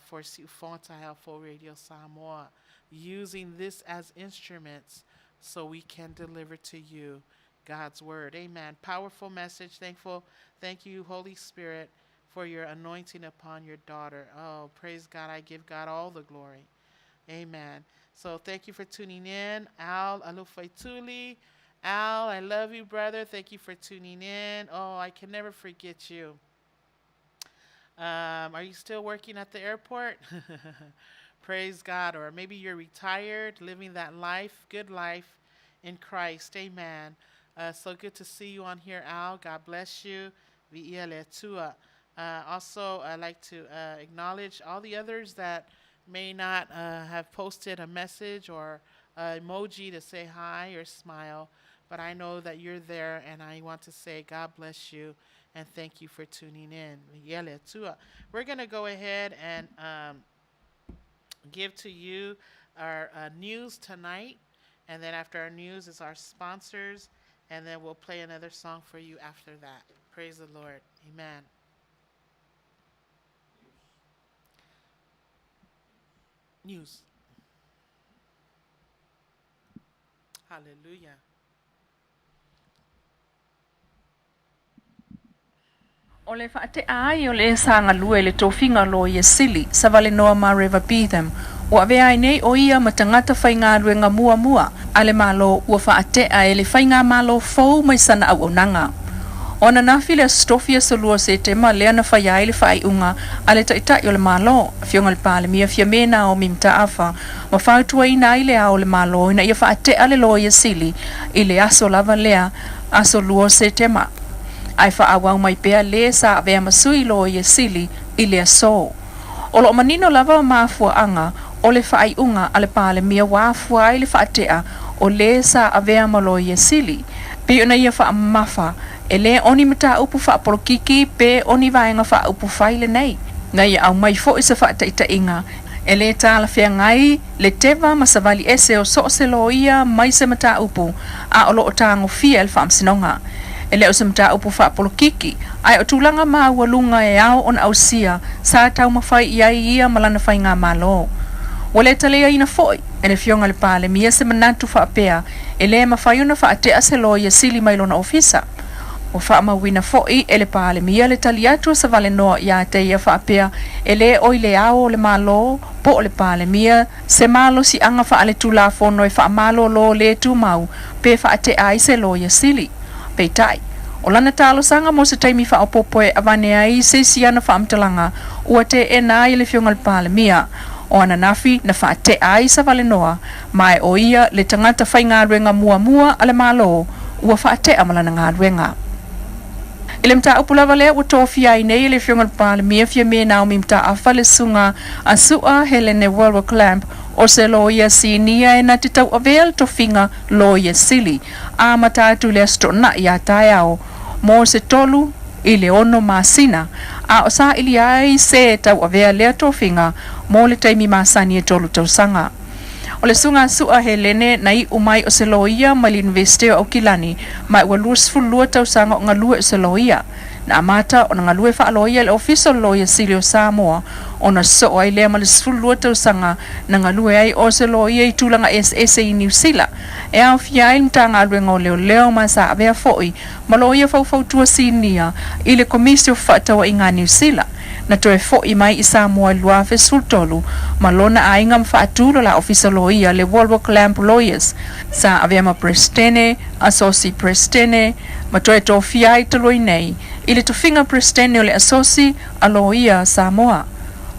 for Full Radio Samoa, using this as instruments so we can deliver to you God's word. Amen. Powerful message. Thank you, Holy Spirit, for your anointing upon your daughter. Oh, praise God. I give God all the glory. Amen. So thank you for tuning in. Al Alufaituli. Al, I love you, brother. Thank you for tuning in. Oh, I can never forget you. Are you still working at the airport? Praise God. Or maybe you're retired, living that life, good life in Christ. Amen. So good to see you on here, Al. God bless you. Also, I'd like to acknowledge all the others that may not have posted a message or emoji to say hi or smile. but I know that you're there, and I want to say God bless you and thank you for tuning in. We're going to go ahead and give to you our news tonight, and then after our news is our sponsors, and then we'll play another song for you after that. Praise the Lord. Amen. News. Hallelujah. O le whaate ai o le sanga lue le tofinga lo ye sili sa vale noa ma River Beetham. O ave ai nei o ia matangata whainga ruenga mua mua. Ale malo ua whaate ai le whainga malo fau mai sana au onanga. O na nafi le stofia sa lua se te ma lea na whai ai le whai unga ale ta i o le malo. Fionga le pale mia fia mena o mimta afa. Ma whautua ina ai le ao le malo ina ia whaate ale lo ye sili i le aso lava lea aso lua se te ma. Ai whaawau mai pea le sa avea masui lo ye sili i le aso. O lo manino lava mafua anga o le whai unga ale pale mia wafua ai le whaatea o le sa avea malo ye sili. Pe una ia wha mafa e le oni mata upu wha porokiki pe oni vaenga wha upu whaile nei. Na ia au mai fo isa wha ita inga e le tala whea ngai le teva masavali ese o so se lo ia mai se mata upu a o lo o tango fia el wha amsinonga. E leo se mta upu wha polokiki, ai o tūlanga maa walunga e au on au sia, sa tau mawhai ia malana whai ngā malo. Wale talea ina foi, e le fionga le pale mia se manatu wha apea, e le mawhai una wha atea se loia sili mailona ofisa. O wha mawina foi, e le pale mia le taliatu sa vale noa ia te ia wha apea, e le oi le ao le malo, po le pale mia, se malo si anga wha ale tūla fono e wha malo lo le tu mau, pe wha atea ai se loia sili. Peitai. O lana talo sanga mo se taimi wha opopoe avane ai se siana wha amtalanga ua te e nā i le fiongal pāle mia. O ana nafi na wha te ai sa vale noa mai o ia le tangata whai ngā ruenga mua mua ale malo ua wha te amalana ngā ruenga. Ile mta upulava lea ua tofi ai nei le fiongal pāle mia fia me nao mi mta a whale sunga a sua Helene World Clamp o se loia sinia e na te tau avel to finga loia sili. A matatu le astona i a tae ao. Mo se tolu i le ono masina. A o sa ili ai se tau avel lea to finga mo le taimi masani e tolu tau sanga. O le sunga sua Helene na i umai o se loia ma li investeo au kilani mai ua luas fulua tau sanga o ngalua o se loia. Na amata o na ngalue wha aloia le official lawyer Silio Samoa o na so ai lea ma le fulua tau sanga na ngalue ai o se loia i tūlanga SS i New Zealand. E au fia il mta ngalue ngau leo leo ma sa avea foi ma loia fau tua sinia i le komisio whatawa i ngā New Zealand. Na toe foi mai i Samoa i lua fe sultolu ma lona a inga mwhaatūlo la official lawyer le World Clamp Lawyers sa avea ma Prestene, Asosi Prestene, ma toe tō fia i taloi nei i le tofinga Prestene o le Asosi a lawyer Samoa.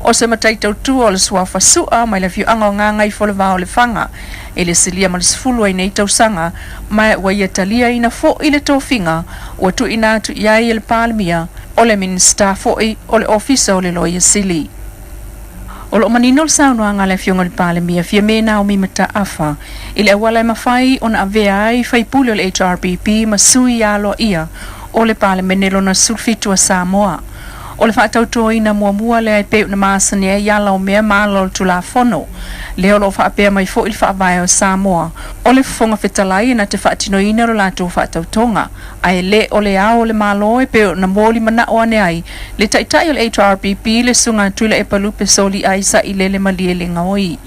O se matai tautu o le sua fasua mai le fiu anga o nganga i folevao le fanga e le silia ma le sifulu ai nei tausanga mai ua ia talia ina fo i le tofinga ua tu ina tu iai i le palmia o le minister fo i o le ofisa o le loia sili. O lo manino le saunoanga le fionga le palmia fia mena o mimata afa i le awala e mawhai o na avea ai whaipuli o le HRPP ma sui alo ia o le palmenelo na sulfitua Samoa. O le whaatautua ina mua le ai peu na maasani e iala o mea malo tu la fono. Leo lo whaapea mai fo ili whaavai o Samoa. O le whafonga whetalai na te whaatino ina ro lato whaatautonga. Ai le o le ao le malo e peu na moli mana o ane ai. Le taitai o le HRPP le sunga tuila e palupe soli aisa i lele malie le ngaoi.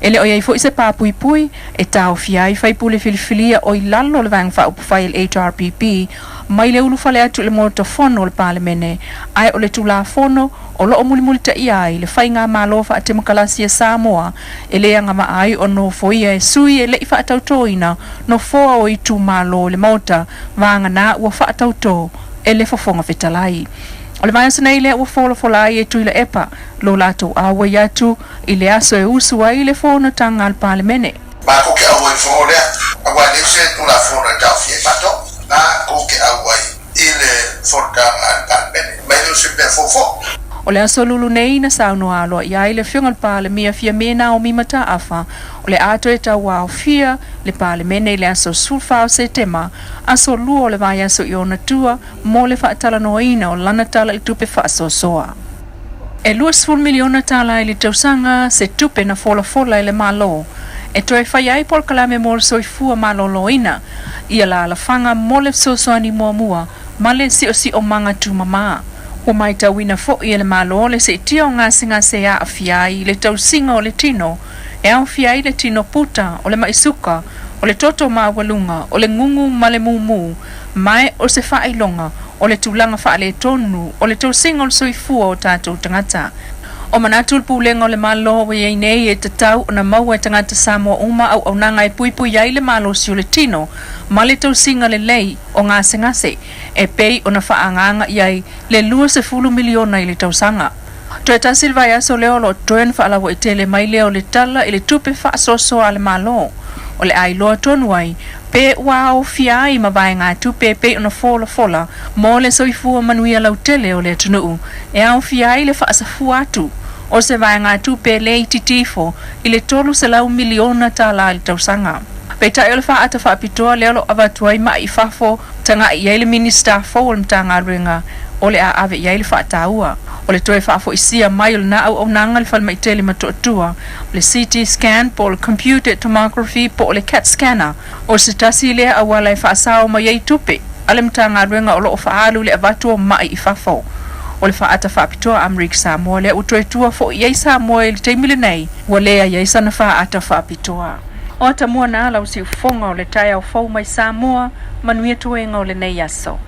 Ele o iai fo i se pāpuipui e tau fiai whaipule filifilia o i lalo le vang whaupufai le HRPP mai le ulufale atu le moto fono le palemene ai o le tula fono o lo muli ta iai le whai ngā malofa a te makalasi e Samoa e le anga ai o no foia e sui e le i whaatautoina no foa o i tu malo le mota vanga na ua whaatauto e le fofonga whetalai. O le maia sanai lea ua fola e tuila epa lo lato awa yatu i le aso e usu ai le fono tanga al palemene. Ma koke awa i fono lea, awa le se tula fono tau fie pato, na koke awa i le fono tanga al palemene. Ma i le se pe fofo. O le aso lulu nei na sauno alo ia le whiungal pa le mia fia mena o mi mata afa o le ato e tau wao fia le pa le mene le aso sulfao se tema aso lua o le vai aso i ona tua mo le whaatala noina o lana tala i tupe whaaso soa. E 2 miliona tala i le tausanga se tupe na fola i le malo. E toi whai ai pol kalame mo le soifua malo loina ia la fanga mo le sosoani mua ma le si o manga tu mama. O mai tau wina fo i le malo le se tio ngā singa se a fiai le tau singa o le tino e au fiai le tino puta o le maisuka o le toto mawalunga o le ngungu ma le mumu mai o se whailonga o le tūlanga wha le tonu o le tau singa o le soifua o tātou tangata. O manatul pulenga o le malo wa iei nei e tatau o na maua e tangata Samoa uma au nanga e pui ai le malo si o le tino ma le tau singa le lei o ngase e pei o na whaanganga iai le 2 miliona i le tau sanga. Toi ta silvai aso leo lo toen whaalawa i tele mai leo le tala i le tupe whaasoso a le malo o le ailoa tonu ai pe wao fiai ma vai ngā tupe pe o na fola mo le soifua Manuia lau tele o le tunuu e au fiai le whaasafu atu o se vai ngā tupe le titifo i le 3 miliona tala i tausanga. Pe tai o le whaata whaapitoa leo lo avatuai ma i fafo tanga i eile minister fo o le mtanga ringa o le a ave i eile whaataua. O le toe whaafo isia mai o le na au nanga le whalma i tele matoatua le CT scan po le computer tomography po le CAT scanner o se tasi lea awala e whaasao mai ei tupe ale mtanga ringa o lo o whaalu le avatua mai i fafo. O le whaata whaapitoa Amerika Samoa lea utoe tua fo i ei Samoa i le teimile nei wa lea i ei sana whaata whaapitoa. O ata mua na ala usi ufonga o le tai au fau mai Samoa Manuia tuenga o le nei aso.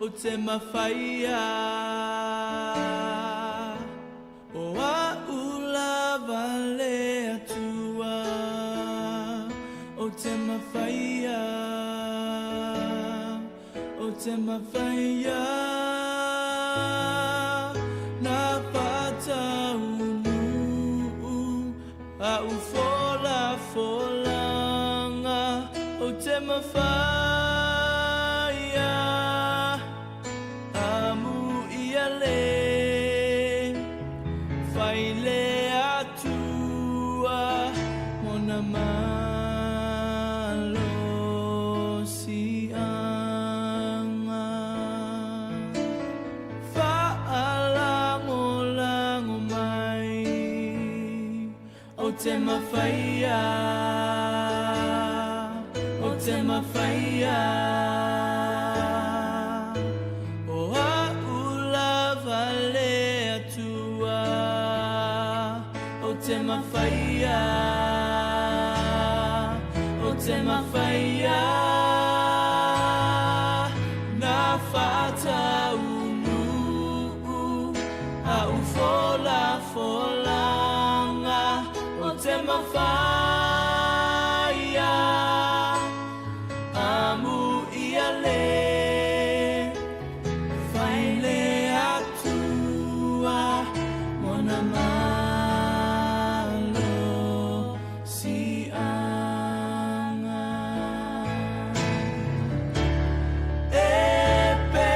O te mawhaia o a ula vale atua o te mawhaia na pata unu a ufola folanga o te mawhaia o te mawhaia o a ula vale atua o te mawhaia na whata unu a ufola folanga o te mawhaia amu ia le whaile atua mona malo si anga e pe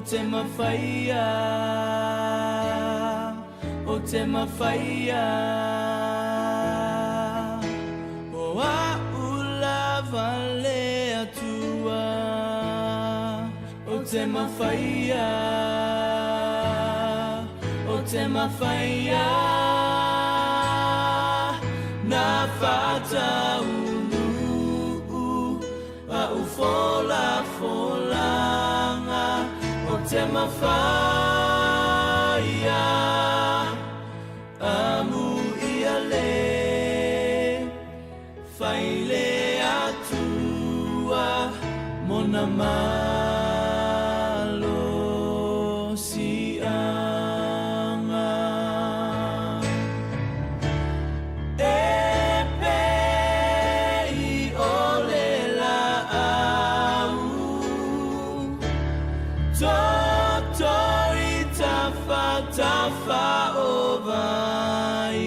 te mawhaia, o te mawhaia. O a ulavale atua, o te mawhaia, o te mawhaia. Na whata ulu, a ufola folanga, o te mawhaia, amu ia le, whaile atua, mona malo si anga. Tafa ovai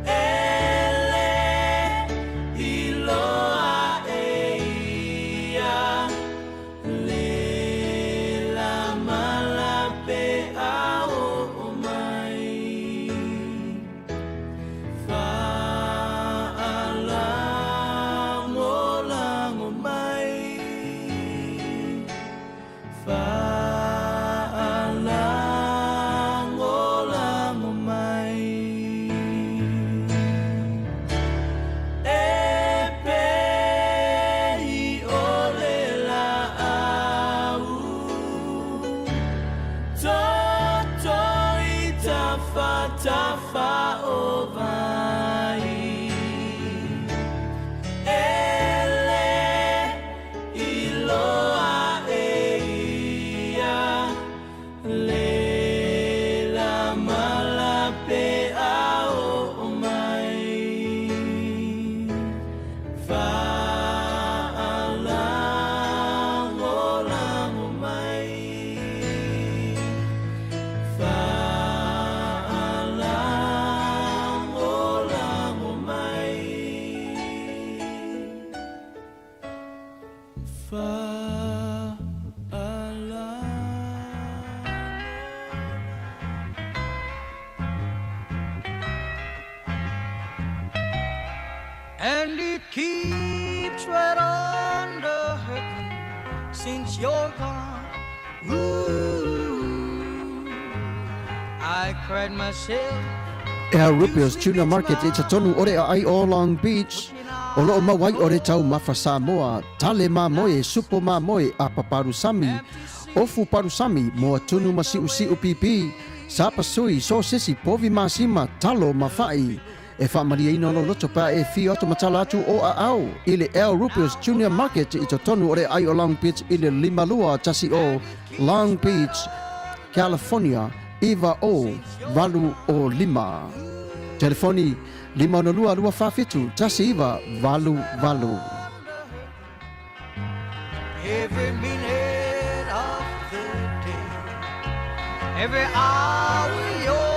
ele iloa eia le la malape ao mai fa ala ngolango mai fa Tafa ovai ele iloa eia le la malape ao mai fa ala ngolango mai fa And it keeps right on the hurting since you're gone. Ooh, I cried myself. Ea Rupios Tuna Market e tatonu ore ai o Long Beach. O loo mawai ore tau mawha Samoa. Tale ma moe, supo ma moe a paparusami. Ofu parusami moa tunu masiu siu pipi. Sapa sui so sisi povi masima talo mawhai. E whamaria ino no loto pa e fi oto matala atu o a au. Ile El Rupios Junior Market i tatonu ore ai o Long Beach ile limalua tasi o Long Beach, California. Iva o valu o lima. Telefoni 50225 tasi iva valu valu. Every minute of the day, every hour you're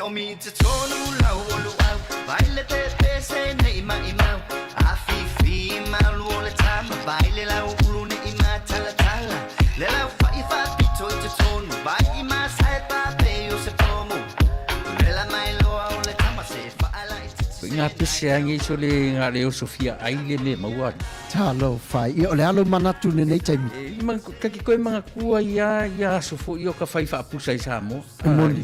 Omi te tonu lau olu au Baile te te se ne ima imau Afi fi mau ole tama Baile lau ulu ne ima tala tala Le lau fai fa pito i te tonu Bai ima sae pa pe o se pomu Le la mai loa ole tama se fa ala i te Ngā pese angi so le ngā leo Sofia aile le maua. Talo fai, i ole alo manatu ne nei taimi. Kaki koe mga kua ia sofo i o ka whai whaapusa i Samo.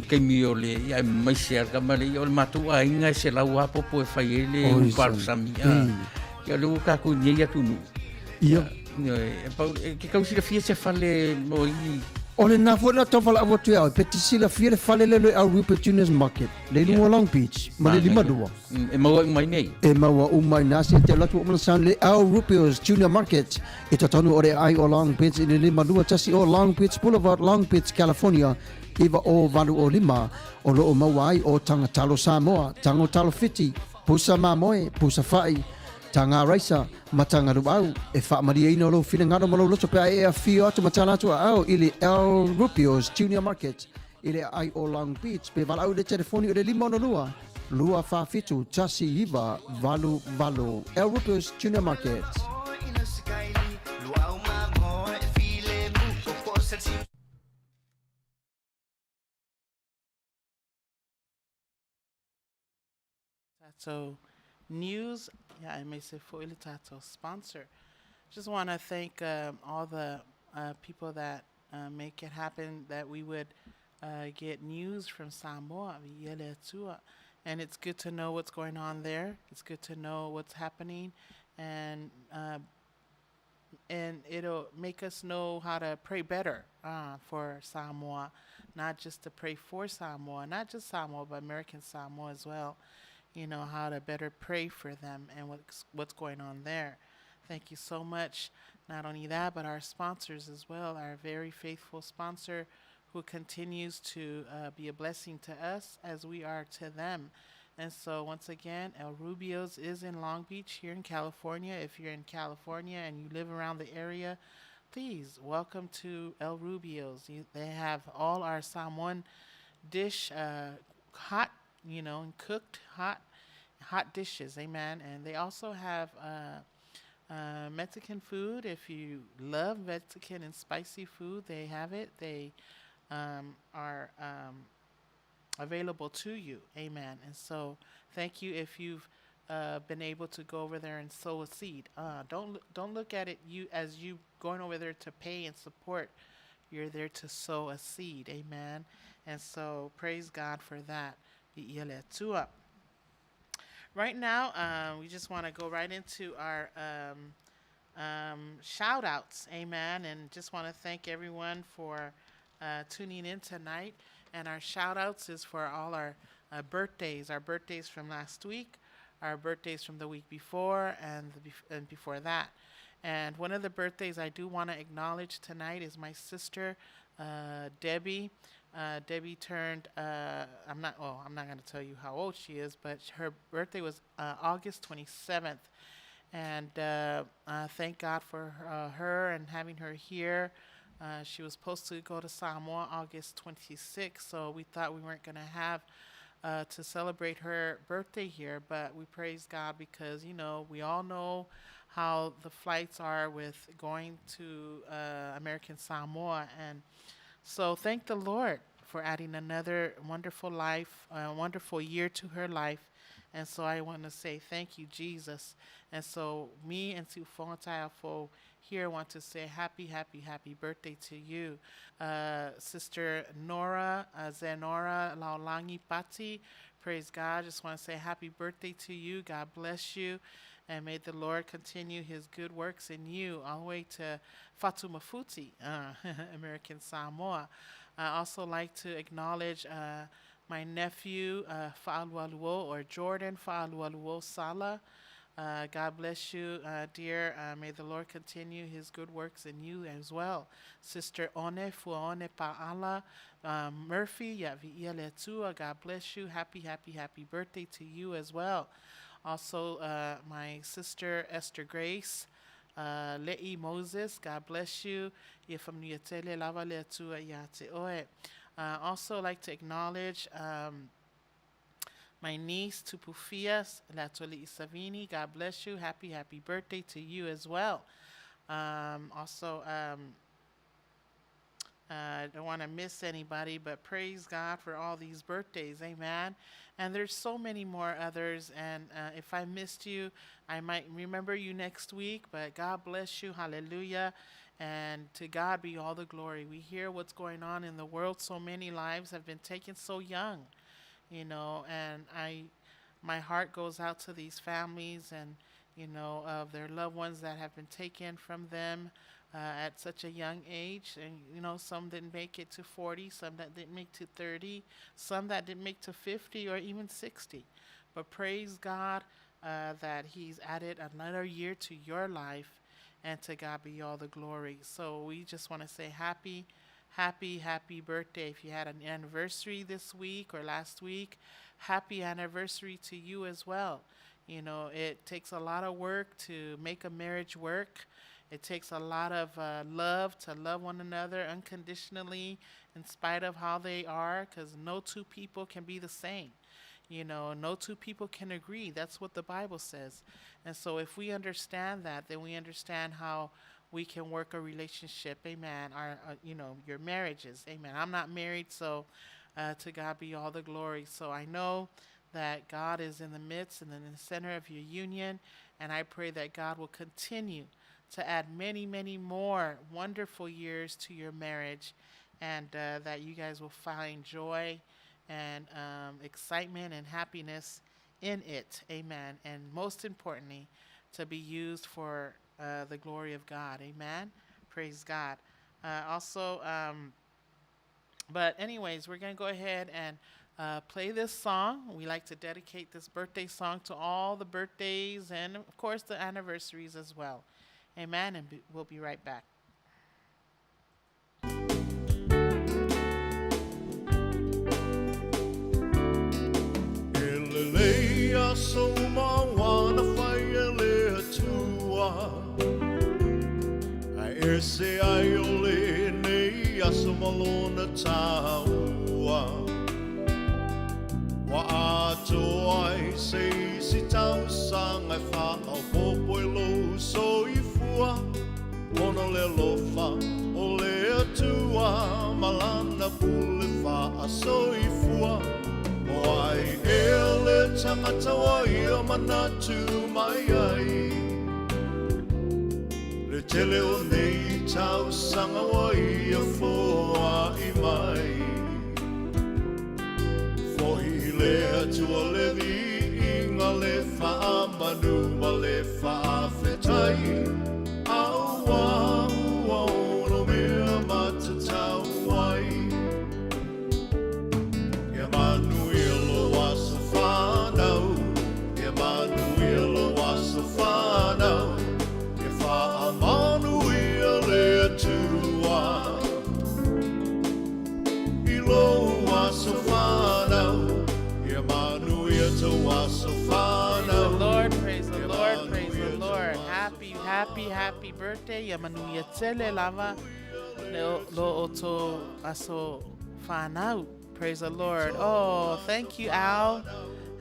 Kei mi o le, ia mai se arka male, i ole matu a inga se lau hapopo e whai e le uparu sami. Ia le uka ku nyei atunu. Ia. Ke kausira fia se whale no i O le nā fo na tawhala awa tue au, pe te sila fia le whale lelo au Rupert Juniors Market, le lunga Long Beach, ma le lima lua. E maua mai nei. E maua umai nasi te latu o malasan le au Rupert Junior Market, e tatonu o le ai o Long Beach, i le lima lua tasi o Long Beach Boulevard, Long Beach, California, iwa o valu o lima, o lo o mawai o tangatalo Samoa, tangotalo fiti, pusa mamoe, pusa fai, tanga raisa, matanga ruau, e wha maria ino lo whina ngaro malo loto pe e a fio atu matana atu au, ili El Rupio's Junior Market, ili ai o Long Beach, pe walau le telefoni o le lima ono lua, lua wha fitu, tasi iwa, valu valu, El Rupio's Junior Market. So, news, yeah, I may say for Ilitato sponsor. Just want to thank all the people that make it happen, that we would get news from Samoa. And it's good to know what's going on there. It's good to know what's happening. And it'll make us know how to pray better for Samoa. Not just to pray for Samoa, not just Samoa, but American Samoa as well. You know, how to better pray for them and what's going on there. Thank you so much. Not only that, but our sponsors as well, our very faithful sponsor who continues to be a blessing to us as we are to them. And so once again, El Rubio's is in Long Beach here in California. If you're in California and you live around the area, please welcome to El Rubio's. They have all our Samoan dish hot, you know, and cooked hot dishes, amen. And they also have Mexican food. If you love Mexican and spicy food, they have it. They are available to you, amen. And so thank you if you've been able to go over there and sow a seed. Don't look at it as you going over there to pay and support. You're there to sow a seed, amen. And so praise God for that. Right now, we just want to go right into our shout outs, amen, and just want to thank everyone for tuning in tonight. And our shout outs is for all our birthdays from last week, our birthdays from the week before, and before that. And one of the birthdays I do want to acknowledge tonight is my sister, Debbie. Debbie turned, I'm not going to tell you how old she is, but her birthday was August 27th. And thank God for her and having her here. She was supposed to go to Samoa August 26th, so we thought we weren't going to have to celebrate her birthday here, but we praise God because, you know, we all know how the flights are with going to American Samoa. And so thank the Lord for adding another wonderful life, wonderful year to her life. And so I want to say thank you, Jesus. And so me and Sufontaifo here want to say happy birthday to you. Sister Nora, Zenora Laulangi Pati, praise God. Just want to say happy birthday to you. God bless you. And may the Lord continue his good works in you all the way to Fatuma Futi, American Samoa. I also like to acknowledge my nephew, Fa'alualuo, or Jordan Fa'alualuo Sala. God bless you, dear. May the Lord continue his good works in you as Sister One Fuone Pa'ala Murphy, Yavi'ia Letua. God bless you. Happy birthday to you as well. Also, my sister Esther Grace, Le'i Moses, God bless you. Also like to acknowledge my niece Tupufias Latoli Isavini. God bless you. Happy birthday to you as well. I don't want to miss anybody, but praise God for all these birthdays. Amen. And there's so many more others. And if I missed you, I might remember you next week. But God bless you. Hallelujah. And to God be all the glory. We hear what's going on in the world. So many lives have been taken so young, you know, and my heart goes out to these families and, you know, of their loved ones that have been taken from them at such a young age. And, some didn't make it to 40, some that didn't make to 30, some that didn't make to 50 or even 60. But praise God that He's added another year to your life, and to God be all the glory. So we just want to say happy birthday. If you had an anniversary this week or last week, happy anniversary to you as well. It takes a lot of work to make a marriage work. It takes a lot of love to love one another unconditionally in spite of how they are, because no two people can be the same. No two people can agree. That's what the Bible says. And so if we understand that, then we understand how we can work a relationship. Amen. Your marriages. Amen. I'm not married, so to God be all the glory. So I know that God is in the midst and in the center of your union, and I pray that God will continue to add many, many more wonderful years to your marriage, and that you guys will find joy and excitement and happiness in it. Amen. And most importantly, to be used for the glory of God. Amen. Praise God. But anyways, we're going to go ahead and play this song. We like to dedicate this birthday song to all the birthdays and, of course, the anniversaries as well. Amen. And we'll be right back. Elelea soma wana whaiele atua A ese ai ole nei asamalona taua Wa ato ai se si tau sanga e wha au popo e lo so i fua Mono le lofa o le atua Malana pule wha a so i fua O ai ele tangata wa ia manatu mai ai Le tele o nei tau sanga wa ia foa i mai Fohi le atua le vi inga le wha manu ma le wha whetai Aua ua ono mea matatau ai Ia Manuia lo wasa whanau Ia Manuia lo wasa whanau Ia wha Manuia le atua I lo wasa whanau Ia Manuia to wasa whanau Lord, praise the Lord, praise the Lord. Happy birthday. Ia Manuia tele lava lo oto aso whanau. Praise the Lord. Oh, thank you, Al.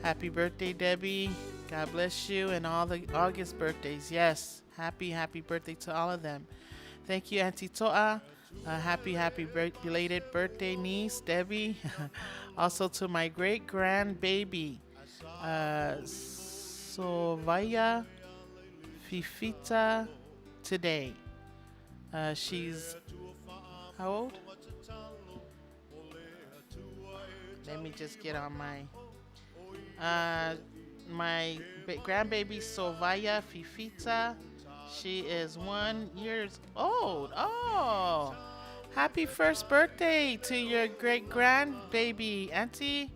Happy birthday, Debbie. God bless you and all the August birthdays. Yes, happy birthday to all of them. Thank you, Auntie Toa. Happy belated birthday, niece, Debbie. Also to my great-grandbaby, Sovaya Fifita today. She's how old? Let me just get on my grandbaby Sovaya Fifita. She is 1 year old. Oh, happy first birthday to your great grandbaby, Auntie.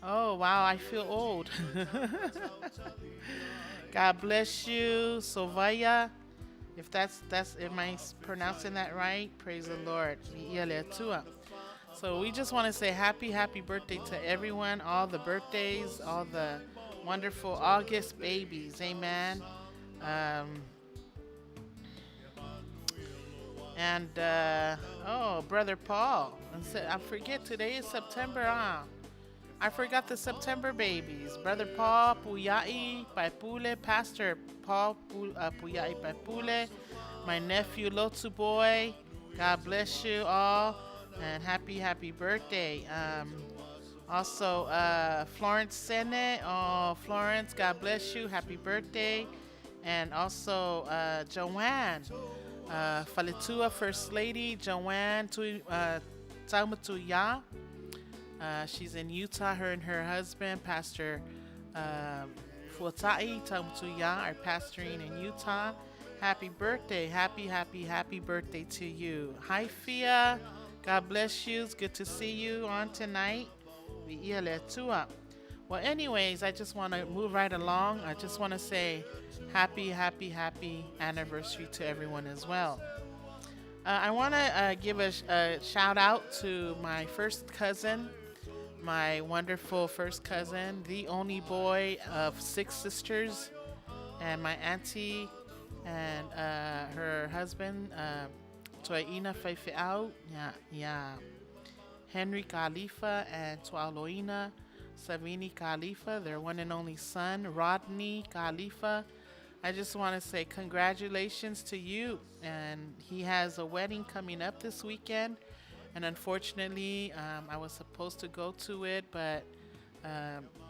Oh, wow, I feel old. God bless you, Sovaya. If that's am I pronouncing that right? Praise the Lord. So we just want to say happy birthday to everyone, all the birthdays, all the wonderful August babies. Amen. Brother Paul. I forget today is September, huh? I forgot the September babies. Brother Paul Puyai Paipule, Pastor Paul Puyai Paipule, my nephew Lotu Boy. God bless you all and happy birthday. Also, Florence Sene. Oh, Florence, God bless you. Happy birthday. And also, Joanne, Falitua First Lady, Joanne Taumatuya. She's in Utah. Her and her husband, Pastor Fuatai Taumatuya, are pastoring in Utah. Happy birthday. Happy birthday to you. Hi, Fia. God bless you. It's good to see you on tonight. Well, anyways, I just want to move right along. I just want to say happy anniversary to everyone as well. I want to give a shout out to my first cousin, my wonderful first cousin, the only boy of 6 sisters, and my auntie and her husband, Toaina Faifeau, yeah, Henry Khalifa and Tualoina Savini Khalifa, their one and only son, Rodney Khalifa. I just want to say congratulations to you. And he has a wedding coming up this weekend. And unfortunately, I was supposed to go to it, but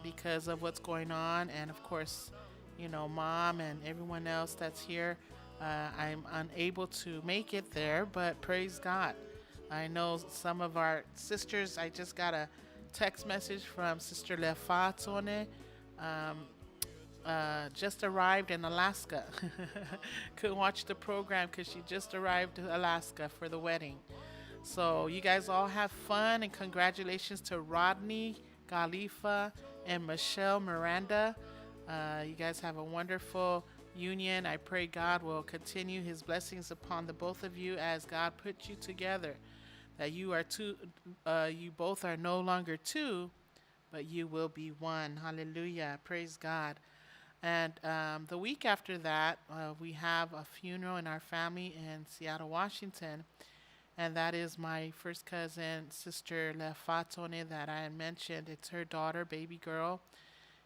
because of what's going on, and of course, mom and everyone else that's here, I'm unable to make it there, but praise God. I know some of our sisters, I just got a text message from Sister Lefatone, just arrived in Alaska. Couldn't watch the program because she just arrived to Alaska for the wedding. So you guys all have fun, and congratulations to Rodney Khalifa and Michelle Miranda. You guys have a wonderful union. I pray God will continue his blessings upon the both of you as God put you together. That you are two, you both are no longer two, but you will be one. Hallelujah. Praise God. And the week after that, we have a funeral in our family in Seattle, Washington. And that is my first cousin, Sister Lefatone, that I had mentioned. It's her daughter, baby girl.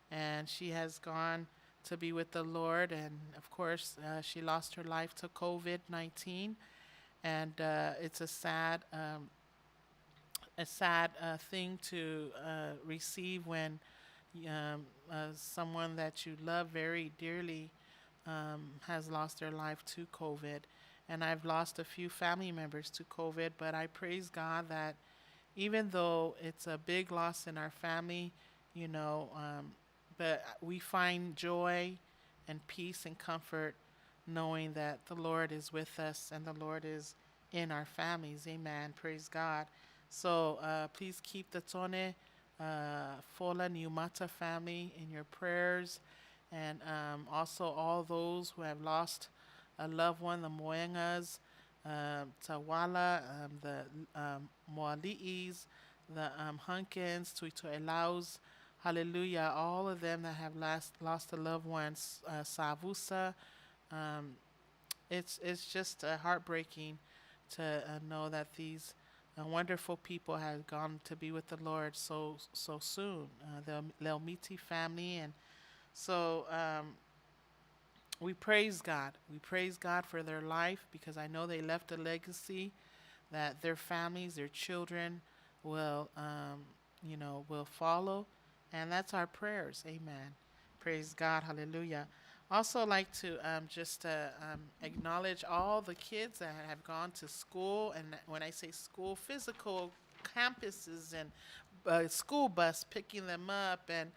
And she has gone to be with the Lord. And of course, she lost her life to COVID-19. And it's a sad thing to receive when someone that you love very dearly has lost their life to COVID. And I've lost a few family members to COVID, but I praise God that even though it's a big loss in our family, but we find joy and peace and comfort knowing that the Lord is with us and the Lord is in our families. Amen. Praise God. So please keep the Tone Fola Niumata family in your prayers, and also all those who have lost a loved one, the Moengas, Tawala, the Moali'is, the Hunkins, Tuitoelaus, hallelujah, all of them that have lost a loved one, Savusa. It's just heartbreaking to know that these wonderful people have gone to be with the Lord so soon. The Leomiti family, and so we praise God. We praise God for their life, because I know they left a legacy that their families, their children will follow, and that's our prayers. Amen. Praise God. Hallelujah. Also like to just acknowledge all the kids that have gone to school, and when I say school, physical campuses and school bus picking them up, and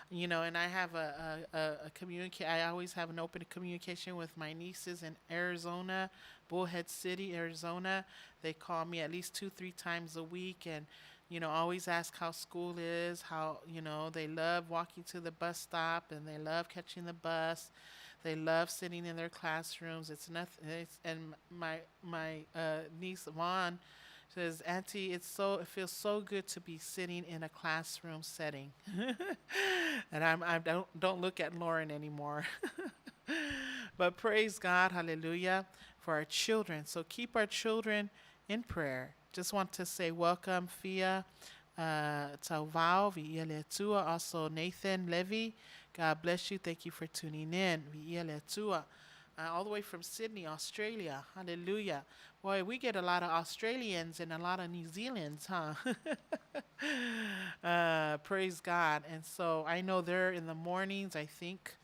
and I have I always have an open communication with my nieces in Arizona, Bullhead City, Arizona. They call me at least 2-3 times a week, and always ask how school is, how, they love walking to the bus stop, and they love catching the bus. They love sitting in their classrooms. It's nothing. And my niece Vaughn says, "Auntie, it feels so good to be sitting in a classroom setting." And I don't look at Lauren anymore. But praise God, hallelujah, for our children. So keep our children in prayer. Just want to say welcome, Fia, Tauvao, Vieletua, also Nathan Levy. God bless you. Thank you for tuning in. Vieletua, all the way from Sydney, Australia. Hallelujah. Boy, we get a lot of Australians and a lot of New Zealanders, huh? Praise God. And so I know they're in the mornings, I think,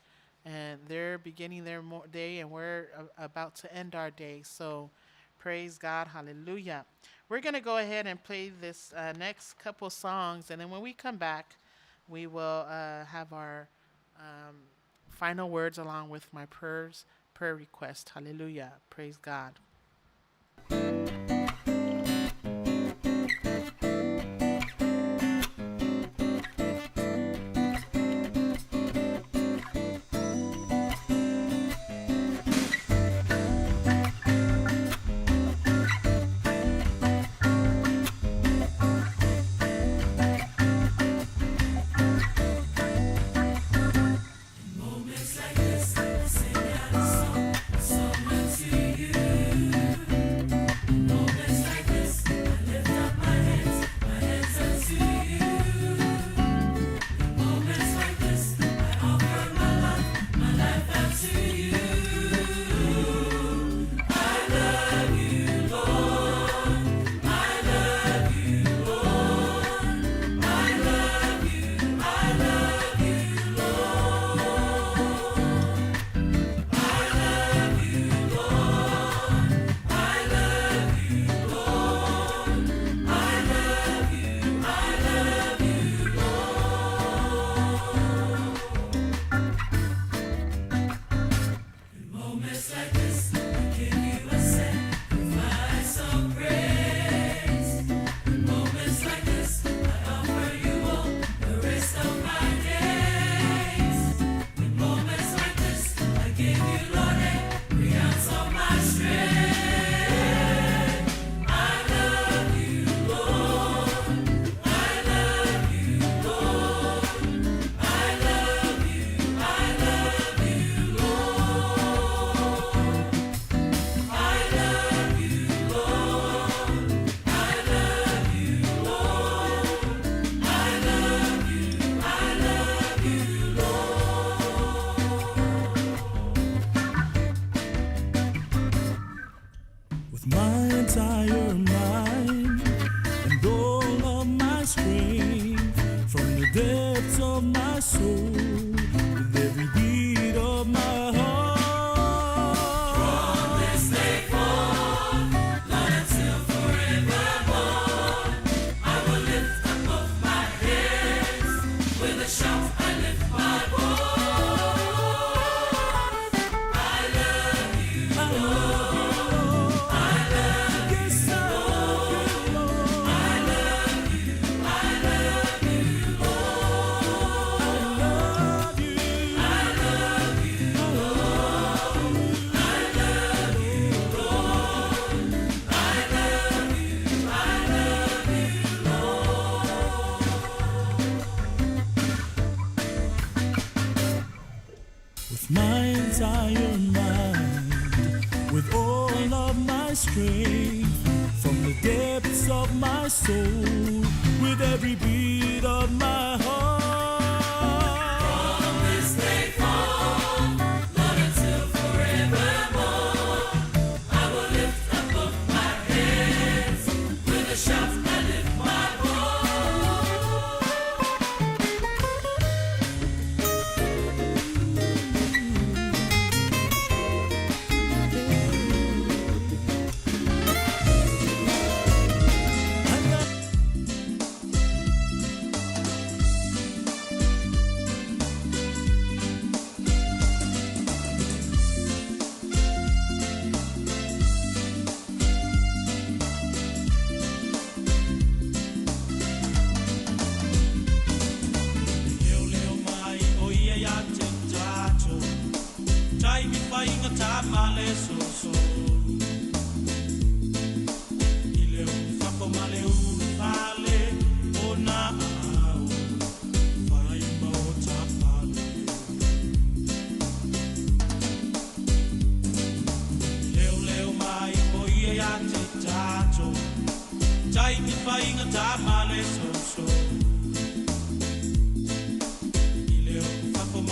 and they're beginning their day, and we're about to end our day. So praise God. Hallelujah. We're going to go ahead and play this next couple songs, and then when we come back, we will have our final words along with my prayer prayer request. Hallelujah. Praise God.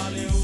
Manuia,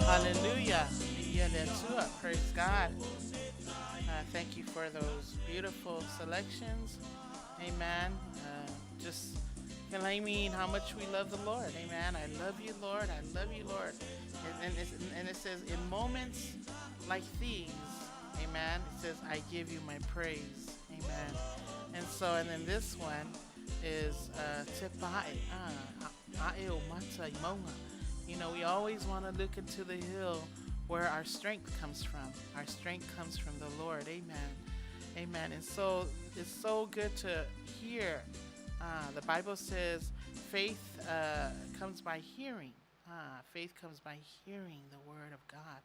Hallelujah. Yeshua. Praise God. Thank you for those beautiful selections. Amen. Just claiming how much we love the Lord. Amen. I love you, Lord. I love you, Lord. And it says, in moments like these, amen, it says, I give you my praise. Amen. And so, and then this one is you know, we always want to look into the hill where our strength comes from. Our strength comes from the Lord. Amen. Amen. And so it's so good to hear. The Bible says faith comes by hearing. Faith comes by hearing the word of God.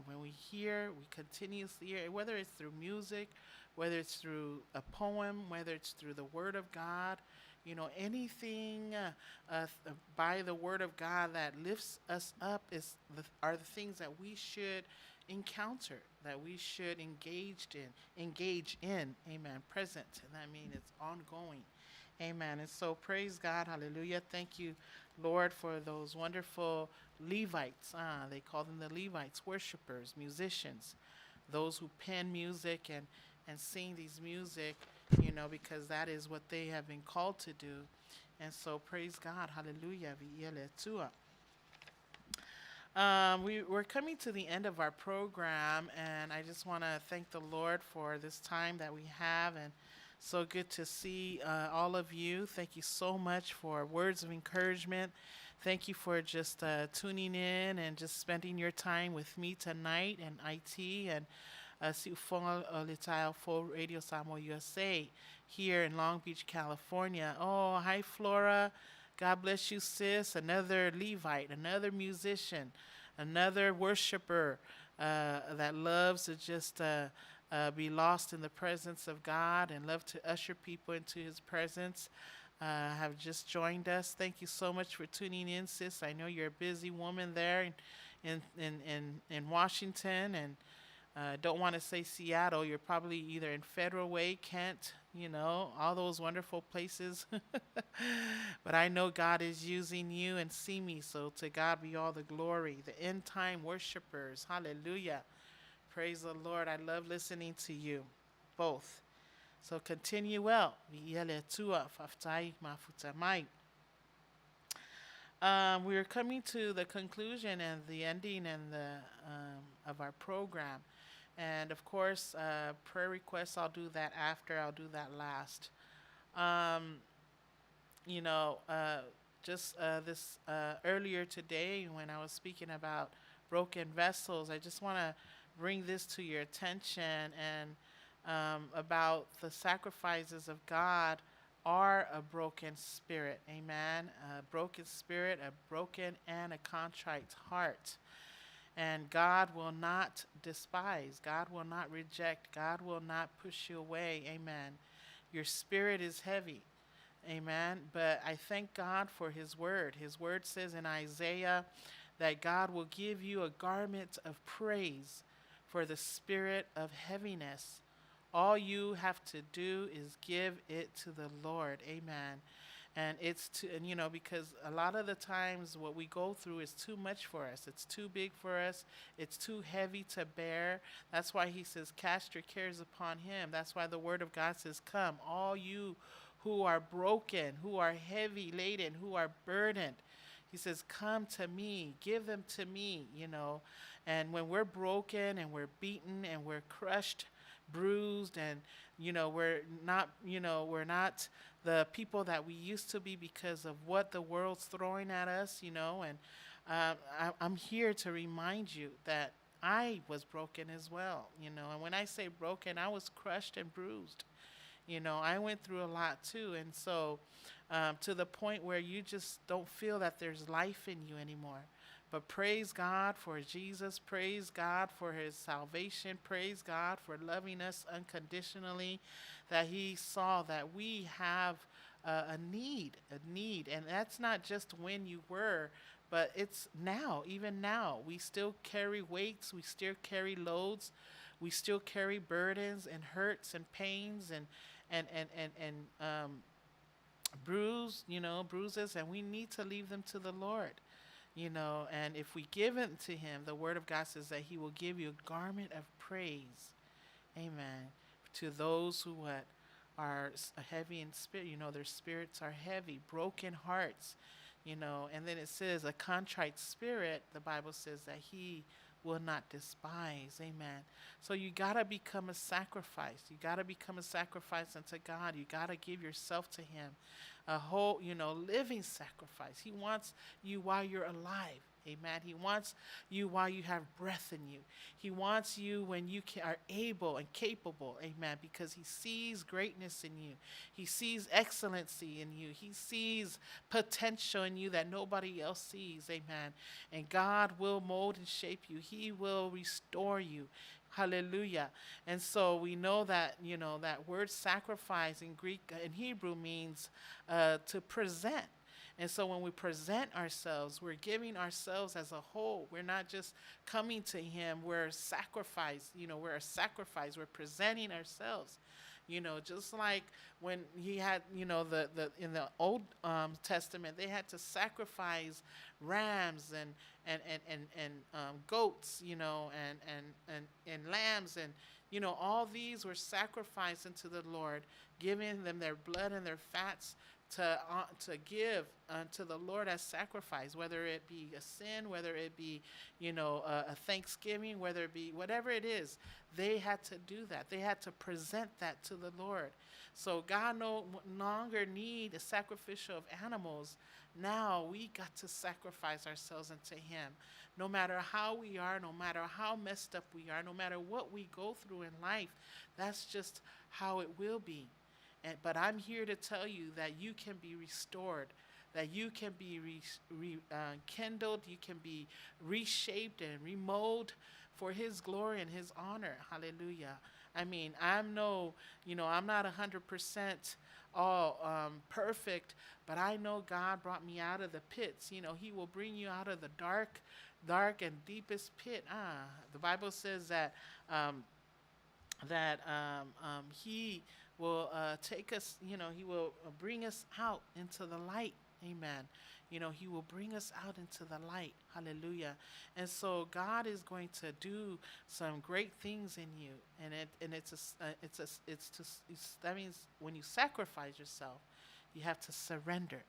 When we hear, we continuously hear, whether it's through music, whether it's through a poem, whether it's through the word of God, you know, anything by the word of God that lifts us up are the things that we should encounter, that we should engage in. Amen. Present. And that means it's ongoing. Amen. And so praise God. Hallelujah. Thank you, Lord, for those wonderful Levites. They call them the Levites, worshipers, musicians, those who pen music and sing these music, you know, because that is what they have been called to do. And so praise God. Hallelujah. We're coming to the end of our program, and I just want to thank the Lord for this time that we have, and so good to see all of you. Thank you so much for words of encouragement. Thank you for just tuning in and just spending your time with me tonight and IT and for Radio Samoa USA here in Long Beach, California. Oh, hi, Flora. God bless you, sis. Another Levite, another musician, another worshiper that loves to just be lost in the presence of God and love to usher people into his presence. Have just joined us. Thank you so much for tuning in, sis. I know you're a busy woman there in Washington, and don't want to say Seattle. You're probably either in Federal Way, Kent, you know, all those wonderful places. But I know God is using you and see me, so to God be all the glory. The end time worshipers, hallelujah. Praise the Lord. I love listening to you, both. So continue well. We are coming to the conclusion and the ending and of our program. And of course, prayer requests, I'll do that after. I'll do that last. You know, just this earlier today when I was speaking about broken vessels, I just want to bring this to your attention and about the sacrifices of God are a broken spirit. Amen. A broken spirit, a broken and a contrite heart. And God will not despise. God will not reject. God will not push you away. Amen. Your spirit is heavy. Amen. But I thank God for his word. His word says in Isaiah that God will give you a garment of praise for the spirit of heaviness. All you have to do is give it to the Lord. Amen. And it's too, and because a lot of the times what we go through is too much for us. It's too big for us. It's too heavy to bear. That's why he says, cast your cares upon him. That's why the word of God says, come, all you who are broken, who are heavy laden, who are burdened. He says, come to me, give them to me, And when we're broken and we're beaten and we're crushed, bruised, and we're not the people that we used to be because of what the world's throwing at us, and I'm here to remind you that I was broken as well, and when I say broken, I was crushed and bruised. I went through a lot too, and so to the point where you just don't feel that there's life in you anymore. But praise God for Jesus. Praise God for his salvation. Praise God for loving us unconditionally, that he saw that we have a need. And that's not just when you were, but it's now, even now. We still carry weights. We still carry loads. We still carry burdens and hurts and pains and bruises, and we need to leave them to the Lord. And if we give it to him, the word of God says that he will give you a garment of praise. Amen. To those who are heavy in spirit, their spirits are heavy, broken hearts, and then it says a contrite spirit, the Bible says that he will not despise. Amen. So you got to become a sacrifice. You got to become a sacrifice unto God. You got to give yourself to him. A whole, living sacrifice. He wants you while you're alive. Amen. He wants you while you have breath in you. He wants you when you are able and capable. Amen. Because he sees greatness in you. He sees excellency in you. He sees potential in you that nobody else sees. Amen. And God will mold and shape you. He will restore you. Hallelujah. And so we know that, that word sacrifice in Greek and Hebrew means to present. And so when we present ourselves, we're giving ourselves as a whole. We're not just coming to him. We're sacrifice. We're a sacrifice. We're presenting ourselves. Just like when he had, the in the Old Testament, they had to sacrifice rams and goats, and lambs, and all these were sacrificed unto the Lord, giving them their blood and their fats to give to the Lord as sacrifice, whether it be a sin, whether it be, a thanksgiving, whether it be whatever it is, they had to do that. They had to present that to the Lord. So God no longer need a sacrificial of animals. Now we got to sacrifice ourselves unto him. No matter how we are, no matter how messed up we are, no matter what we go through in life, that's just how it will be. But I'm here to tell you that you can be restored, that you can be rekindled, you can be reshaped and remolded for his glory and his honor. Hallelujah. I mean, I'm not 100% all perfect, but I know God brought me out of the pits. He will bring you out of the dark and deepest pit. The Bible says that he will take us, he will bring us out into the light. Amen. He will bring us out into the light. Hallelujah. And so God is going to do some great things in you. That means when you sacrifice yourself, you have to surrender.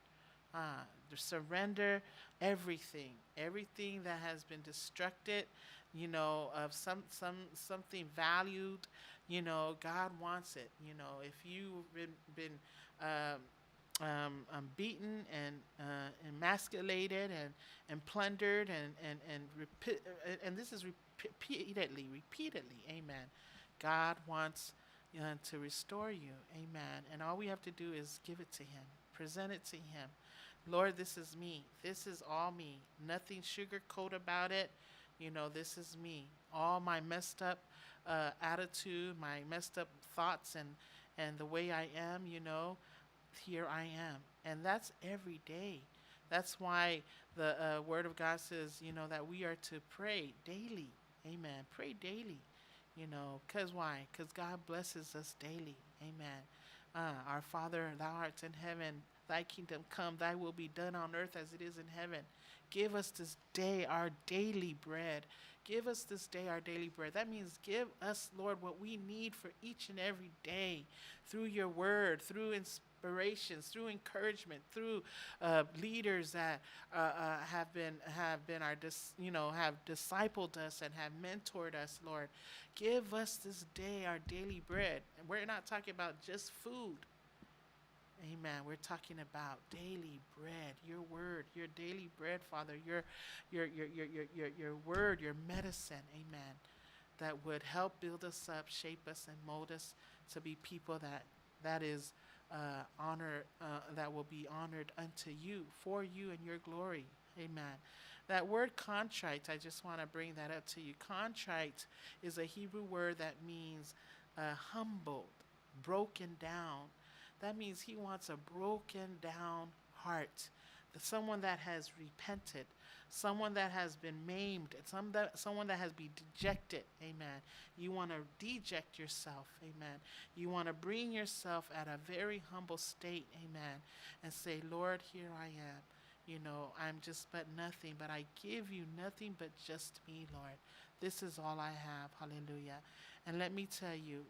To surrender everything that has been destructed, of something valued, God wants it. If you've been beaten and emasculated and plundered and this is repeatedly, amen. God wants to restore you, amen. And all we have to do is give it to him, present it to him. Lord, this is me. This is all me. Nothing sugarcoat about it. This is me. All my messed up attitude, my messed up thoughts, and the way I am, here I am. And that's every day. That's why the Word of God says, that we are to pray daily. Amen. Pray daily. Because why? Because God blesses us daily. Amen. Our Father, thou art in heaven, thy kingdom come, thy will be done on earth as it is in heaven. Give us this day our daily bread. Give us this day our daily bread. That means give us, Lord, what we need for each and every day through your word, through inspirations, through encouragement, through leaders that have been have discipled us and have mentored us, Lord. Give us this day our daily bread. And we're not talking about just food. Amen. We're talking about daily bread, your word, your daily bread, Father, your word, your medicine, amen, that would help build us up, shape us, and mold us to be people that is honor that will be honored unto you, for you and your glory. Amen. That word contrite, I just want to bring that up to you. Contrite is a Hebrew word that means humbled, broken down. That means he wants a broken down heart. Someone that has repented, someone that has been maimed, someone that has been dejected. Amen. You want to deject yourself. Amen. You want to bring yourself at a very humble state. Amen. And say, Lord, here I am. I'm just but nothing, but I give you nothing but just me, Lord. This is all I have. Hallelujah. And let me tell you,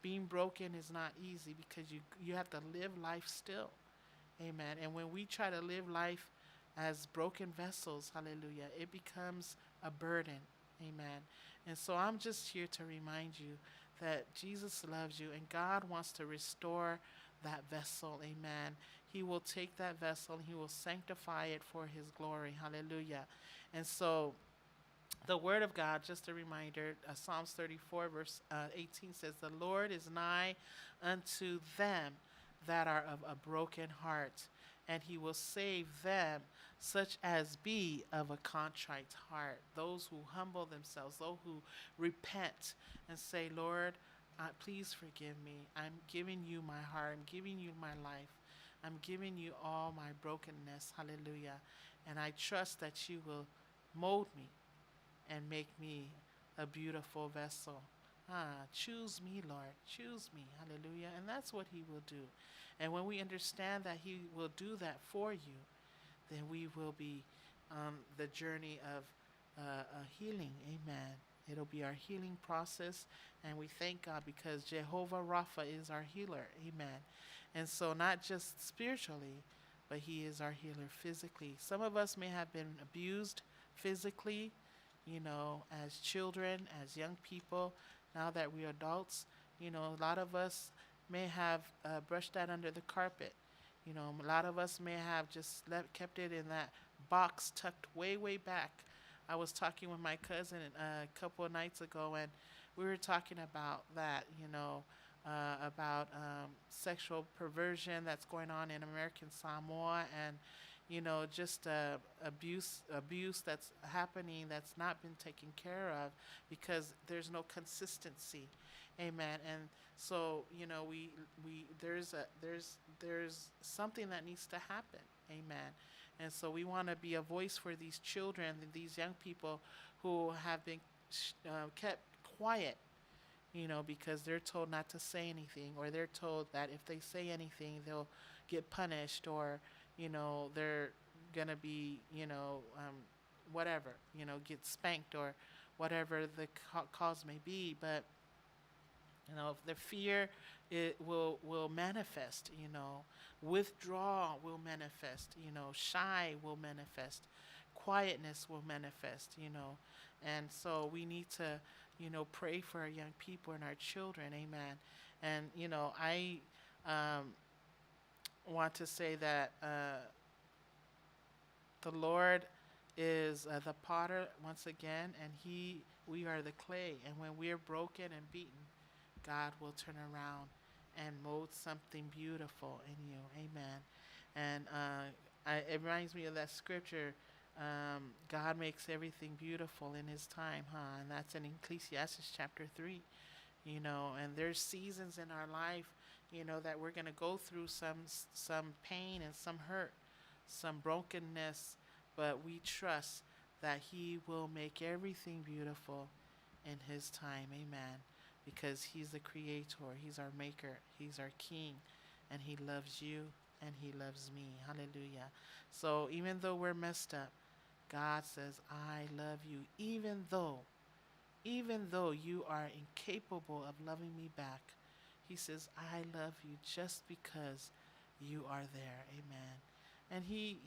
being broken is not easy because you have to live life still. Amen. And when we try to live life as broken vessels, hallelujah, it becomes a burden. Amen. And so I'm just here to remind you that Jesus loves you and God wants to restore that vessel. Amen. He will take that vessel and he will sanctify it for his glory. Hallelujah. And so the word of God, just a reminder, Psalms 34 verse 18 says, the Lord is nigh unto them that are of a broken heart, and he will save them such as be of a contrite heart. Those who humble themselves, those who repent and say, Lord, please forgive me. I'm giving you my heart. I'm giving you my life. I'm giving you all my brokenness. Hallelujah. And I trust that you will mold me and make me a beautiful vessel. Choose me, Lord. Choose me. Hallelujah. And that's what he will do. And when we understand that he will do that for you, then we will be on the journey of healing. Amen. It'll be our healing process. And we thank God because Jehovah Rapha is our healer. Amen. And so not just spiritually, but he is our healer physically. Some of us may have been abused physically, as children, as young people. Now that we're adults, a lot of us may have brushed that under the carpet. A lot of us may have just kept it in that box tucked way, way back. I was talking with my cousin a couple of nights ago, and we were talking about that, about sexual perversion that's going on in American Samoa, and just abuse that's happening that's not been taken care of because there's no consistency. Amen. And so we there's something that needs to happen. Amen. And so we want to be a voice for these children and these young people who have been kept quiet, because they're told not to say anything, or they're told that if they say anything they'll get punished, or they're gonna be, whatever, get spanked or whatever the cause may be. But the fear, it will manifest. Withdrawal will manifest. Shy will manifest. Quietness will manifest. And so we need to, pray for our young people and our children. Amen. And I want to say that the Lord is the potter once again, and we are the clay. And when we are broken and beaten, God will turn around and mold something beautiful in you. Amen. And it reminds me of that scripture. God makes everything beautiful in his time, and that's in Ecclesiastes chapter 3. And there's seasons in our life, that we're going to go through some pain and some hurt. some brokenness, but we trust that He will make everything beautiful in His time. Amen. Because He's the Creator, He's our Maker, He's our King, and He loves you and He loves me. Hallelujah. So even though we're messed up, God says, I love you, even though you are incapable of loving me back. He says, I love you just because you are there. Amen. And he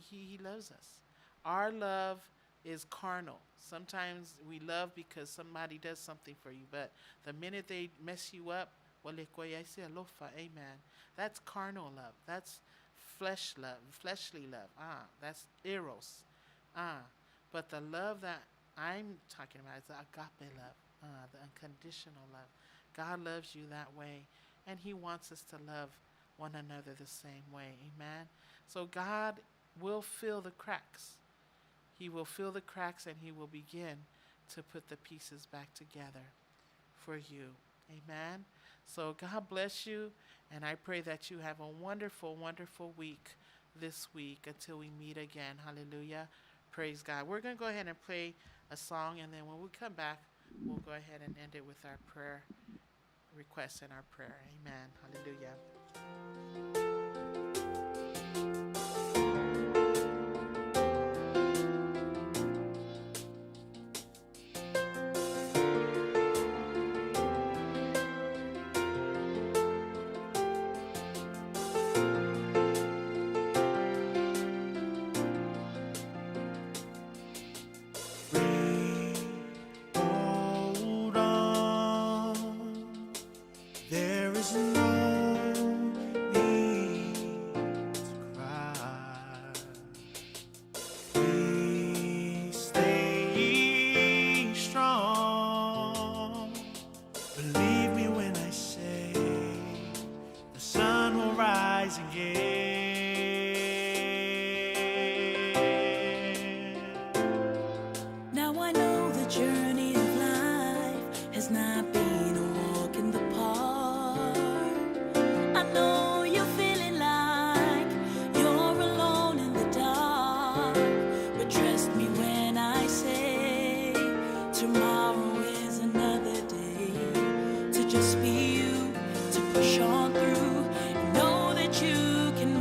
loves us. Our love is carnal. Sometimes we love because somebody does something for you, but the minute they mess you up, amen. That's carnal love. That's fleshly love. That's eros. But the love that I'm talking about is the agape love, the unconditional love. God loves you that way, and He wants us to love one another the same way. Amen. So God will fill the cracks. He will fill the cracks, and He will begin to put the pieces back together for you. Amen. So God bless you, and I pray that you have a wonderful, wonderful week this week until we meet again. Hallelujah. Praise God. We're going to go ahead and play a song, and then when we come back, we'll go ahead and end it with our prayer requests and our prayer. Amen. Hallelujah. Hold on, there is no need to cry. Please stay strong. Believe me when I say the sun will rise again. Now I know the journey of life has not been a walk in the park. I know you're feeling like you're alone in the dark, but trust me when I say tomorrow is another day to just be you, to push on through, and know that you can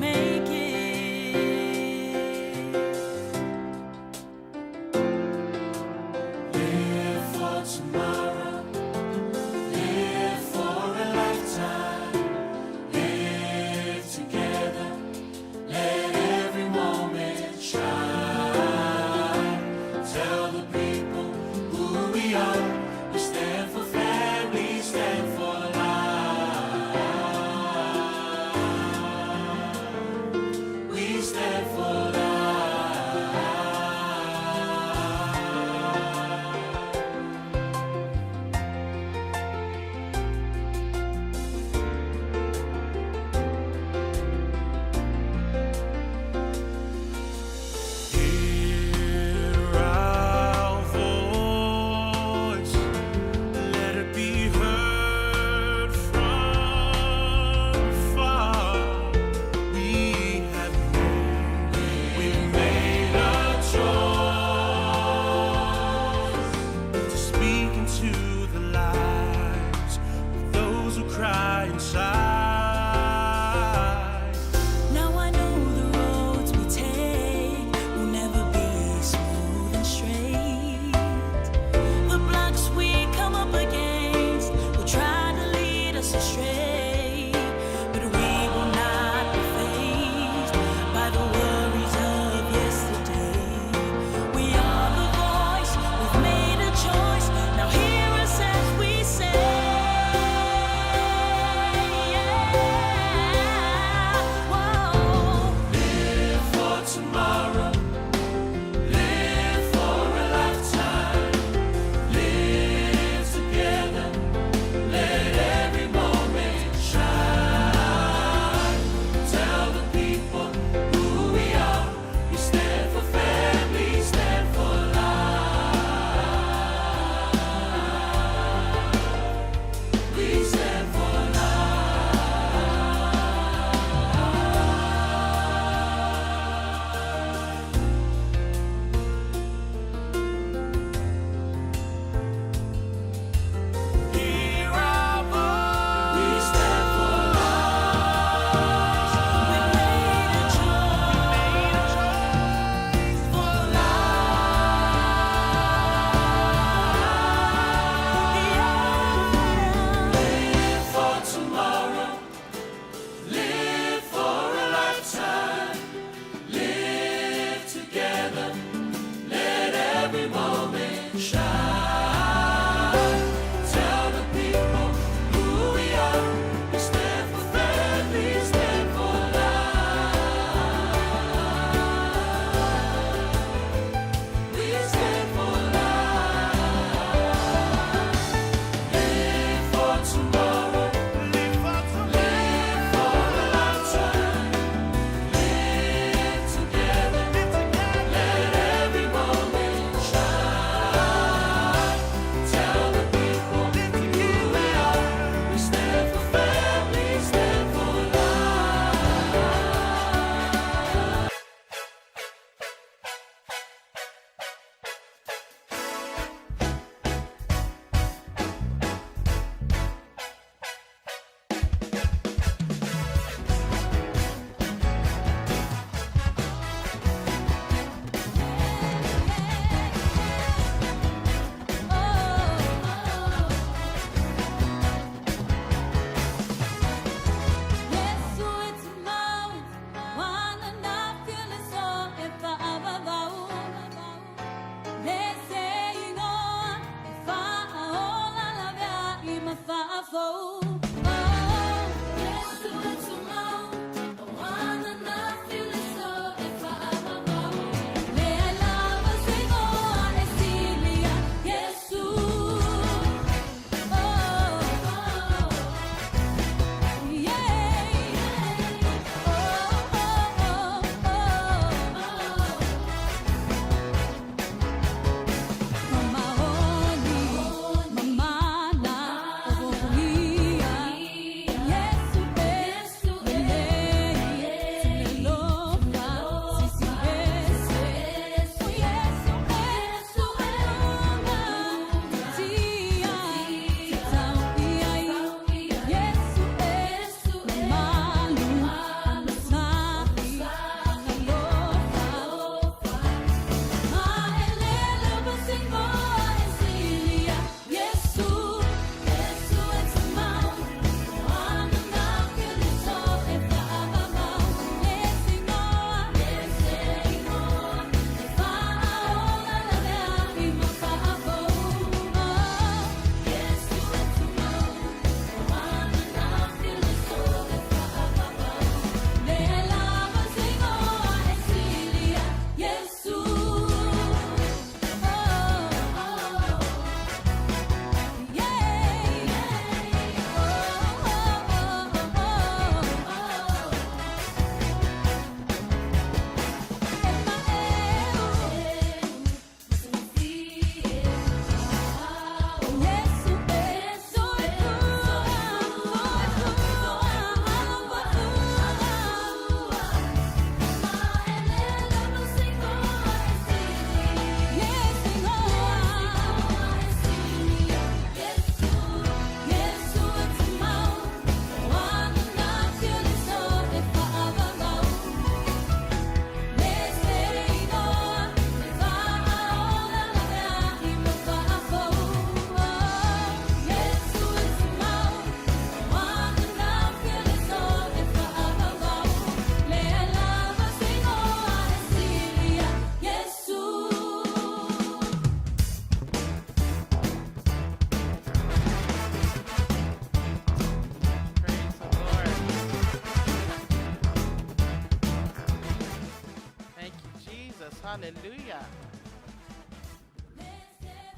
Hallelujah.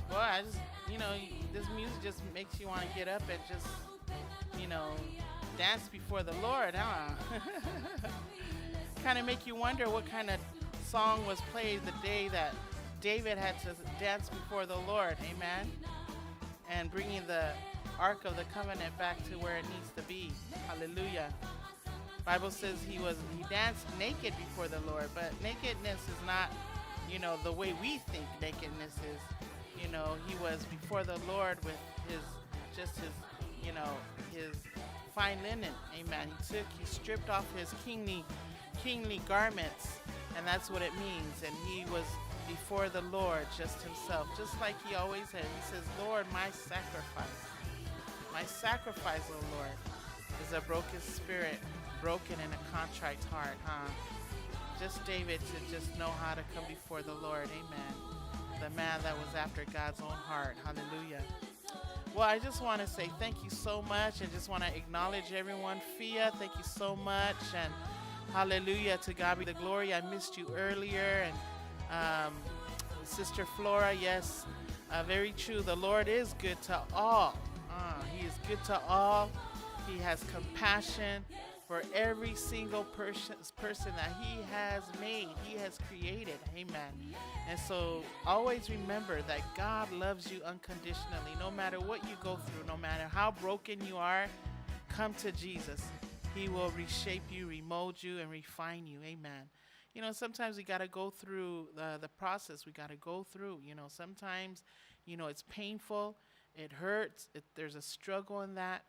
Boy, I just, this music just makes you want to get up and just, dance before the Lord, huh? Kind of make you wonder what kind of song was played the day that David had to dance before the Lord, amen? And bringing the Ark of the Covenant back to where it needs to be. Hallelujah. Bible says he danced naked before the Lord, but nakedness is not, the way we think nakedness is. He was before the Lord with his fine linen. Amen. He stripped off his kingly garments, and that's what it means. And he was before the Lord just himself, just like he always had. He says, Lord, my sacrifice, O Lord, is a broken spirit, broken and a contrite heart, huh? Just David to just know how to come before the Lord. Amen. The man that was after God's own heart. Hallelujah. Well, I just want to say thank you so much. I just want to acknowledge everyone. Fia, thank you so much. And hallelujah, to God be the glory. I missed you earlier. And Sister Flora, yes, very true. The Lord is good to all. He is good to all. He has compassion for every single person that he has made, he has created. Amen. And so always remember that God loves you unconditionally. No matter what you go through, no matter how broken you are, come to Jesus. He will reshape you, remold you, and refine you. Amen. Sometimes we got to go through the process. We got to go through. Sometimes, it's painful. It hurts. There's a struggle in that.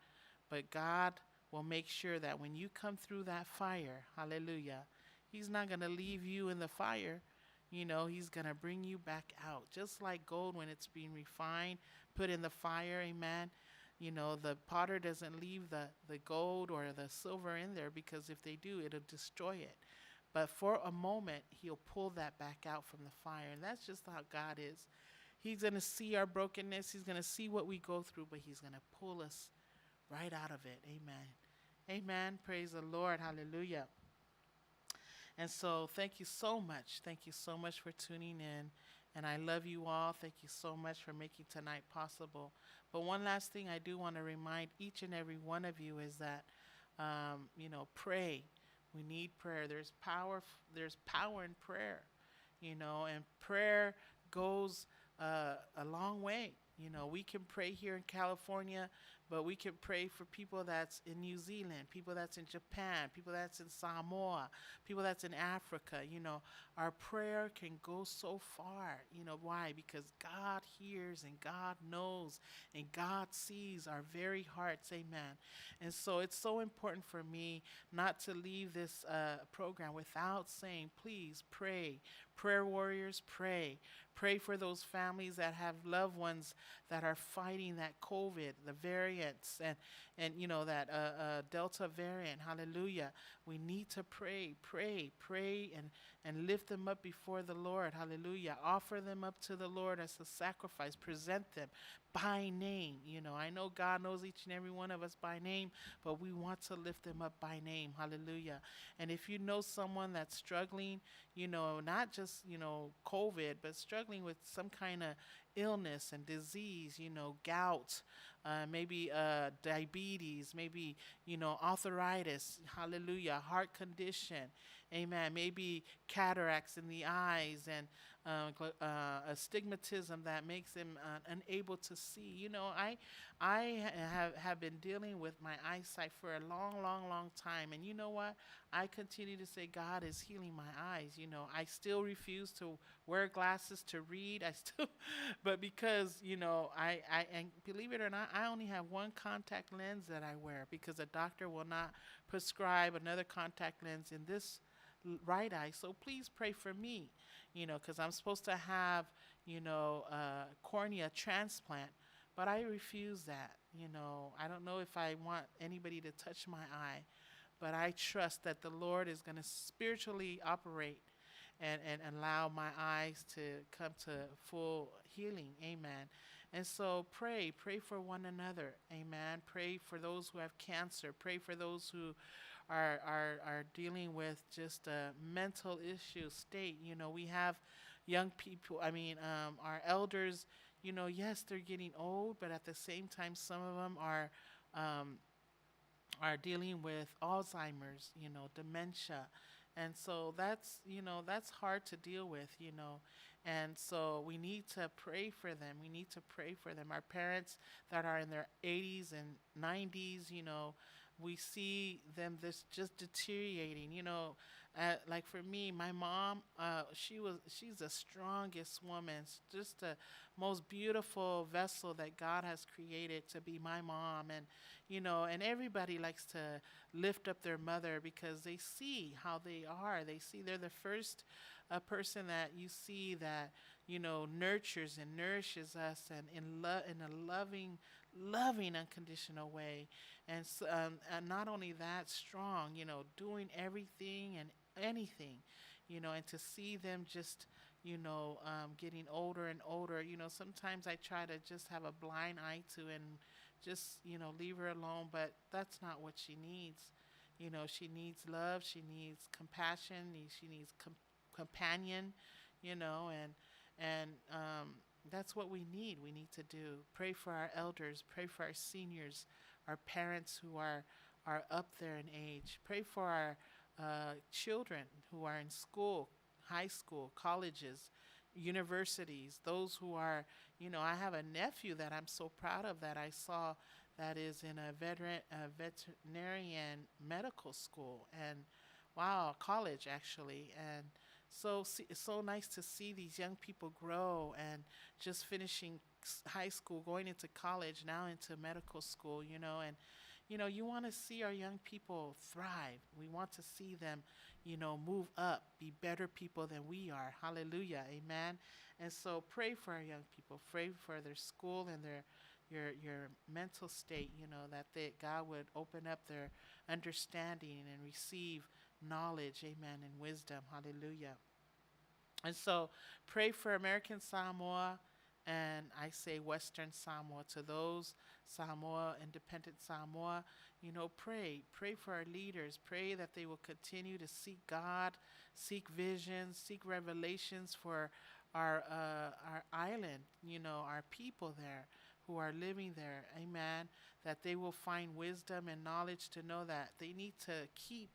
But God will make sure that when you come through that fire, hallelujah, he's not going to leave you in the fire. He's going to bring you back out. Just like gold when it's being refined, put in the fire, amen. The potter doesn't leave the gold or the silver in there, because if they do, it'll destroy it. But for a moment, he'll pull that back out from the fire. And that's just how God is. He's going to see our brokenness. He's going to see what we go through, but he's going to pull us right out of it. Amen. Amen. Praise the Lord. Hallelujah. And so thank you so much. Thank you so much for tuning in. And I love you all. Thank you so much for making tonight possible. But one last thing I do want to remind each and every one of you is that, pray. We need prayer. There's power in prayer, and prayer goes a long way. We can pray here in California, but we can pray for people that's in New Zealand, people that's in Japan, people that's in Samoa, people that's in Africa. Our prayer can go so far. Why? Because God hears and God knows and God sees our very hearts. Amen. And so it's so important for me not to leave this program without saying, please pray. Prayer warriors, pray. Pray for those families that have loved ones that are fighting that COVID, the variants, and that Delta variant. Hallelujah. We need to pray, and lift them up before the Lord. Hallelujah. Offer them up to the Lord as a sacrifice. Present them by name. I know God knows each and every one of us by name, but we want to lift them up by name. Hallelujah. And if you know someone that's struggling, not just, COVID, but struggling with some kind of illness and disease, gout, maybe diabetes, maybe, arthritis, hallelujah, heart condition, amen, maybe cataracts in the eyes, and astigmatism that makes them unable to see. I have been dealing with my eyesight for a long time, and you know what? I continue to say God is healing my eyes. I still refuse to wear glasses to read. But because, and believe it or not, I only have one contact lens that I wear, because a doctor will not prescribe another contact lens in this right eye. So please pray for me, because I'm supposed to have, cornea transplant, but I refuse that. I don't know if I want anybody to touch my eye, but I trust that the Lord is going to spiritually operate and allow my eyes to come to full healing. Amen. And so pray for one another. Amen. Pray for those who have cancer. Pray for those who are dealing with just a mental issue state. We have young people. I mean, our elders. Yes, they're getting old, but at the same time, some of them um, are dealing with Alzheimer's, dementia. And so that's hard to deal with. And so we need to pray for them. We need to pray for them. Our parents that are in their 80s and 90s, we see them just deteriorating. Like for me, my mom, she's the strongest woman, just the most beautiful vessel that God has created to be my mom. And everybody likes to lift up their mother because they see how they are. They see they're the first person that you see that nurtures and nourishes us, and in a loving unconditional way. And not only that, strong, doing everything and anything, and to see them just getting older and older. Sometimes I try to just have a blind eye to and just leave her alone, but that's not what she needs. She needs love, she needs compassion, she needs companion, and that's what we need. We need to do. Pray for our elders, pray for our seniors, our parents who are up there in age. Pray for our children who are in school, high school, colleges, universities, those who are, I have a nephew that I'm so proud of that I saw that is in a veterinarian medical school, and wow, college actually. And it's so nice to see these young people grow and just finishing high school, going into college, now into medical school, and you want to see our young people thrive. We want to see them, move up, be better people than we are. Hallelujah. Amen. And so pray for our young people. Pray for their school and your mental state, that God would open up their understanding and receive knowledge. Amen. And wisdom. Hallelujah. And so pray for American Samoa, and I say Western Samoa. To those Samoa, independent Samoa, pray for our leaders. Pray that they will continue to seek God, seek visions, seek revelations for our island, our people there who are living there. Amen. That they will find wisdom and knowledge to know that they need to keep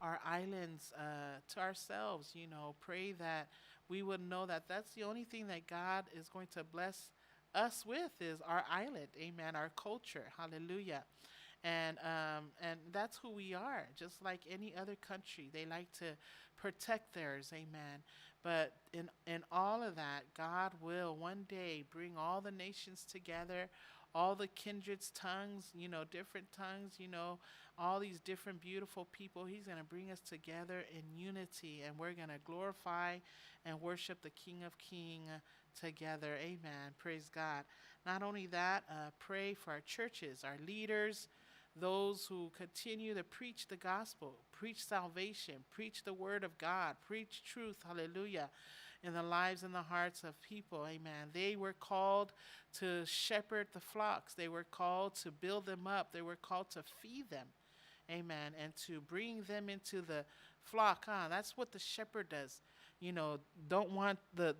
our islands to ourselves. Pray that we would know that that's the only thing that God is going to bless us with is our island. Amen. Our culture. Hallelujah. And that's who we are. Just like any other country, they like to protect theirs. Amen. But in all of that, God will one day bring all the nations together, all the kindreds, tongues, different tongues, all these different beautiful people. He's going to bring us together in unity, and we're going to glorify and worship the King of Kings together. Amen. Praise God. Not only that, pray for our churches, our leaders, those who continue to preach the gospel, preach salvation, preach the word of God, preach truth, hallelujah, in the lives and the hearts of people, amen. They were called to shepherd the flocks. They were called to build them up. They were called to feed them, amen, and to bring them into the flock. That's what the shepherd does. Don't want the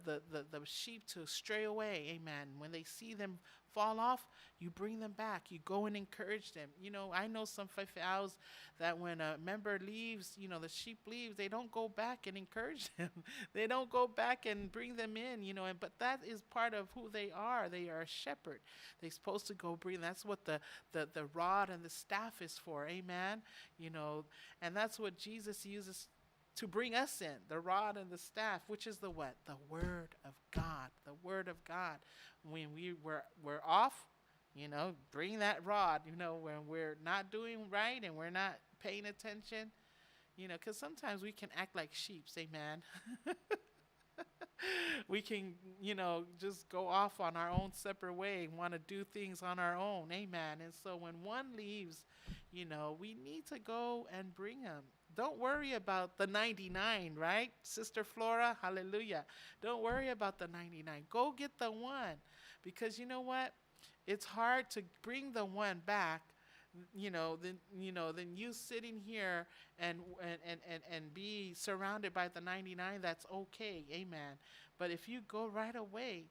sheep to stray away, amen. When they see them fall off, you bring them back. You go and encourage them. I know some fa'afeaus that when a member leaves, the sheep leaves, they don't go back and encourage them. They don't go back and bring them in, but that is part of who they are. They are a shepherd. They're supposed to go bring. That's what the rod and the staff is for, amen. And that's what Jesus uses to bring us in, the rod and the staff, which is the what? The word of God. The word of God. When we're off, bring that rod, when we're not doing right and we're not paying attention, because sometimes we can act like sheep, amen. We can, just go off on our own separate way and want to do things on our own, amen. And so when one leaves, we need to go and bring them. Don't worry about the 99, right? Sister Flora, hallelujah. Don't worry about the 99. Go get the one. Because you know what? It's hard to bring the one back then you sitting here and be surrounded by the 99, that's okay. Amen. But if you go right away,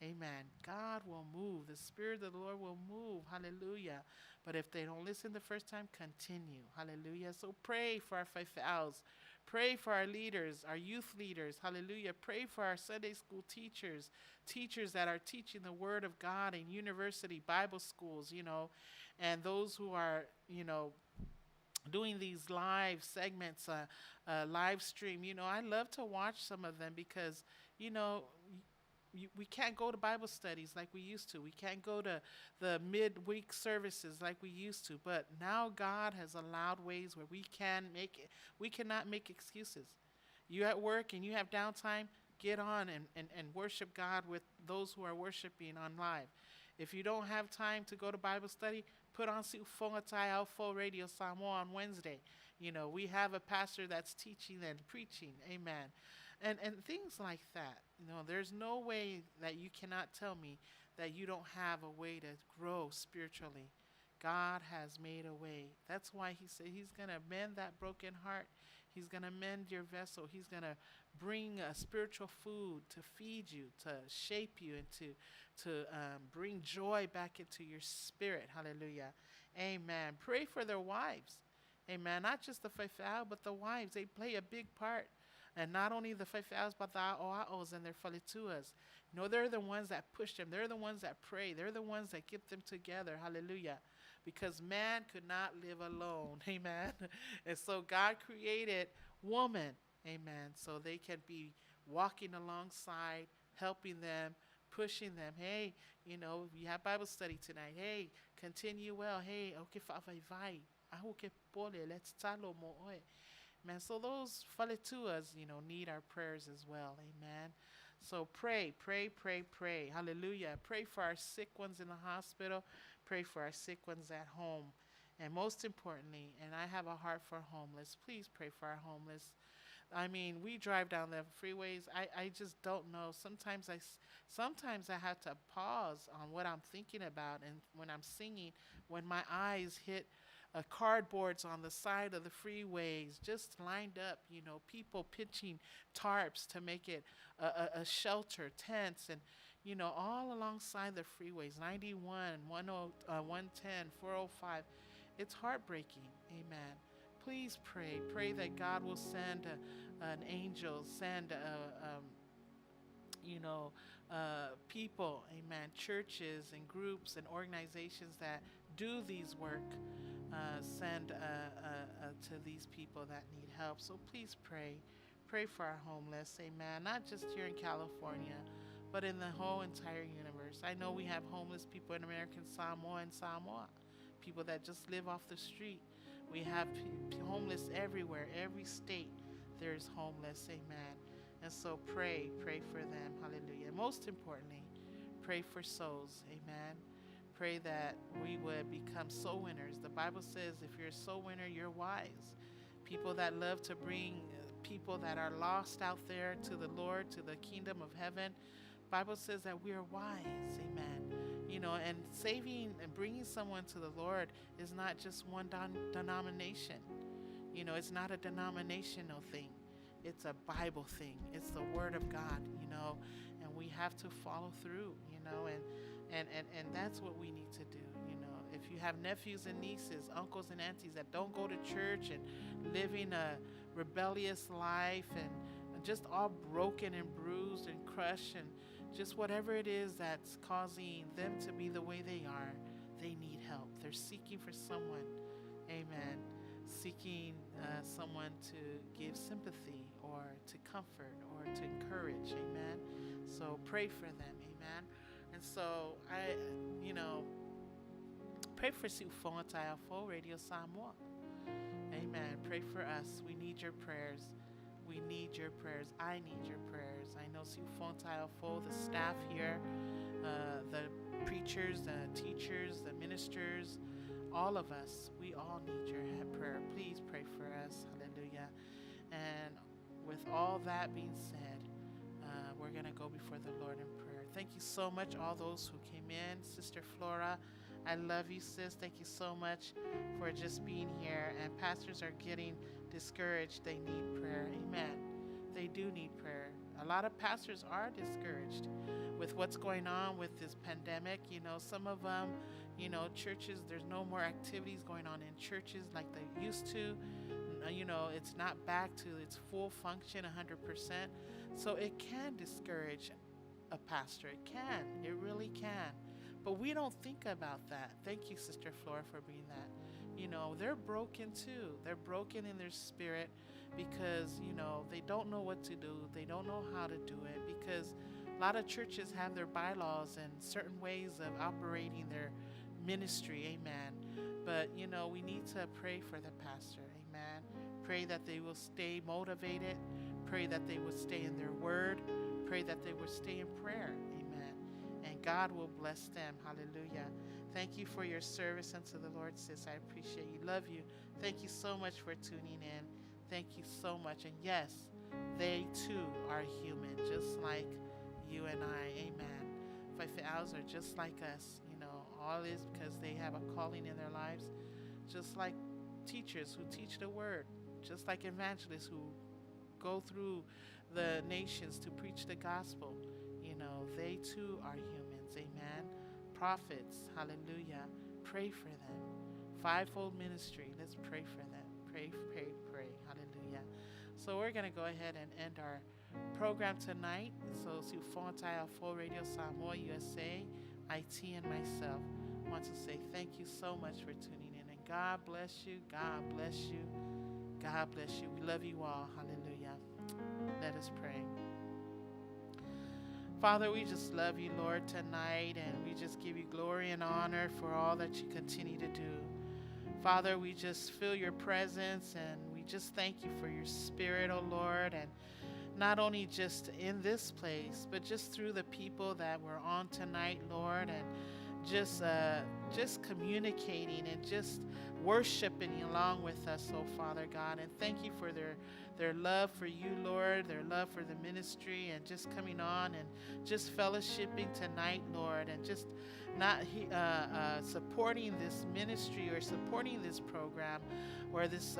amen, God will move. The Spirit of the Lord will move. Hallelujah. But if they don't listen the first time, continue. Hallelujah. So pray for our faith house. Pray for our leaders, our youth leaders. Hallelujah. Pray for our Sunday school teachers, teachers that are teaching the Word of God in university Bible schools, and those who are, doing these live segments, live stream. I love to watch some of them because, we can't go to Bible studies like we used to. We can't go to the midweek services like we used to. But now God has allowed ways where we cannot make excuses. You at work and you have downtime, get on and worship God with those who are worshiping on live. If you don't have time to go to Bible study, put on Fongatai Alpha Radio Samoa on Wednesday. We have a pastor that's teaching and preaching. Amen. And things like that. There's no way that you cannot tell me that you don't have a way to grow spiritually. God has made a way. That's why he said he's going to mend that broken heart. He's going to mend your vessel. He's going to bring spiritual food to feed you, to shape you, and to bring joy back into your spirit. Hallelujah. Amen. Pray for their wives. Amen. Not just the faithful, but the wives. They play a big part. And not only the faithful, but the aoaos and their falituas. They're the ones that push them. They're the ones that pray. They're the ones that get them together. Hallelujah. Because man could not live alone. Amen. And so God created woman. Amen. So they can be walking alongside, helping them, pushing them. Hey, we have Bible study tonight. Hey, continue well. Hey, okay, vai. Ahuke pole, let's talo mo oi. Man, so those falituas, need our prayers as well. Amen. So pray. Hallelujah. Pray for our sick ones in the hospital. Pray for our sick ones at home. And most importantly, and I have a heart for homeless, please pray for our homeless. I mean, we drive down the freeways. I just don't know. Sometimes I have to pause on what I'm thinking about, and when I'm singing, when my eyes hit cardboards on the side of the freeways, just lined up, people pitching tarps to make it a shelter, tents, and, all alongside the freeways, 91, 110, 405. It's heartbreaking. Amen. Please pray. Pray that God will send an angel, send people, amen, churches and groups and organizations that do these work, send to these people that need help. So please pray. Pray for our homeless, amen, not just here in California, but in the whole entire universe. I know we have homeless people in American Samoa and Samoa, people that just live off the street. We have homeless everywhere, every state there's homeless, amen. And so pray for them, hallelujah. Most importantly, pray for souls, amen. Pray that we would become soul winners. The Bible says if you're a soul winner, you're wise. People that love to bring people that are lost out there to the Lord, to the kingdom of heaven. Bible says that we are wise, amen. And saving and bringing someone to the Lord is not just one denomination. It's not a denominational thing. It's a Bible thing. It's the Word of God, and we have to follow through, and that's what we need to do, If you have nephews and nieces, uncles and aunties that don't go to church and living a rebellious life and just all broken and bruised and crushed and just whatever it is that's causing them to be the way they are, they need help. They're seeking for someone, amen, seeking someone to give sympathy or to comfort or to encourage, amen. So pray for them, amen. And so pray for Suluvale Radio Samoa, amen. Pray for us. We need your prayers. We need your prayers. I need your prayers. I know Suluvale, the staff here, the preachers, the teachers, the ministers, all of us, we all need your prayer. Please pray for us. Hallelujah. And with all that being said, we're going to go before the Lord in prayer. Thank you so much, all those who came in. Sister Flora, I love you, sis. Thank you so much for just being here. And pastors are getting discouraged. They need prayer. Amen. They do need prayer. A lot of pastors are discouraged with what's going on with this pandemic. You know, some of them, you know, churches, there's no more activities going on in churches like they used to. You know, it's not back to its full function 100%. So it can discourage a pastor. It can. It really can. But we don't think about that. Thank you, Sister Flora, for being that. You know, they're broken too. They're broken in their spirit because, you know, they don't know what to do. They don't know how to do it because a lot of churches have their bylaws and certain ways of operating their ministry. Amen. But, you know, we need to pray for the pastor. Amen. Pray that they will stay motivated. Pray that they will stay in their word. Pray that they will stay in prayer. Amen. And God will bless them. Hallelujah. Thank you for your service unto the Lord, sis. I appreciate you. Love you. Thank you so much for tuning in. Thank you so much. And yes, they too are human, just like you and I. Amen. Fife owls are just like us. You know, all is because they have a calling in their lives, just like teachers who teach the word, just like evangelists who go through the nations to preach the gospel. You know, they too are humans. Amen. Prophets, hallelujah. Pray for them. Fivefold ministry, let's pray for them. Pray, pray, pray. Hallelujah. So we're going to go ahead and end our program tonight. So Sufontai Full Radio Samoa USA, IT, and myself want to say thank you so much for tuning in. And God bless you. God bless you. God bless you. We love you all. Hallelujah. Let us pray. Father, we just love you, Lord, tonight, and we just give you glory and honor for all that you continue to do. Father, we just feel your presence, and we just thank you for your spirit, oh Lord, and not only just in this place, but just through the people that were on tonight, Lord, and just communicating and just worshiping along with us, oh Father God. And thank you for their love for you, Lord, their love for the ministry, and just coming on and just fellowshipping tonight, Lord, and just not supporting this ministry or supporting this program or this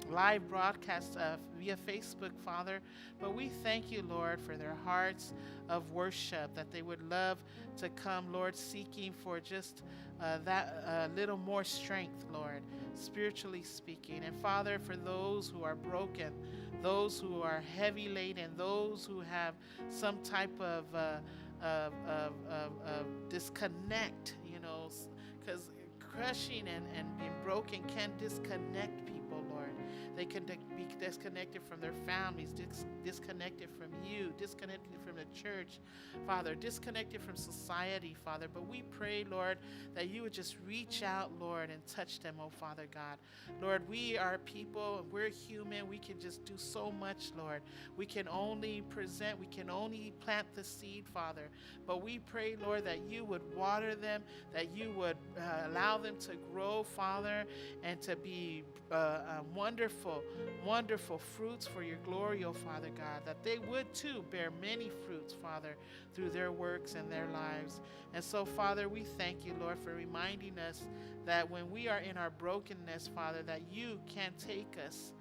live broadcast via Facebook, Father. But we thank you, Lord, for their hearts of worship, that they would love to come, Lord, seeking for just that little more strength, Lord, spiritually speaking. And Father, for those who are broken, those who are heavy laden, those who have some type of disconnect, you know, because crushing and being broken can disconnect people, Lord. They can be disconnected from their families, disconnected from you, disconnected from the church, Father, disconnected from society, Father. But we pray, Lord, that you would just reach out, Lord, and touch them, oh Father God. Lord, we are people, we're human, we can just do so much, Lord. We can only present, we can only plant the seed, Father. But we pray, Lord, that you would water them, that you would allow them to grow, Father, and to be wonderful, wonderful fruits for your glory, oh Father God, that they would too bear many fruits, Father, through their works and their lives. And so, Father, we thank you, Lord, for reminding us that when we are in our brokenness, Father, that you can take us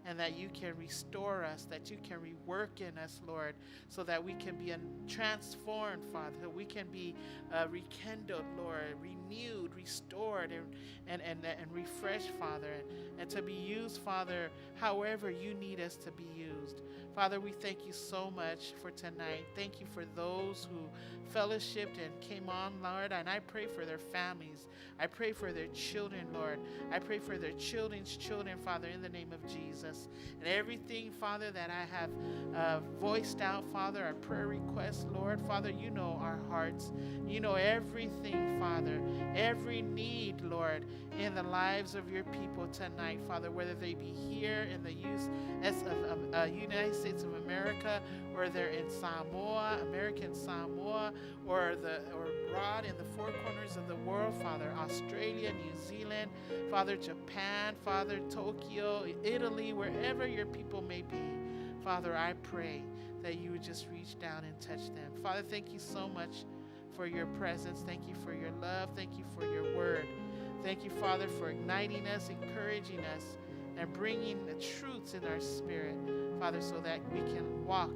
and that you can restore us, that you can rework in us, Lord, so that we can be transformed, Father, so we can be rekindled, Lord, renewed, restored, and refreshed, Father, and to be used, Father, however you need us to be used. Father, we thank you so much for tonight. Thank you for those who fellowshipped and came on, Lord, and I pray for their families. I pray for their children, Lord. I pray for their children's children, Father, in the name of Jesus. And everything, Father, that I have voiced out, Father, our prayer requests, Lord, Father, you know our hearts. You know everything, Father, every need, Lord, in the lives of your people tonight, Father, whether they be here in the United States of America, or they're in Samoa, American Samoa, or abroad in the four corners of the world, Father, Australia, New Zealand, Father, Japan, Father, Tokyo, Italy, wherever your people may be. Father, I pray that you would just reach down and touch them. Father, thank you so much for your presence. Thank you for your love. Thank you for your word. Thank you, Father, for igniting us, encouraging us, and bringing the truths in our spirit, Father, so that we can walk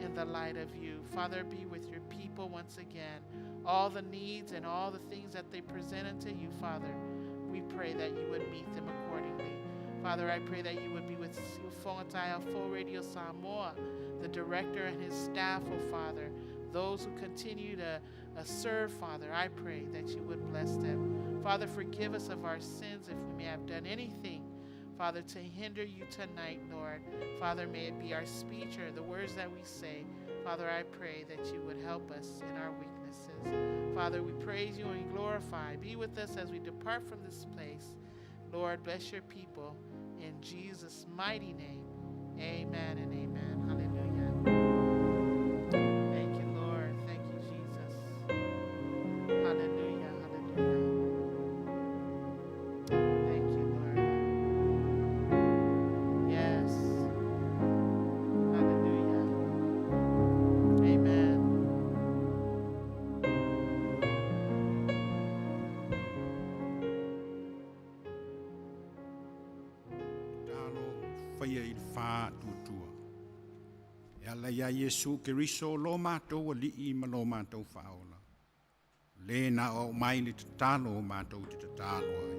in the light of you. Father, be with your people once again. All the needs and all the things that they present unto you, Father, we pray that you would meet them accordingly. Father, I pray that you would be with Fongatai Full Radio Samoa, the director and his staff, oh Father, those who continue to serve, Father. I pray that you would bless them. Father, forgive us of our sins if we may have done anything, Father, to hinder you tonight, Lord. Father, may it be our speech or the words that we say. Father, I pray that you would help us in our weaknesses. Father, we praise you and glorify. Be with us as we depart from this place. Lord, bless your people. In Jesus' mighty name, amen and amen. Hallelujah. Thank you, Lord. Thank you, Jesus. Hallelujah. Hallelujah. Thank you, Lord. Yes. Hallelujah. Amen. Faia I wha tuatua. E ala ia Yesu Keriso lo mātou a li'i ma lo mātou whaola. Le na o mai ni te talo o mātou te talo ai.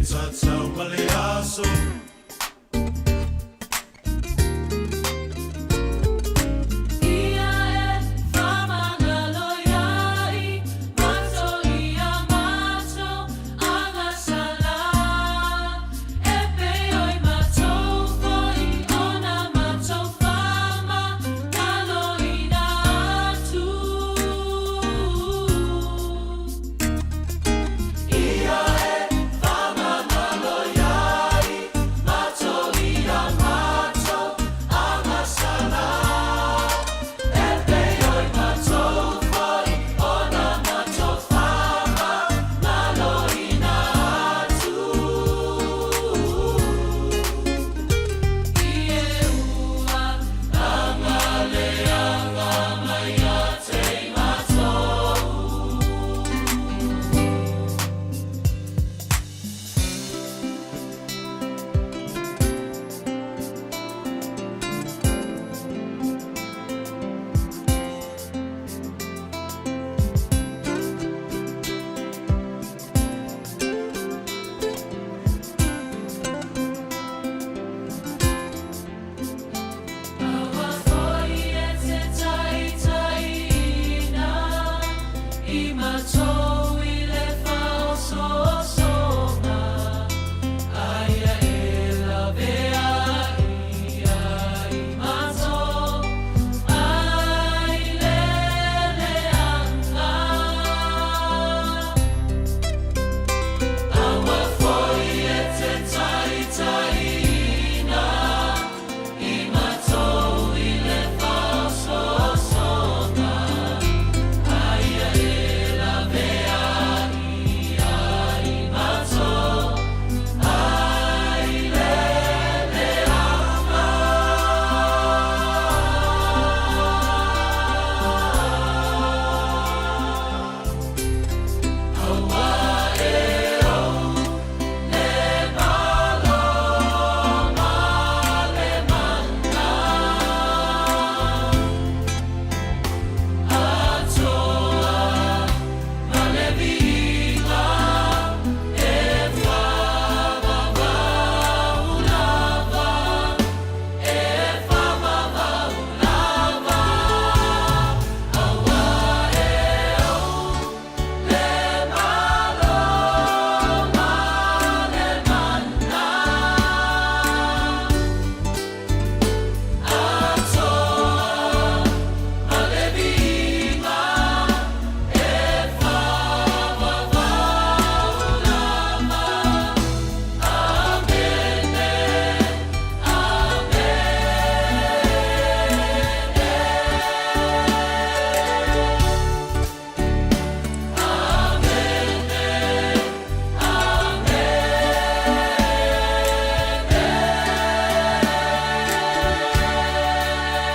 It's a